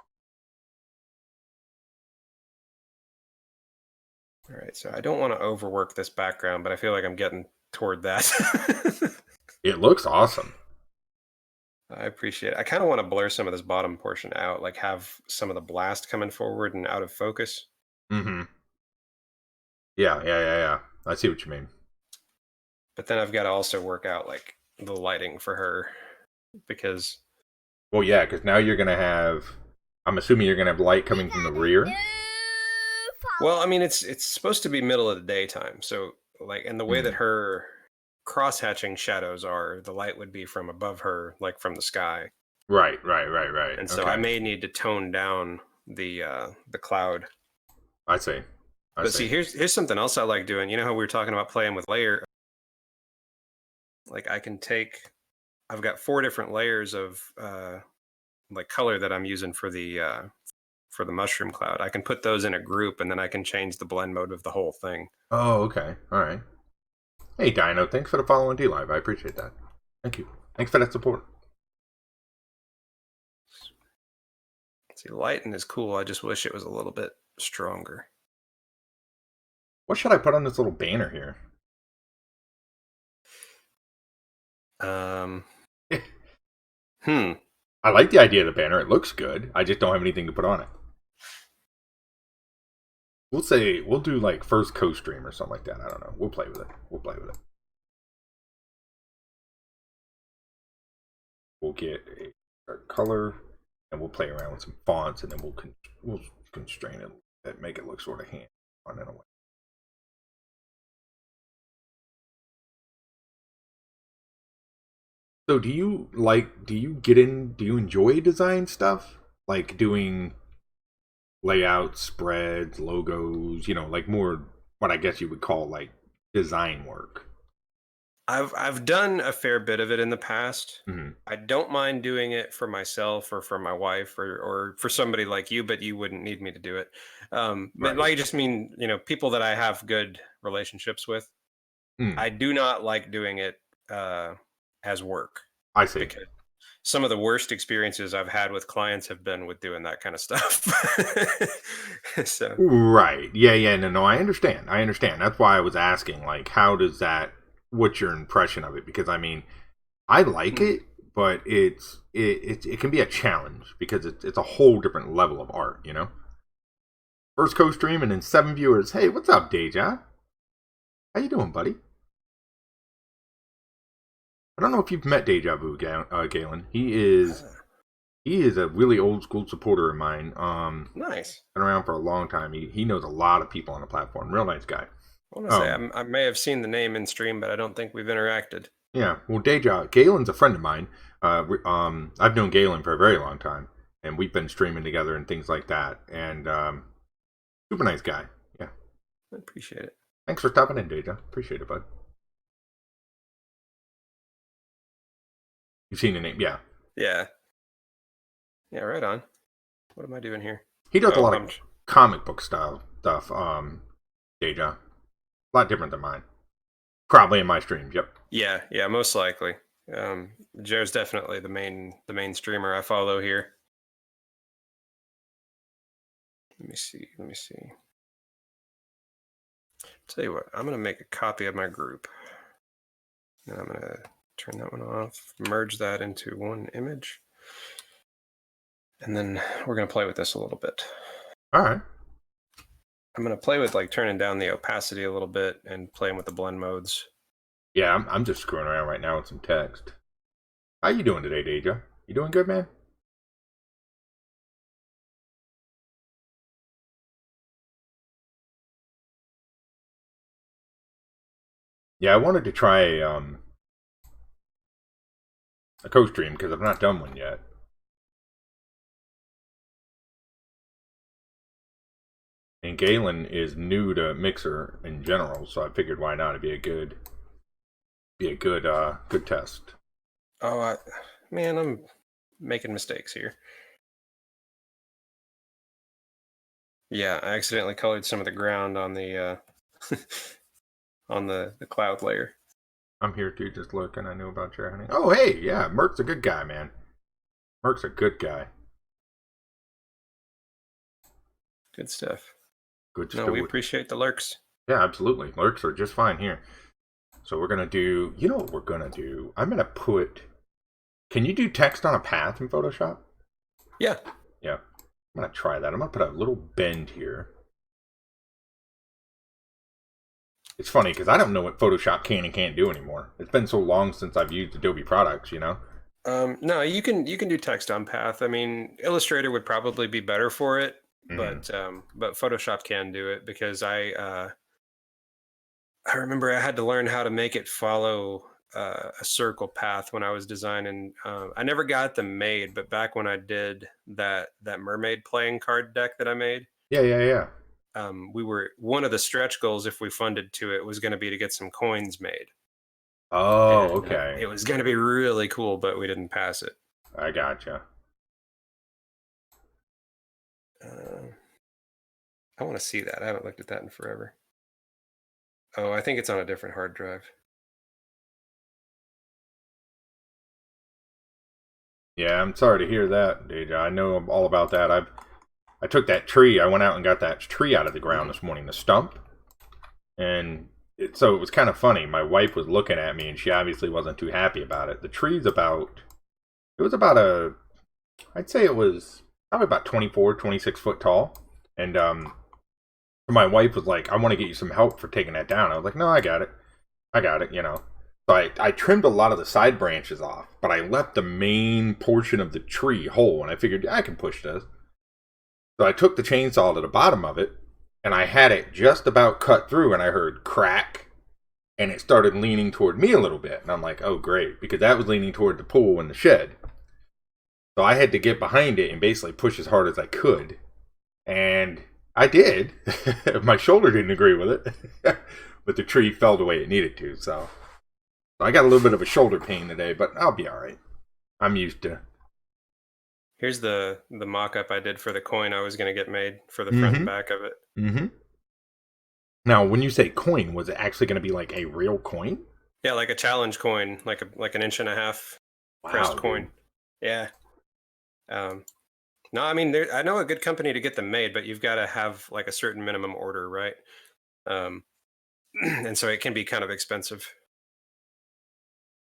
All right, so I don't want to overwork this background, but I feel like I'm getting toward that. It looks awesome. I appreciate it. I kind of want to blur some of this bottom portion out, like have some of the blast coming forward and out of focus. Mm-hmm. Yeah. I see what you mean. But then I've got to also work out like the lighting for her, because. Well, yeah, because now you're gonna have. I'm assuming you're gonna have light coming from the rear. Well, I mean, it's supposed to be middle of the daytime, so like, and the way that her cross-hatching shadows are, the light would be from above her, like from the sky. Right. And so I may need to tone down the cloud. I see. But see, here's something else I like doing. You know how we were talking about playing with layer? Like I've got 4 different layers of like color that I'm using for the mushroom cloud. I can put those in a group, and then I can change the blend mode of the whole thing. Oh, okay. All right. Hey, Dino, thanks for the follow on D-Live. I appreciate that. Thank you. Thanks for that support. See, lighting is cool. I just wish it was a little bit stronger. What should I put on this little banner here? I like the idea of the banner. It looks good. I just don't have anything to put on it. We'll do like first co-stream or something like that. I don't know. We'll play with it. We'll get a dark color, and we'll play around with some fonts, and then we'll constrain it and make it look sort of hand on in a way. So do you enjoy design stuff? Like doing layouts, spreads, logos, like more what I guess you would call like design work. I've done a fair bit of it in the past. Hmm. I don't mind doing it for myself or for my wife or for somebody like you, but you wouldn't need me to do it. But Right. I just mean, people that I have good relationships with. Mm, I do not like doing it uh, as work I see. because some of the worst experiences I've had with clients have been with doing that kind of stuff. So, Right. Yeah, yeah, no, I understand. I understand. That's why I was asking, like, what's your impression of it? Because I mean, I like mhm. it, but it can be a challenge because it's a whole different level of art, you know? First co-stream and then 7 viewers. Hey, what's up, Deja? How you doing, buddy? I don't know if you've met Deja Vu, Galen. He is a really old school supporter of mine. Nice. Been around for a long time. He knows a lot of people on the platform. Real nice guy. I want to say Um, I may have seen the name in stream, but I don't think we've interacted. yeah. Well, Deja, Galen's a friend of mine. I've known Galen for a very long time, and we've been streaming together and things like that. And super nice guy. Yeah. I appreciate it. Thanks for stopping in, Deja. Appreciate it, bud. You've seen the name, yeah. Yeah. Yeah, right on. What am I doing here? He does a Oh, lot of comic book style stuff. Deja, a lot different than mine. Probably in my streams. Yep. yeah, most likely. Joe's definitely the main streamer I follow here. Let me see. Tell you what, I'm gonna make a copy of my group. And I'm gonna turn that one off, merge that into one image. And then we're gonna play with this a little bit. All right. I'm gonna play with like turning down the opacity a little bit and playing with the blend modes. Yeah, I'm just screwing around right now with some text. How you doing today, Deja? You doing good, man? Yeah, I wanted to try a co-stream because I've not done one yet. And Galen is new to Mixer in general, so I figured why not? It'd be a good test. Oh, man, I'm making mistakes here. Yeah, I accidentally colored some of the ground on the on the cloud layer. I'm here too, just looking. I knew about JerHenning. Oh, hey, yeah, Merc's a good guy, man. Merc's a good guy. Good stuff. Good No, stuff. we appreciate the lurks. Yeah, absolutely. Lurks are just fine here. So we're gonna do. You know what we're gonna do? I'm gonna put. Can you do text on a path in Photoshop? Yeah. Yeah. I'm gonna try that. I'm gonna put a little bend here. It's funny because I don't know what Photoshop can and can't do anymore. It's been so long since I've used Adobe products, you know. No, you can do text on path. I mean, Illustrator would probably be better for it, Mm-hmm. but Photoshop can do it because I remember I had to learn how to make it follow a circle path when I was designing. I never got them made, but back when I did that mermaid playing card deck that I made, Yeah, yeah, yeah. we were one of the stretch goals if we funded to it was going to be to get some coins made, Oh, and okay. it was going to be really cool, but we didn't pass it. I gotcha. I want to see that. I haven't looked at that in forever. Oh, I think it's on a different hard drive. Yeah, I'm sorry to hear that, Deja. I know all about that. I took that tree. I went out and got that tree out of the ground this morning, the stump, and so it was kind of funny. My wife was looking at me, and she obviously wasn't too happy about it. The tree's about. It was about I'd say it was probably about 24, 26 foot tall, and my wife was like, "I want to get you some help for taking that down." I was like, "No, I got it. I got it." You know. So I trimmed a lot of the side branches off, but I left the main portion of the tree whole, and I figured I can push this. So I took the chainsaw to the bottom of it, and I had it just about cut through, and I heard crack, and it started leaning toward me a little bit. And I'm like, oh, great, because that was leaning toward the pool and the shed. So I had to get behind it and basically push as hard as I could. And I did. My shoulder didn't agree with it, but the tree fell the way it needed to, so I got a little bit of a shoulder pain today, but I'll be all right. I'm used to. Here's the mock-up I did for the coin I was going to get made for the front and Mm-hmm. back of it. Mm-hmm. Now, when you say coin, was it actually going to be like a real coin? Yeah, like a challenge coin, like an inch and a half pressed coin. Dude. Yeah. No, I mean, I know a good company to get them made, but you've got to have like a certain minimum order, right? And so it can be kind of expensive.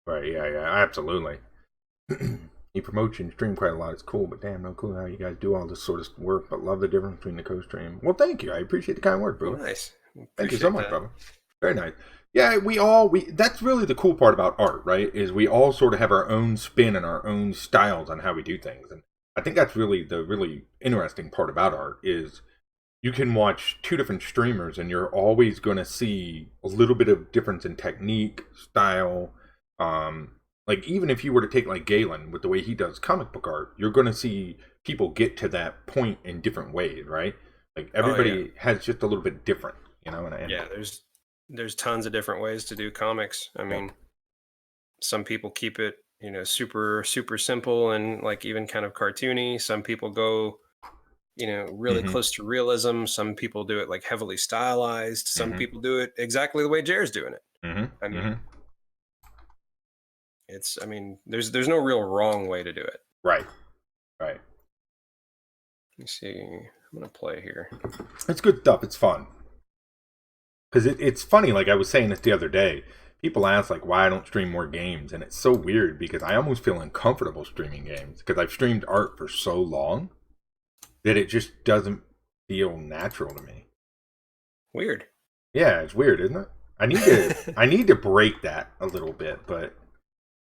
Right, yeah, absolutely. You promote and stream quite a lot. It's cool, but damn, no clue how you guys do all this sort of work, but love the difference between the co-stream. Well, thank you. I appreciate the kind word, bro. Nice. Thank you so much, brother. Very nice. Yeah, that's really the cool part about art, right? Is we all sort of have our own spin and our own styles on how we do things. And I think that's really the really interesting part about art is you can watch two different streamers and you're always going to see a little bit of difference in technique, style. Like even if you were to take like Galen with the way he does comic book art, you're going to see people get to that point in different ways, right? Like everybody has just a little bit different, you know? And yeah, there's tons of different ways to do comics. I mean, some people keep it, super, super simple and like even kind of cartoony. Some people go, really close to realism. Some people do it like heavily stylized. Some people do it exactly the way Jer's doing it. I mean, there's no real wrong way to do it. Right. Let me see. I'm going to play here. It's good stuff. It's fun. Because it's funny, like I was saying this the other day, people ask like why I don't stream more games, and it's so weird because I almost feel uncomfortable streaming games because I've streamed art for so long that it just doesn't feel natural to me. Weird. Yeah, it's weird, isn't it? I need to break that a little bit, but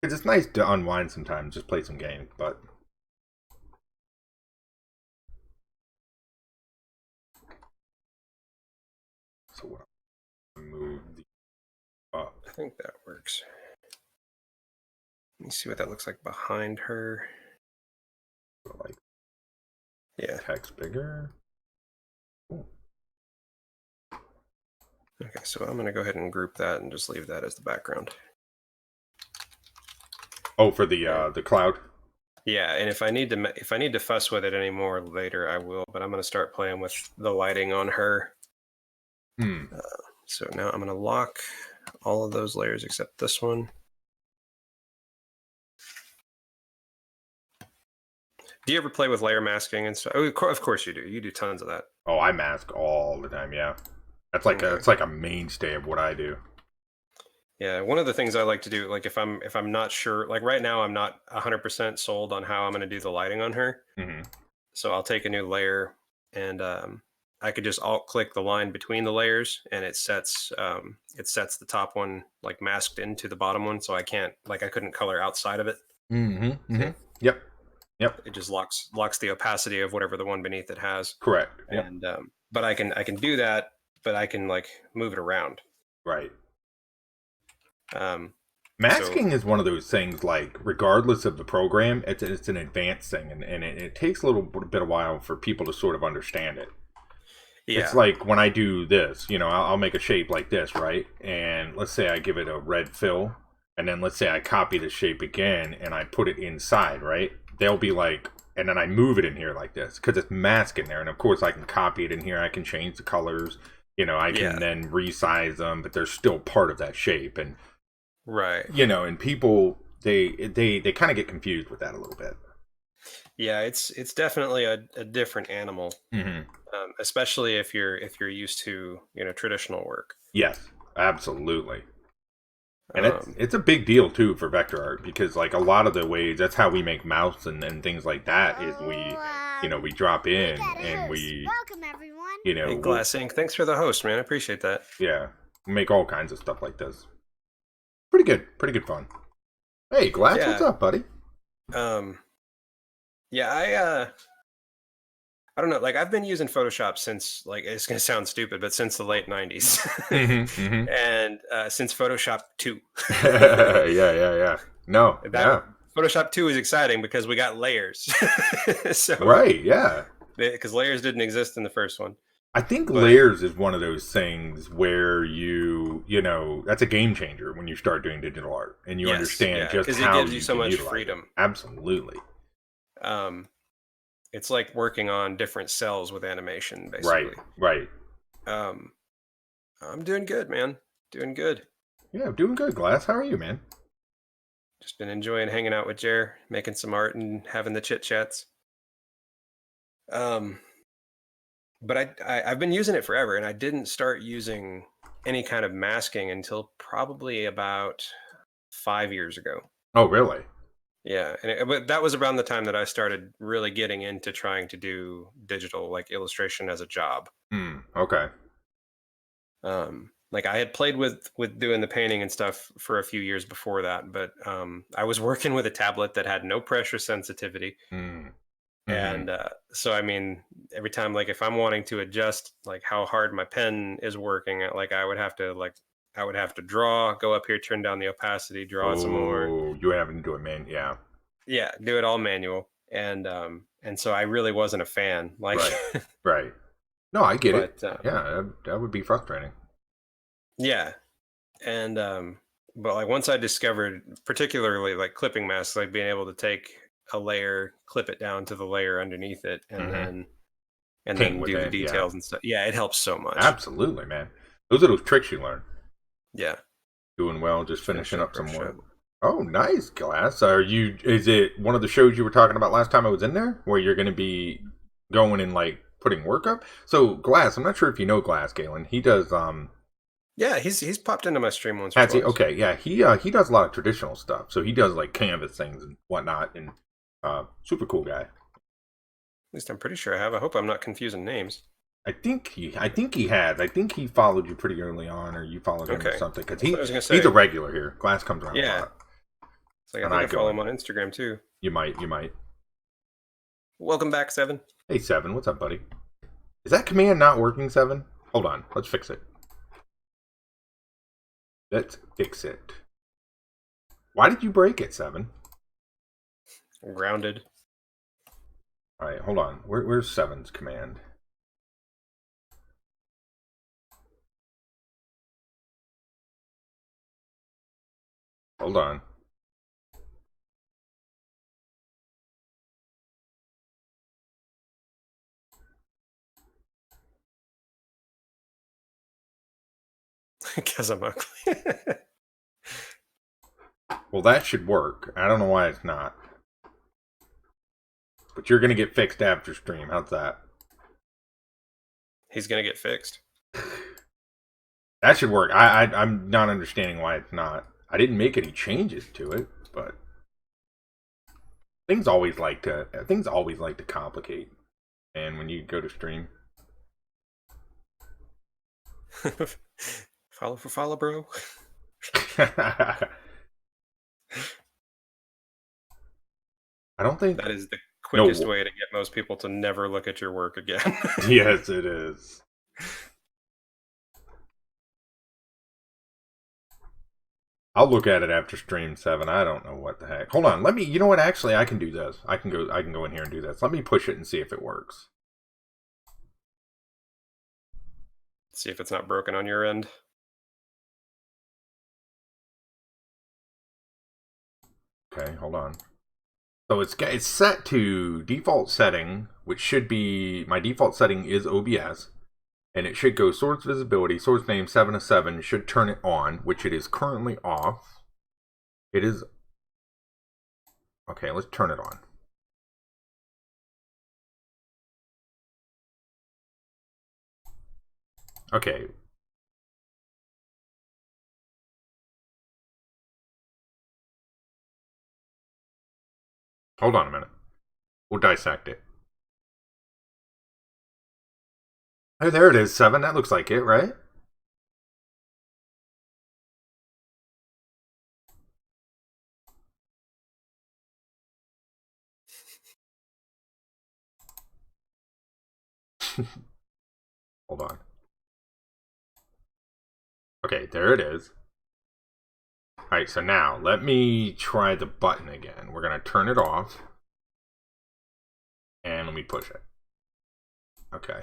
because it's nice to unwind sometimes, just play some games, but. So what? Move the up. I think that works. Let me see what that looks like behind her. Like, yeah, text bigger. Ooh. Okay, so I'm going to go ahead and group that and just leave that as the background. Oh, for the cloud. Yeah, and if I need to fuss with it anymore later, I will. But I'm going to start playing with the lighting on her. So now I'm going to lock all of those layers except this one. Do you ever play with layer masking and stuff? Oh, of course you do. You do tons of that. Oh, I mask all the time. Yeah, that's like it's like a mainstay of what I do. Yeah, one of the things I like to do, like if I'm not sure, like right now I'm not 100% sold on how I'm going to do the lighting on her. So I'll take a new layer and I could just alt-click the line between the layers, and it sets the top one like masked into the bottom one, so I couldn't color outside of it. Yep. It just locks the opacity of whatever the one beneath it has. Correct. Yep. And but I can do that, but I can like move it around. Right. Masking is one of those things, like, regardless of the program, it's an advanced thing, and it takes a little bit of while for people to sort of understand it. Yeah. It's like when I do this, I'll make a shape like this, right? And let's say I give it a red fill, and then let's say I copy the shape again, and I put it inside, right? They'll be like, and then I move it in here like this, because it's mask in there, and of course I can copy it in here, I can change the colors, I can then resize them, but they're still part of that shape, and right. And people they kind of get confused with that a little bit. Yeah, it's definitely a different animal, especially if you're used to traditional work. Yes, absolutely. And it's a big deal too for vector art because like a lot of the ways that's how we make mouse and things like that is we drop in and we welcome everyone. Hey, Glass Ink, thanks for the host, man. I appreciate that. Yeah, we make all kinds of stuff like this. Pretty good fun. Hey, Glass, what's up, buddy? Yeah, I don't know. Like, I've been using Photoshop since, like, it's going to sound stupid, but since the late 90s. And since Photoshop 2. Yeah. No, Photoshop 2 is exciting because we got layers. Right, yeah. Because layers didn't exist in the first one. I think But layers is one of those things where that's a game changer when you start doing digital art and you yes, understand yeah, just because it how gives you you so can much utilize it. freedom. Absolutely. Um, it's like working on different cells with animation, Right, basically. right. Um, I'm doing good, man. Doing good. Yeah, doing good, Glass. How are you, man? Just been enjoying hanging out with Jer, making some art and having the chit chats. Um, but I've been using it forever, and I didn't start using any kind of masking until probably about 5 years ago. Oh, really? Yeah, but that was around the time that I started really getting into trying to do digital like illustration as a job. Okay. Like I had played with doing the painting and stuff for a few years before that, but I was working with a tablet that had no pressure sensitivity, Mm. Mm-hmm. and so I mean, every time like if I'm wanting to adjust like how hard my pen is working, like I would have to draw, go up here, turn down the opacity, draw some more. Oh, you having to do it, man. Yeah. Yeah, do it all manual, and so I really wasn't a fan. Like, Right. Right. No, I get it. but Yeah, that would be frustrating. yeah, and but like once I discovered, particularly like clipping masks, like being able to take a layer, clip it down to the layer underneath it, Mm-hmm. and Paint then with do the it. Yeah. details and stuff. Yeah, it helps so much. Absolutely, man. Those are those tricks you learn. Yeah, Doing well, just finish finishing up up some workshop. work. Oh, nice, Glass. Is it one of the shows you were talking about last time I was in there where you're going to be going and like putting work up? So, Glass, I'm not sure if you know Glass, Galen. He does, Yeah, he's popped into my stream once or has he? twice. Okay, yeah, he does a lot of traditional stuff. So he does like canvas things and whatnot and, super cool guy. At least I'm pretty sure I have. I hope I'm not confusing names. I think he has. I think he followed you pretty early on, or you followed him or Okay, something. Because that's what I was gonna he's a say. regular here. Glass comes around a Yeah, lot, it's like I and think I I go follow him in. on Instagram too. You might. Welcome back, Seven. Hey, Seven, what's up, buddy? Is that command not working, Seven? Hold on, let's fix it. Let's fix it. Why did you break it, Seven? Grounded. All right, hold on. Where's Seven's command? Hold on. Because I'm ugly. Well, that should work. I don't know why it's not. But you're gonna get fixed after stream. How's that? He's gonna get fixed. That should work. I'm not understanding why it's not. I didn't make any changes to it, but things always like to complicate. And when you go to stream, Follow for follow, bro. I don't think That is the no. quickest way to get most people to never look at your work again. Yes, it is. I'll look at it after stream 7. I don't know what the heck. Hold on. Let me. You know what? Actually, I can do this. I can go in here and do this. Let me push it and see if it works. See if it's not broken on your end. Okay, hold on. So it's set to default setting, which should be my default setting is OBS, and it should go source visibility, source name 7 of 7 should turn it on, which it is currently off. It is okay. Let's turn it on. Okay. Hold on a minute. We'll dissect it. Hey, there it is, 7. That looks like it, right? Hold on. Okay, there it is. Alright, so now let me try the button again. We're going to turn it off. And let me push it. Okay.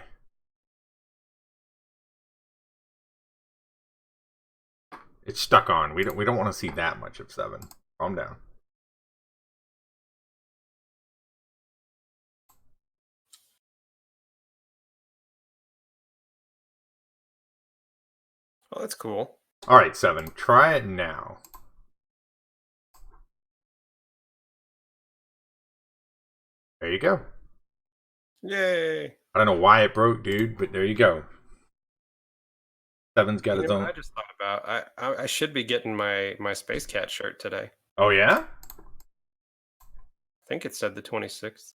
It's stuck on. We don't want to see that much of 7. Calm down. Oh, that's cool. All right, 7. Try it now. There you go. Yay! I don't know why it broke, dude, but there you go. 7's got You its know own. what I just thought about? I should be getting my Space Cat shirt today. Oh yeah. I think it said the 26th.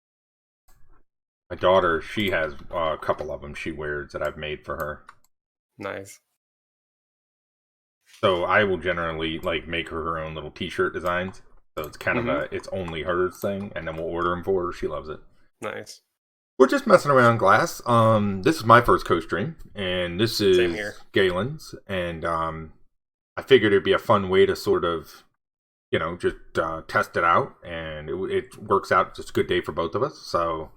My daughter, she has a couple of them she wears that I've made for her. Nice. So I will generally like make her own little T-shirt designs. So it's kind of it's only hers thing, and then we'll order them for her. She loves it. Nice. We're just messing around, Glass. This is my first co-stream, and this is Same here. Galen's, and I figured it'd be a fun way to sort of, just test it out, and it works out. It's just a good day for both of us. So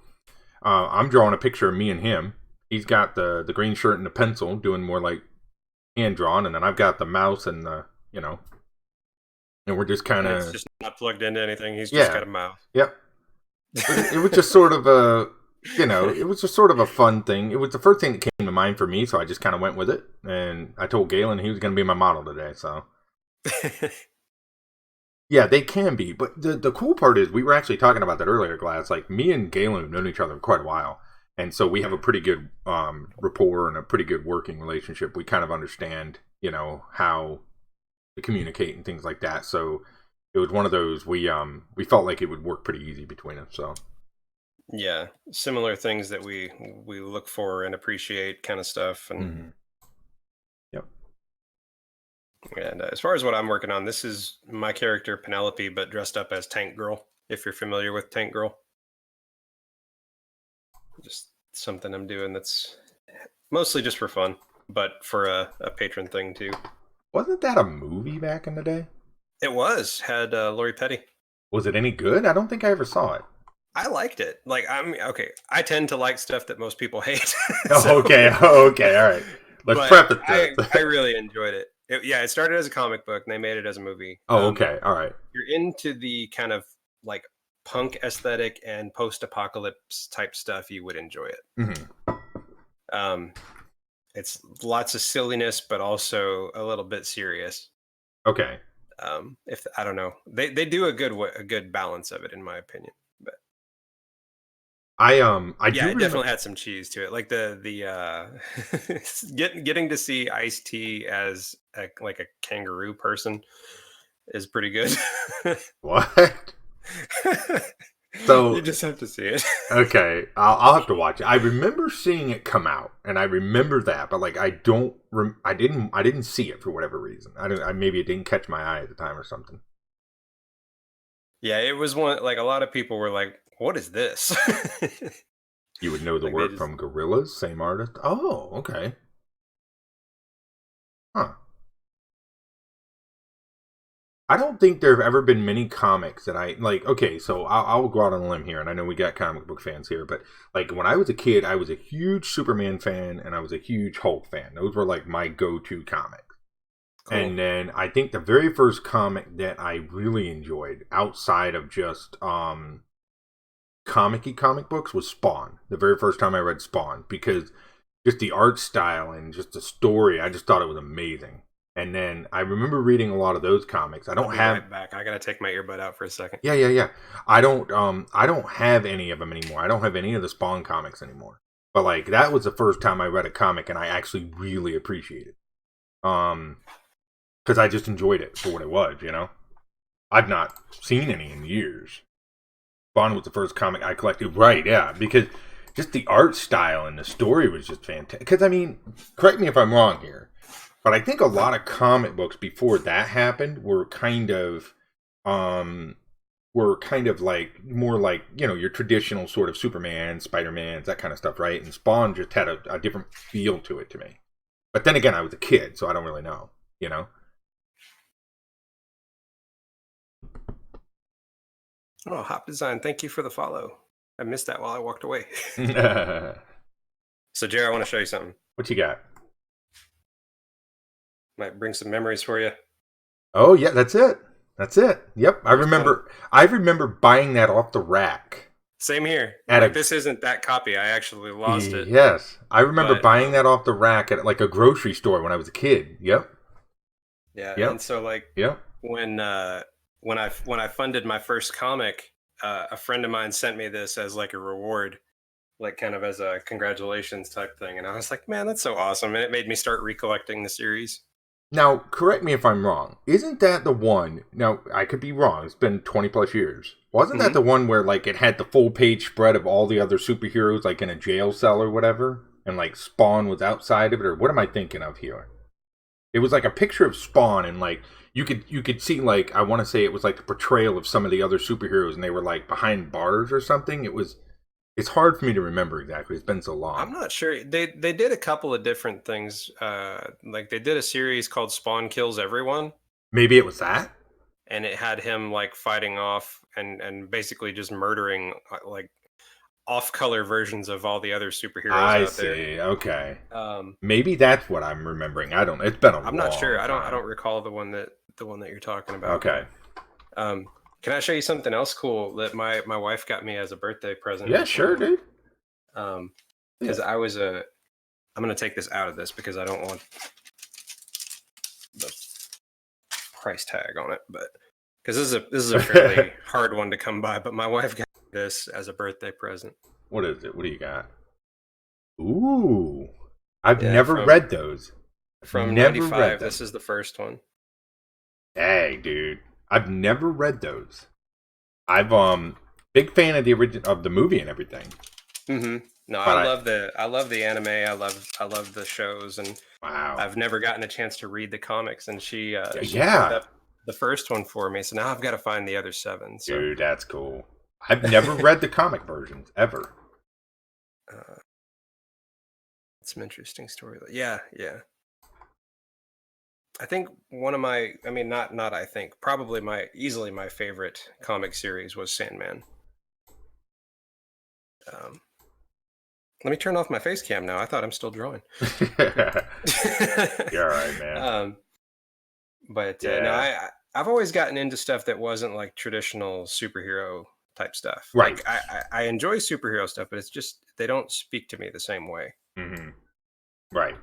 I'm drawing a picture of me and him. He's got the green shirt and the pencil, doing more like hand drawn, and then I've got the mouse and the, and we're just kind of. It's just not plugged into anything. He's just got a mouse. Yep. It was just sort of a, it was just sort of a fun thing. It was the first thing that came to mind for me, so I just kind of went with it. And I told Galen he was going to be my model today, so. Yeah, they can be. But the cool part is, we were actually talking about that earlier, Glass. Like, me and Galen have known each other for quite a while. And so we have a pretty good rapport and a pretty good working relationship. We kind of understand, how to communicate and things like that. So it was one of those, we felt like it would work pretty easy between us. So yeah, similar things that we look for and appreciate, kind of stuff. And yep. And as far as what I'm working on, this is my character Penelope, but dressed up as Tank Girl. If you're familiar with Tank Girl, just something I'm doing that's mostly just for fun, but for a patron thing too. Wasn't that a movie back in the day? It was. Had Lori Petty. Was it any good? I don't think I ever saw it. I liked it. Like, okay. I tend to like stuff that most people hate. Okay. All right. Let's prep it. I really enjoyed it. It started as a comic book and they made it as a movie. Oh, okay. All right. You're into the kind of like punk aesthetic and post-apocalypse type stuff, you would enjoy it. It's lots of silliness, but also a little bit serious. Okay. If I don't know, they do a good balance of it, in my opinion. But I it definitely had some cheese to it, like the getting to see Ice-T as a kangaroo person is pretty good. What? So you just have to see it. Okay, I'll have to watch it. I remember seeing it come out, and I remember that, but like I didn't see it for whatever reason. Maybe it didn't catch my eye at the time or something. Yeah, it was one, like, a lot of people were like, "What is this?" You would know the work from Gorillas, same artist. Oh, okay. Huh. I don't think there have ever been many comics that I like. Okay, so I'll go out on a limb here, and I know we got comic book fans here, but like when I was a kid, I was a huge Superman fan, and I was a huge Hulk fan. Those were like my go-to comics. Cool. And then I think the very first comic that I really enjoyed outside of just comic-y comic books was Spawn. The very first time I read Spawn, because just the art style and just the story, I just thought it was amazing. And then I remember reading a lot of those comics. I'll be right back. I gotta take my earbud out for a second. Yeah. I don't have any of them anymore. I don't have any of the Spawn comics anymore. But like that was the first time I read a comic and I actually really appreciated it. Because I just enjoyed it for what it was, I've not seen any in years. Spawn was the first comic I collected. Right, yeah, because just the art style and the story was just fantastic. Because I mean, correct me if I'm wrong here, but I think a lot of comic books before that happened were kind of like more like, your traditional sort of Superman, Spider-Man, that kind of stuff, right? And Spawn just had a different feel to it to me. But then again, I was a kid, so I don't really know, Oh, Hop Design, thank you for the follow. I missed that while I walked away. So, Jer, I want to show you something. What you got? Might bring some memories for you. Oh yeah, that's it. That's it. Yep, I First one. remember. I remember buying that off the rack Same here. at Like a. this isn't that copy. I actually lost it. Yes, I remember But buying that off the rack at like a grocery store when I was a kid. Yep. yeah, and Yep. so like Yep. when when I funded my first comic, a friend of mine sent me this as like a reward, like kind of as a congratulations type thing, and I was like, man, that's so awesome, and it made me start recollecting the series. Now, correct me if I'm wrong. Isn't that the one? Now, I could be wrong. It's been 20 plus years. Wasn't that the one where like it had the full page spread of all the other superheroes like in a jail cell or whatever, and like Spawn was outside of it, or what am I thinking of here? It was like a picture of Spawn, and like you could see like I want to say it was like a portrayal of some of the other superheroes, and they were like behind bars or something. It's hard for me to remember exactly. It's been so long. I'm not sure. They did a couple of different things. Like they did a series called Spawn Kills Everyone, Maybe it was that. and it had him like fighting off and basically just murdering like off-color versions of all the other superheroes I out there. see. Okay. Um, Maybe that's what I'm remembering. I don't. It's been a I'm long not sure. I time. don't recall the one that you're talking about. Okay. Can I show you something else cool that my wife got me as a birthday present? Yeah, sure, dude. Because I'm gonna take this out of this because I don't want the price tag on it, but because this is a fairly hard one to come by. But my wife got this as a birthday present. What is it? What do you got? Ooh. I've Yeah, never read those. From Never read '95. them. This is the first one. Dang, dude. I've never read those. I've big fan of the original of the movie and everything. Mm-hmm. No, But I love the anime. I love the shows, and Wow. I've never gotten a chance to read the comics. And she picked Yeah. up the first one for me, so now I've got to find the other 7. So Dude, that's cool. I've never read the comic versions ever. some interesting story. Yeah, yeah. I think one of my, I mean, not I think, probably easily my favorite comic series was Sandman. Let me turn off my face cam now. I thought I'm still drawing. You're all right, man. But Yeah. no, I've always gotten into stuff that wasn't like traditional superhero type stuff. Right. Like I enjoy superhero stuff, but it's just they don't speak to me the same way. Mm-hmm. Right.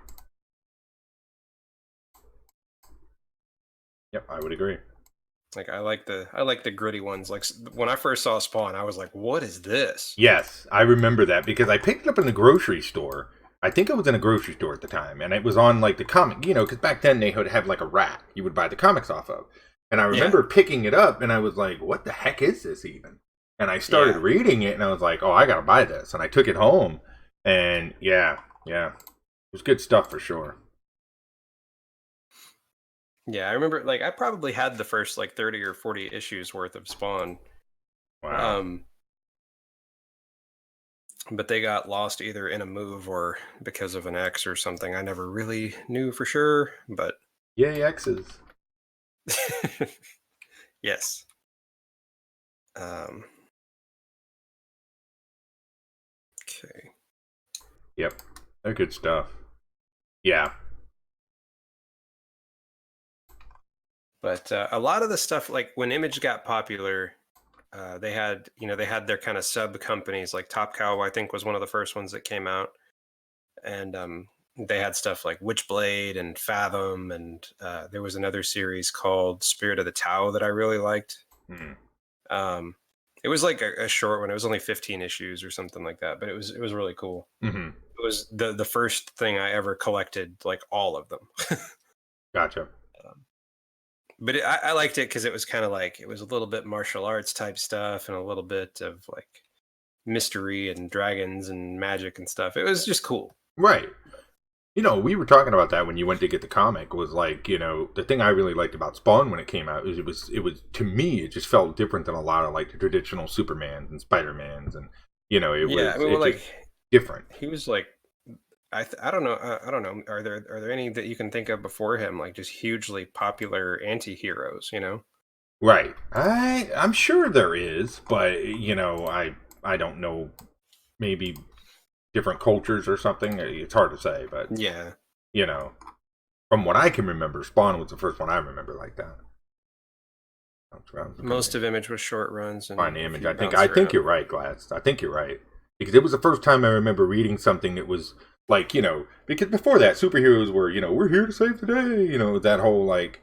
Yep, I would agree. Like I like the gritty ones. Like when I first saw Spawn, I was like, "What is this?" Yes, I remember that because I picked it up in the grocery store. I think it was in a grocery store at the time, and it was on like the comic, because back then they would have like a rack you would buy the comics off of. And I remember picking it up, and I was like, "What the heck is this even?" And I started reading it, and I was like, "Oh, I gotta buy this." And I took it home, and yeah, it was good stuff for sure. Yeah, I remember. Like I probably had the first like 30 or 40 issues worth of Spawn. Wow. But they got lost either in a move or because of an X or something. I never really knew for sure, but Yay, X's. yes. Okay. Yep, they're good stuff. Yeah. But a lot of the stuff, like when Image got popular, they had their kind of sub companies. Like Top Cow, I think, was one of the first ones that came out, and they had stuff like Witchblade and Fathom, and there was another series called Spirit of the Tau that I really liked. Mm-hmm. It was like a short one. It was only 15 issues or something like that, but it was really cool. Mm-hmm. It was the first thing I ever collected, like all of them. Gotcha. But I liked it because it was kind of like it was a little bit martial arts type stuff and a little bit of like mystery and dragons and magic and stuff. It was just cool. Right. We were talking about that when you went to get the comic. Was like, the thing I really liked about Spawn when it came out is it was to me it just felt different than a lot of like the traditional Supermans and Spider-Mans, and was just different. He was like, I don't know. I don't know. Are there any that you can think of before him, like just hugely popular anti-heroes? Right. I'm sure there is, but I don't know. Maybe different cultures or something. It's hard to say, but yeah. From what I can remember, Spawn was the first one I remember like that. Most of Image was short runs. And Find Image. I think you're right, Glass. I think you're right. Because it was the first time I remember reading something that was like, because before that, superheroes were, we're here to save the day. That whole, like,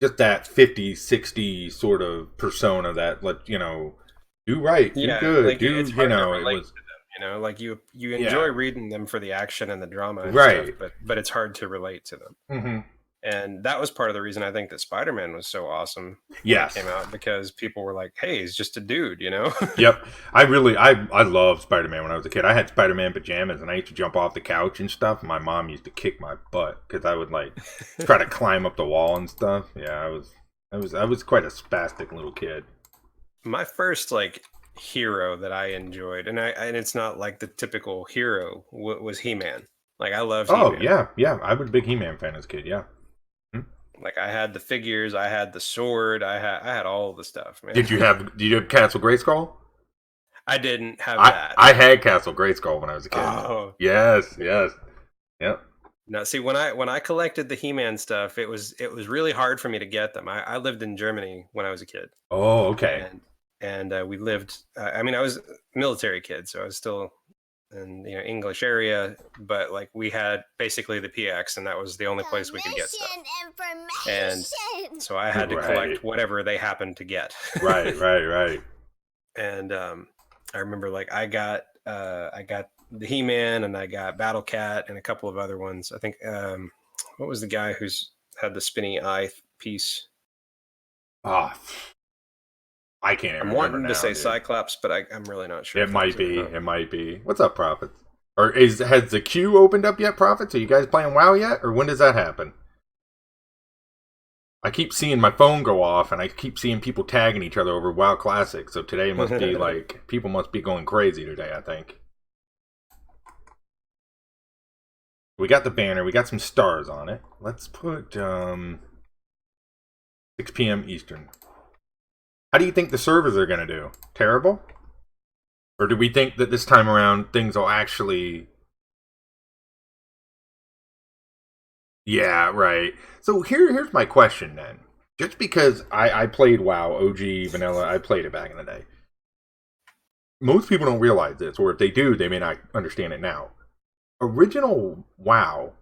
just that 50, 60 sort of persona that, do right, do good, like, do, it's hard to it relate was. to them, like you enjoy reading them for the action and the drama and right. stuff, but it's hard to relate to them. Mm-hmm. And that was part of the reason I think that Spider-Man was so awesome when it came out, because people were like, hey, he's just a dude, Yep. I loved Spider-Man when I was a kid. I had Spider-Man pajamas, and I used to jump off the couch and stuff. My mom used to kick my butt because I would, like, try to climb up the wall and stuff. Yeah, I was quite a spastic little kid. My first, like, hero that I enjoyed, and it's not like the typical hero, was He-Man. Like, I loved He-Man. Oh, yeah. I was a big He-Man fan as a kid, yeah. Like, I had the figures, I had the sword, I had all the stuff, man. Did you have Castle Grayskull? I didn't have that. I had Castle Grayskull when I was a kid. Oh. Yes. Yep. Now, see, when I collected the He-Man stuff, it was really hard for me to get them. I lived in Germany when I was a kid. Oh, okay. And we lived. I was a military kid, so I was still in English area, but like we had basically the PX, and that was the only place we could get stuff. And so I had to collect whatever they happened to get. Right. And I remember, like, I got the He-Man, and I got Battle Cat, and a couple of other ones. I think what was the guy who's had the spinny eye piece? I can't remember. I'm wanting now, to say dude. Cyclops, but I'm really not sure. It might be. What's up, Prophets? Or has the queue opened up yet, Prophets? Are you guys playing WoW yet? Or when does that happen? I keep seeing my phone go off, and I keep seeing people tagging each other over WoW Classic. So today must be like, people must be going crazy today, I think. We got the banner. We got some stars on it. Let's put 6 p.m. Eastern. How do you think the servers are going to do? Terrible? Or do we think that this time around things will actually... Yeah, right. So here's my question then. Just because I played WoW, OG, Vanilla, I played it back in the day. Most people don't realize this, or if they do, they may not understand it now. Original WoW,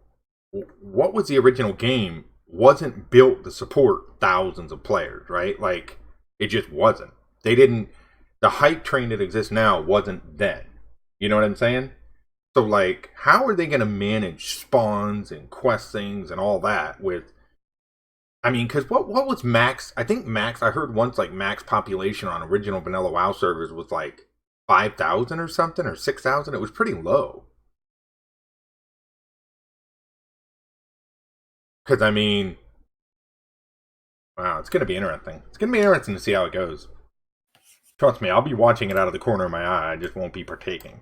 what was the original game, wasn't built to support thousands of players, right? Like, it just wasn't. They didn't... The hype train that exists now wasn't then. You know what I'm saying? So, like, how are they going to manage spawns and quest things and all that with... I mean, because what was max... I think max... I heard once, like, max population on original vanilla WoW servers was, like, 5,000 or something, or 6,000. It was pretty low. Because, I mean... Wow, it's going to be interesting. It's going to be interesting to see how it goes. Trust me, I'll be watching it out of the corner of my eye. I just won't be partaking.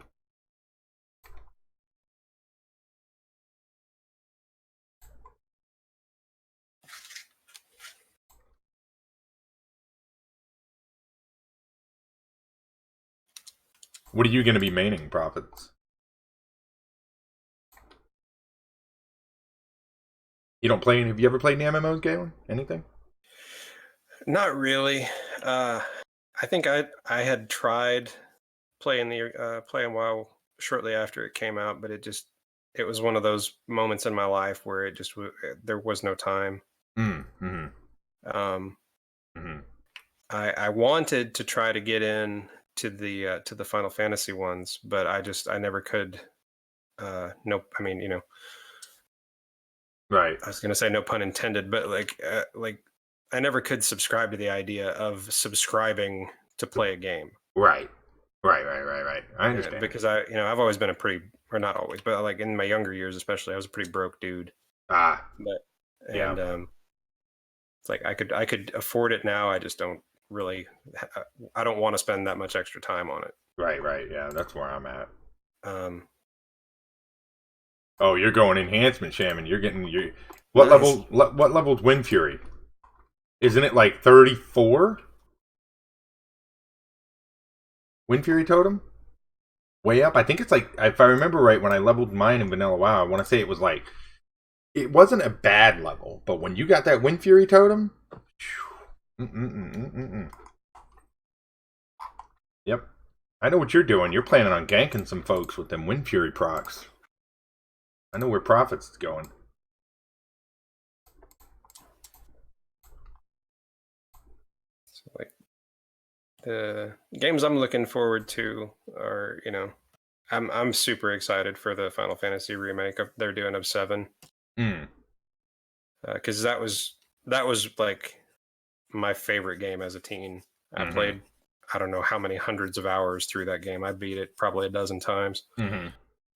What are you going to be maining, Prophets? You don't play any... Have you ever played any MMOs, Galen? Anything? Not really. I think I had tried playing WoW shortly after it came out, but it was one of those moments in my life where it just there was no time. Mm-hmm. I wanted to try to get in to the Final Fantasy ones, but I never could. Nope. I mean, right. I was gonna say no pun intended, but like I never could subscribe to the idea of subscribing to play a game. Right. I understand. Because I've always been or not always, but like in my younger years especially, I was a pretty broke dude. It's like I could afford it now. I just don't really. I don't want to spend that much extra time on it. Right. Yeah, that's where I'm at. Oh, you're going enhancement, Shaman. You're getting what nice. What level's Wind Fury? Isn't it like 34? Wind Fury Totem? Way up? I think it's like, if I remember right, when I leveled mine in Vanilla WoW, I want to say it was like it wasn't a bad level, but when you got that Wind Fury totem, yep. I know what you're doing. You're planning on ganking some folks with them Wind Fury procs. I know where Prophet's going. So, like, the games I'm looking forward to are, I'm super excited for the Final Fantasy remake they're doing of 7. Because that was like my favorite game as a teen. I played, I don't know how many hundreds of hours through that game. I beat it probably a dozen times.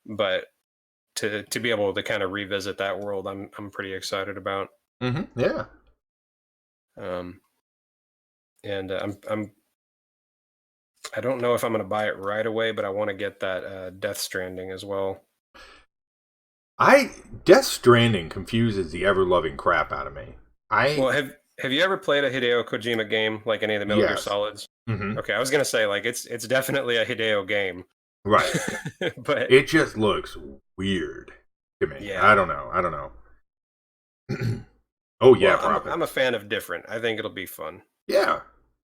But to be able to kind of revisit that world, I'm pretty excited about. Yeah. And I don't know if I'm going to buy it right away, but I want to get that Death Stranding as well. Death Stranding confuses the ever-loving crap out of me. Well, have you ever played a Hideo Kojima game, like any of the Metal Gear Solids? Okay, I was gonna say, like, it's definitely a Hideo game, right? But it just looks weird to me. Yeah. I don't know. Oh yeah, well, I'm a fan of different. I think it'll be fun. Yeah,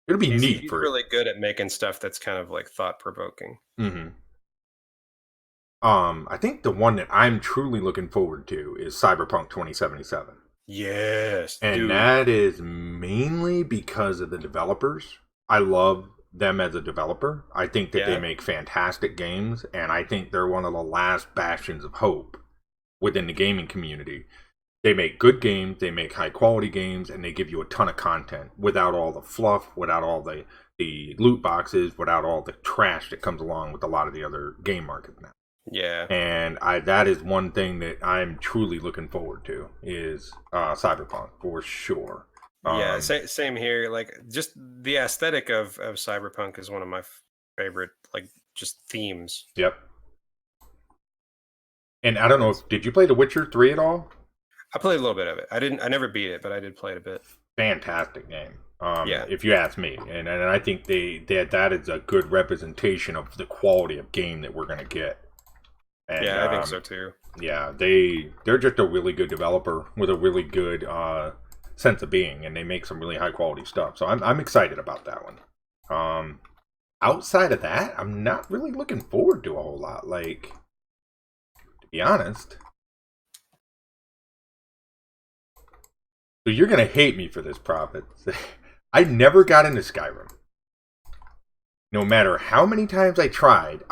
it'll be neat. He's really good at making stuff that's kind of like thought provoking. I think the one that I'm truly looking forward to is Cyberpunk 2077. Yes, and dude. That is mainly because of the developers. I love them as a developer. I think that they make fantastic games, and I think they're one of the last bastions of hope within the gaming community. They make good games, they make high quality games, and they give you a ton of content without all the fluff, without all the loot boxes, without all the trash that comes along with a lot of the other game markets now. Yeah. And that is one thing that I'm truly looking forward to is Cyberpunk for sure. Yeah, same here. Like, just the aesthetic of Cyberpunk is one of my favorite, like, just themes. Yep. And I don't know, did you play The Witcher 3 at all? I played a little bit of it. I never beat it, but I did play it a bit. Fantastic game. If you ask me. And I think that is a good representation of the quality of game that we're going to get. And, yeah, I think so too. Yeah, they're just a really good developer with a really good sense of being, and they make some really high quality stuff. So I'm excited about that one. Outside of that, I'm not really looking forward to a whole lot. Like, to be honest. So you're gonna hate me for this, Prophet. I never got into Skyrim. No matter how many times I tried,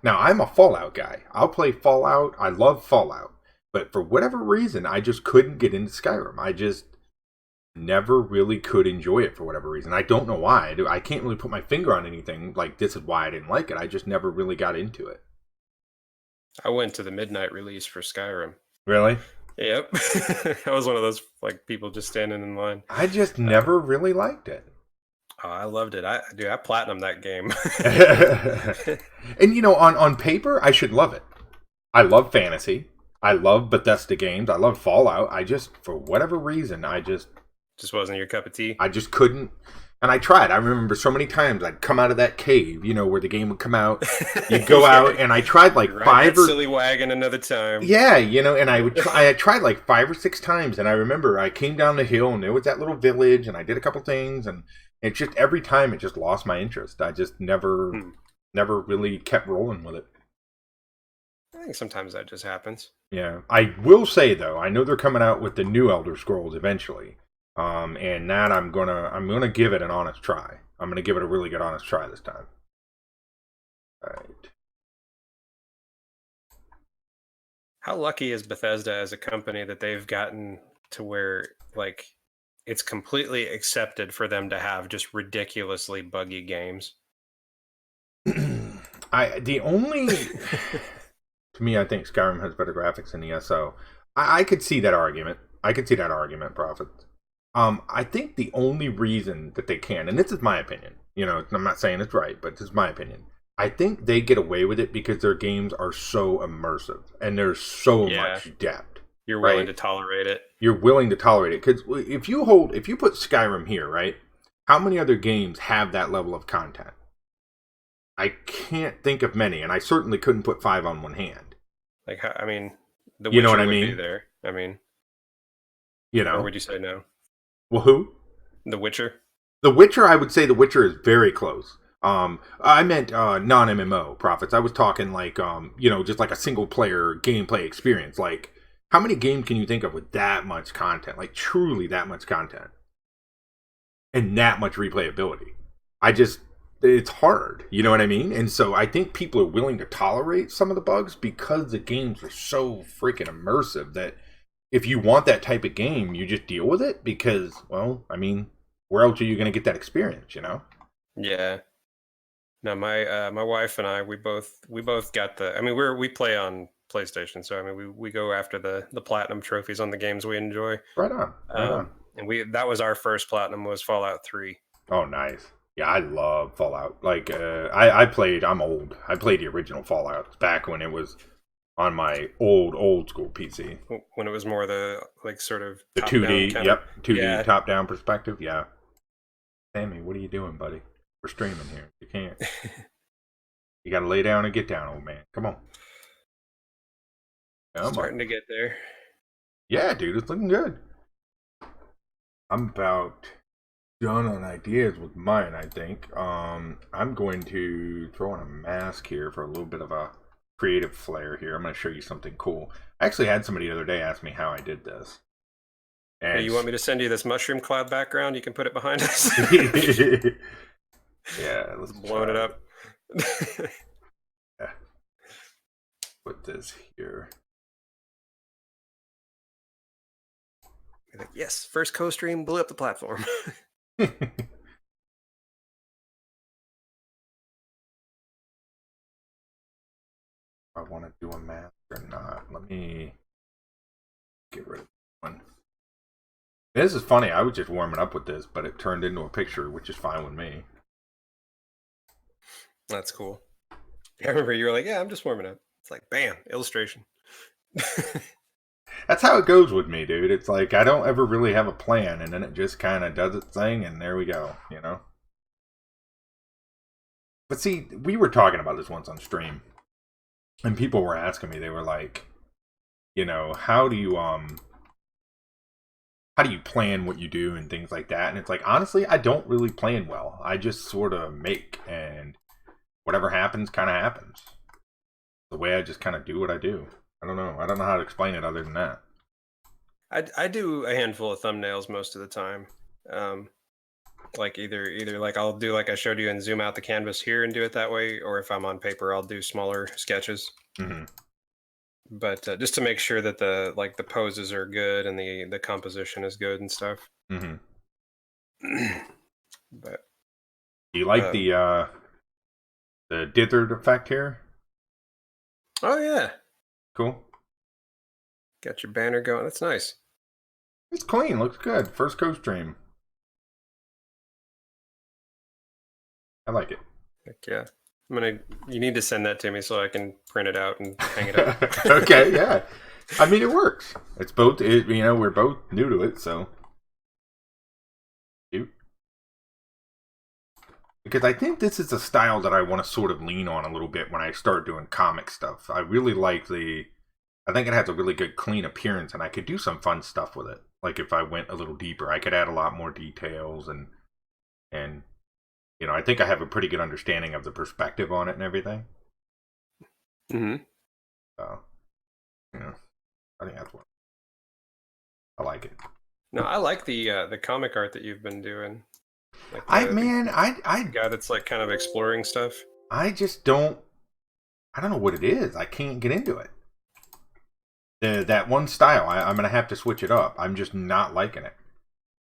now, I'm a Fallout guy. I'll play Fallout. I love Fallout. But for whatever reason, I just couldn't get into Skyrim. I just never really could enjoy it for whatever reason. I don't know why. I can't really put my finger on anything like this is why I didn't like it. I just never really got into it. I went to the midnight release for Skyrim. Really? Yep. I was one of those, like, people just standing in line. I just never really liked it. Oh, I loved it. I platinumed that game. And on paper, I should love it. I love fantasy. I love Bethesda games. I love Fallout. I just, for whatever reason, just wasn't your cup of tea. I just couldn't. And I tried. I remember so many times I'd come out of that cave, where the game would come out. You'd go out, and I tried like silly wagon another time. Yeah, and I had tried like 5 or 6 times, and I remember I came down the hill, and there was that little village, and I did a couple things, and it's just every time it just lost my interest. I just never really kept rolling with it. I think sometimes that just happens. Yeah. I will say though, I know they're coming out with the new Elder Scrolls eventually. And that I'm gonna give it an honest try. I'm gonna give it a really good honest try this time. All right. How lucky is Bethesda as a company that they've gotten to where, like, it's completely accepted for them to have just ridiculously buggy games? To me, I think Skyrim has better graphics than the SO. I could see that argument. Prophet. I think the only reason that they can, and this is my opinion, I'm not saying it's right, but this is my opinion. I think they get away with it because their games are so immersive and there's so much depth. You're willing to tolerate it. You're willing to tolerate it because if you put Skyrim here, right? How many other games have that level of content? I can't think of many, and I certainly couldn't put 5 on one hand. Like, I mean, The You know what Witcher I would be mean? there. I mean, You or know. would you say no? Well, who? The Witcher. The Witcher, I would say The Witcher is very close. I meant non MMO profits. I was talking like just like a single player gameplay experience. Like, how many games can you think of with that much content? Like, truly that much content and that much replayability. I just it's hard, you know what I mean? And so I think people are willing to tolerate some of the bugs because the games are so freaking immersive that if you want that type of game, you just deal with it because, well, I mean, where else are you going to get that experience, you know? Yeah. No, my wife and I we both got the. I mean, we play on PlayStation, so I mean we go after the platinum trophies on the games we enjoy. Right on, right on. And that was our first platinum was Fallout 3. Oh, nice. Yeah, I love Fallout. Like, I played. I'm old. I played the original Fallout back when it was on my old school PC. When it was more the like sort of The top down 2D, kind of. yep, 2D Yeah. top down perspective. Yeah. Sammy, what are you doing, buddy? We're streaming here. You can't. You got to lay down and get down, old man. Come on. Come Starting on. to get there. Yeah, dude, it's looking good. I'm about done on ideas with mine, I think. I'm going to throw on a mask here for a little bit of a creative flair here. I'm going to show you something cool. I actually had somebody the other day ask me how I did this. And Hey, you want me to send you this mushroom cloud background? You can put it behind us. Yeah, let's blowing it up. Yeah. Put this here. Like, yes, first co-stream blew up the platform. I want to do a mask or not. Let me get rid of one. This is funny. I was just warming up with this, but it turned into a picture, which is fine with me. That's cool. I remember you were like, yeah, I'm just warming up. It's like, bam, illustration. That's how it goes with me, dude. It's like I don't ever really have a plan, and then it just kind of does its thing, and there we go, you know? But see, we were talking about this once on stream, and people were asking me, they were like, how do you plan what you do and things like that? And it's like, honestly, I don't really plan well. I just sort of make, and whatever happens kind of happens. The way I just kind of do what I do. I don't know how to explain it other than that. I do a handful of thumbnails most of the time. Like either like I'll do like I showed you and zoom out the canvas here and do it that way, or if I'm on paper, I'll do smaller sketches. Mm-hmm. But just to make sure that the poses are good and the composition is good and stuff. Mm-hmm. But Do you like the dithered effect here? oh yeah, Cool. got your banner going. That's nice. It's clean. Looks good. First co-stream. I like it. Heck yeah. You need to send that to me so I can print it out and hang it up. Okay, yeah. I mean, it works. It's both, we're both new to it, so. Cute. Because I think this is a style that I want to sort of lean on a little bit when I start doing comic stuff. I really like I think it has a really good clean appearance, and I could do some fun stuff with it. Like if I went a little deeper, I could add a lot more details and I think I have a pretty good understanding of the perspective on it and everything. Mm-hmm. So, I think that's what I like it. No, I like the comic art that you've been doing. Like I guy that's like kind of exploring stuff. I just don't. I don't know what it is. I can't get into it. That one style, I'm gonna have to switch it up. I'm just not liking it.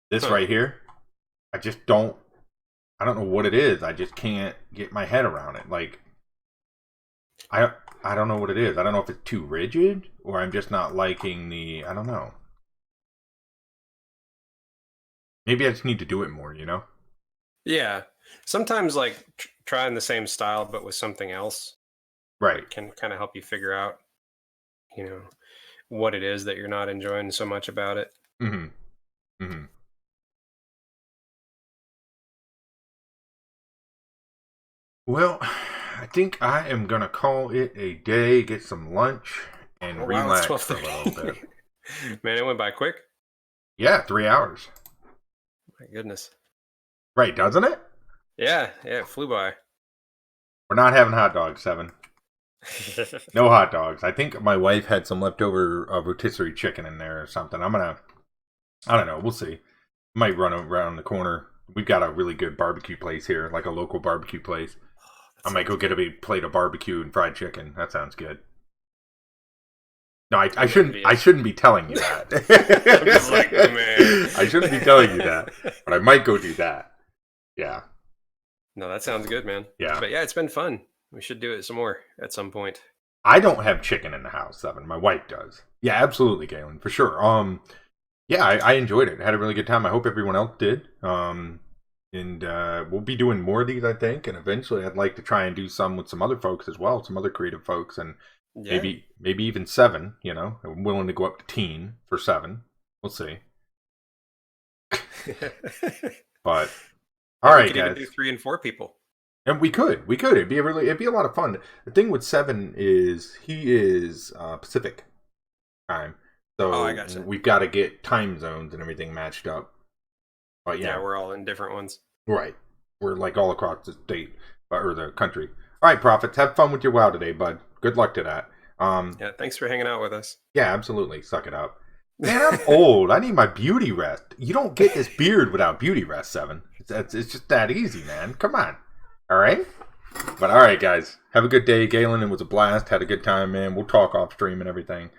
This right here, I just don't. I don't know what it is. I just can't get my head around it. Like, I don't know what it is. I don't know if it's too rigid or I'm just not liking I don't know. Maybe I just need to do it more, Yeah. Sometimes like trying the same style but with something else, right, can kind of help you figure out, what it is that you're not enjoying so much about it. Mm-hmm. Mm-hmm. Well, I think I am going to call it a day, get some lunch, and Oh, wow, it's relax for a little 12:30. bit. Man, it went by quick. Yeah, 3 hours. My goodness. Right, doesn't it? Yeah, it flew by. We're not having hot dogs, 7. No hot dogs. I think my wife had some leftover rotisserie chicken in there or something. I don't know. We'll see. Might run around the corner. We've got a really good barbecue place here, like a local barbecue place. I might go get a big plate of barbecue and fried chicken. That sounds good. No, I shouldn't be telling you that. I'm just like, man. I shouldn't be telling you that, but I might go do that. Yeah. No, that sounds good, man. Yeah. But yeah, it's been fun. We should do it some more at some point. I don't have chicken in the house, 7. My wife does. Yeah, absolutely, Galen, for sure. Yeah, I enjoyed it. Had a really good time. I hope everyone else did. And we'll be doing more of these, I think. And eventually, I'd like to try and do some with some other folks as well, some other creative folks, and Yeah. maybe even 7. You know, I'm willing to go up to teen for 7. We'll see. But all right, we could guys. even do 3 and 4 people. And we could. It'd be a lot of fun. The thing with 7 is he is Pacific time, so Oh, I gotcha. we've got to get time zones and everything matched up. But Yeah, we're all in different ones. right. We're like all across the state or the country. All right, Prophets, have fun with your WoW today, bud. Good luck to that. Yeah, thanks for hanging out with us. Yeah, absolutely. Suck it up. Man, I'm old. I need my beauty rest. You don't get this beard without beauty rest, 7. It's just that easy, man. Come on. All right? But all right, guys. Have a good day, Galen. It was a blast. Had a good time, man. We'll talk off stream and everything.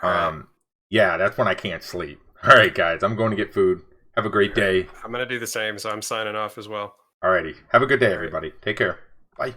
All right. Yeah, that's when I can't sleep. All right, guys. I'm going to get food. Have a great day. I'm going to do the same, so I'm signing off as well. All righty. Have a good day, everybody. Take care. Bye.